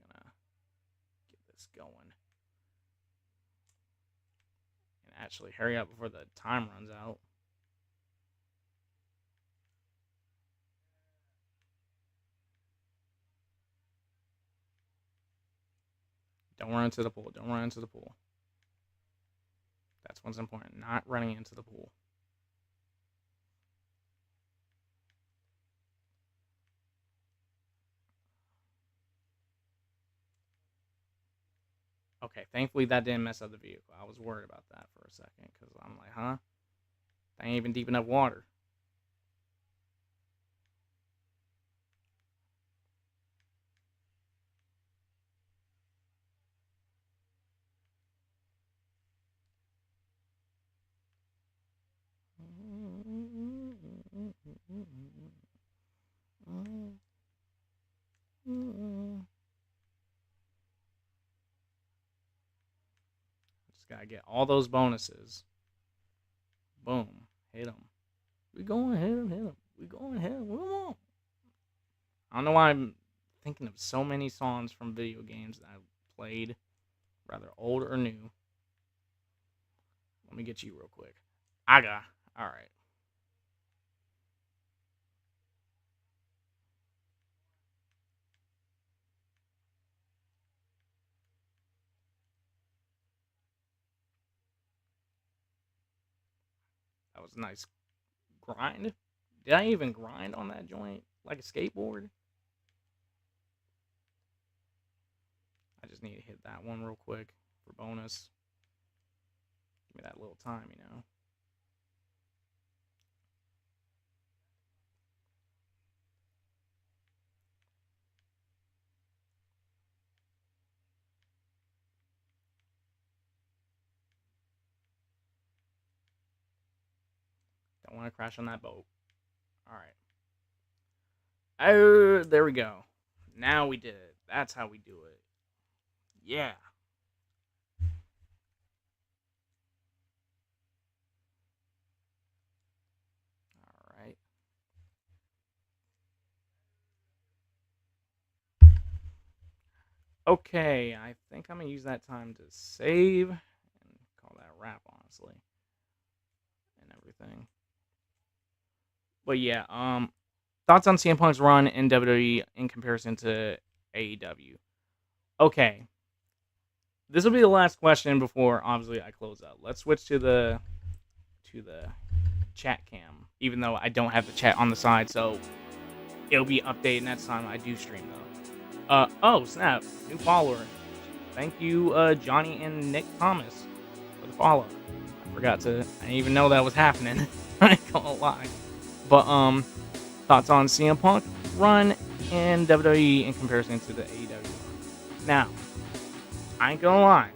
Gonna get this going. And actually hurry up before the time runs out. Don't run into the pool. Don't run into the pool. That's what's important. Not running into the pool. Okay, thankfully that didn't mess up the vehicle. I was worried about that for a second because I'm like, huh? That ain't even deep enough water. Just gotta get all those bonuses. Boom. Hit them. We going, hit them, hit them. We going, hit them. Come on. I don't know why I'm thinking of so many songs from video games that I've played, rather old or new. Let me get you real quick. Aga. All right. That was a nice grind. Did I even grind on that joint like a skateboard? I just need to hit that one real quick for bonus. Give me that little time, you know. Don't want to crash on that boat. All right. Oh, there we go. Now we did it. That's how we do it. Yeah. All right. Okay, I think I'm gonna use that time to save and call that a wrap, honestly, and everything. But yeah, thoughts on CM Punk's run in WWE in comparison to AEW? Okay, this will be the last question before obviously I close out. Let's switch to the chat cam, even though I don't have the chat on the side, so it'll be updated next time I do stream though. Oh snap, new follower. Thank you, Johnny and Nick Thomas for the follow. I didn't even know that was happening. I ain't gonna lie. But thoughts on CM Punk run in WWE in comparison to the AEW run. Now, I ain't gonna lie.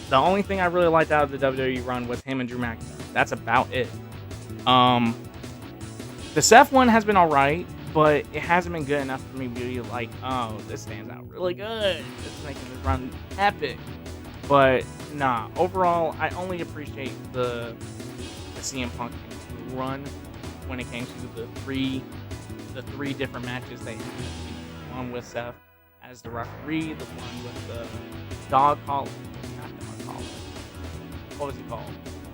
The only thing I really liked out of the WWE run was him and Drew McIntyre. That's about it. The Seth one has been alright, but it hasn't been good enough for me to be like, oh, this stands out really good. This is making this run epic. But nah, overall, I only appreciate the CM Punk run when it came to the three different matches they had. One with Seth as the referee, the one with the dog collar. Not dog collar. What was he called?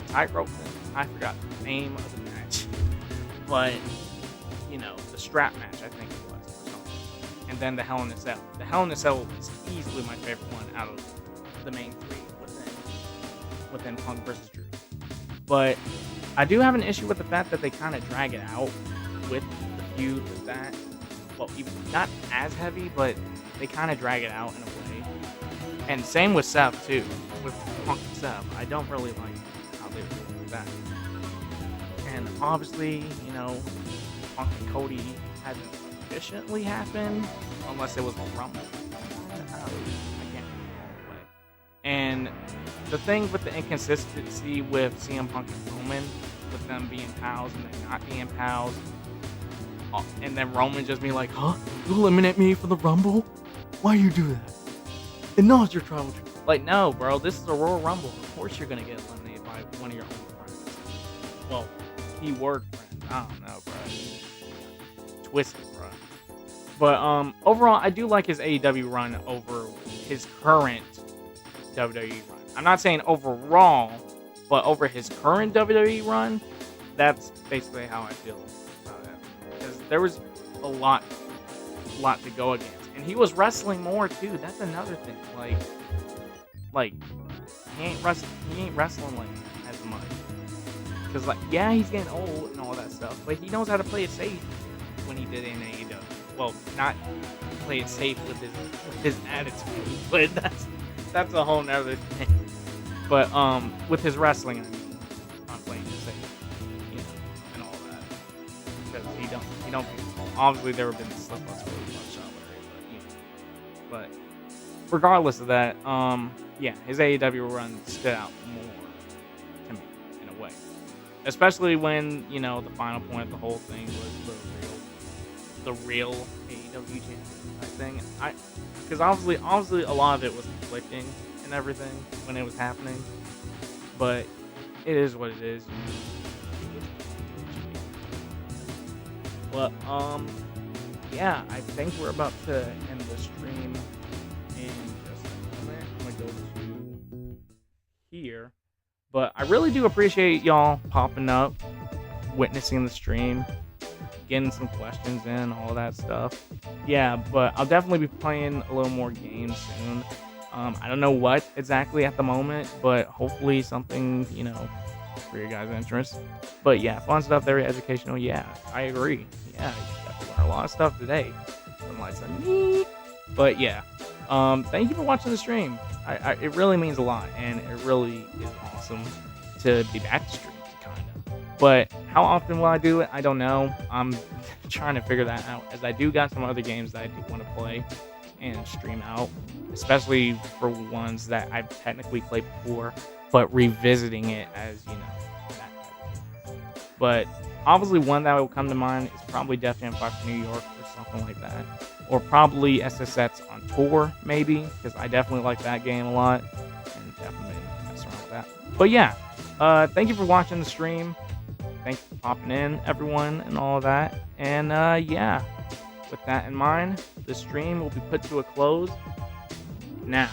Tightrope thing? I forgot the name of the match. But, you know, the strap match, I think it was, or something. And then the Hell in a Cell. The Hell in a Cell is easily my favorite one out of the main three within Punk versus Drew. But I do have an issue with the fact that they kind of drag it out with the feud with that. Well, even not as heavy, but they kind of drag it out in a way. And same with Seth too, with Punk and Seth. I don't really like how they were doing with that. And obviously, you know, Punk and Cody hasn't efficiently happened unless it was a Rumble. I can't remember. And the thing with the inconsistency with CM Punk and Roman, with them being pals and then not being pals, and then Roman just being like, huh? You eliminate me for the Rumble? Why you do that? And no, it's your tribal. Like, no, bro, this is a Royal Rumble. Of course you're gonna get eliminated by one of your own friends. Well, keyword friends. I don't know, bro. Twisted, bro. But overall, I do like his AEW run over his current WWE run. I'm not saying overall, but over his current WWE run, that's basically how I feel about it. Because there was a lot to go against, and he was wrestling more too. That's another thing. Like he ain't wrestling like as much. Because like, yeah, he's getting old and all that stuff, but he knows how to play it safe when he did it in AEW. Well, not play it safe with his attitude, but that's a whole nother thing. But with his wrestling, I mean, I'm playing it safe, you know, and all that. Because he don't. Obviously, there have been slip-ups where he punch out with it, but you know. But regardless of that, yeah, his AEW run stood out more to me in a way, especially when, you know, the final point of the whole thing was the real AEW champion type thing. Because obviously a lot of it was conflicting and everything when it was happening, but it is what it is. But yeah, I think we're about to end the stream in just a moment. I'm gonna go to here, but I really do appreciate y'all popping up, witnessing the stream, getting some questions in, all that stuff. Yeah, but I'll definitely be playing a little more games soon. I don't know what exactly at the moment, but hopefully something, you know, for your guys' interest. But yeah, fun stuff, very educational. Yeah, I agree. Yeah, you got to learn a lot of stuff today. Some lights on me. But yeah, thank you for watching the stream. It really means a lot, and it really is awesome to be back to streams, kind of. But how often will I do it? I don't know. I'm trying to figure that out, as I do got some other games that I do want to play and stream out, especially for ones that I've technically played before, but revisiting it as, you know, that type of thing. But obviously one that will come to mind is probably Death Jam 5 New York or something like that. Or probably SSX on tour, maybe, because I definitely like that game a lot, and definitely mess around with that. But yeah, thank you for watching the stream. Thanks for popping in, everyone, and all of that. And yeah, with that in mind, the stream will be put to a close now.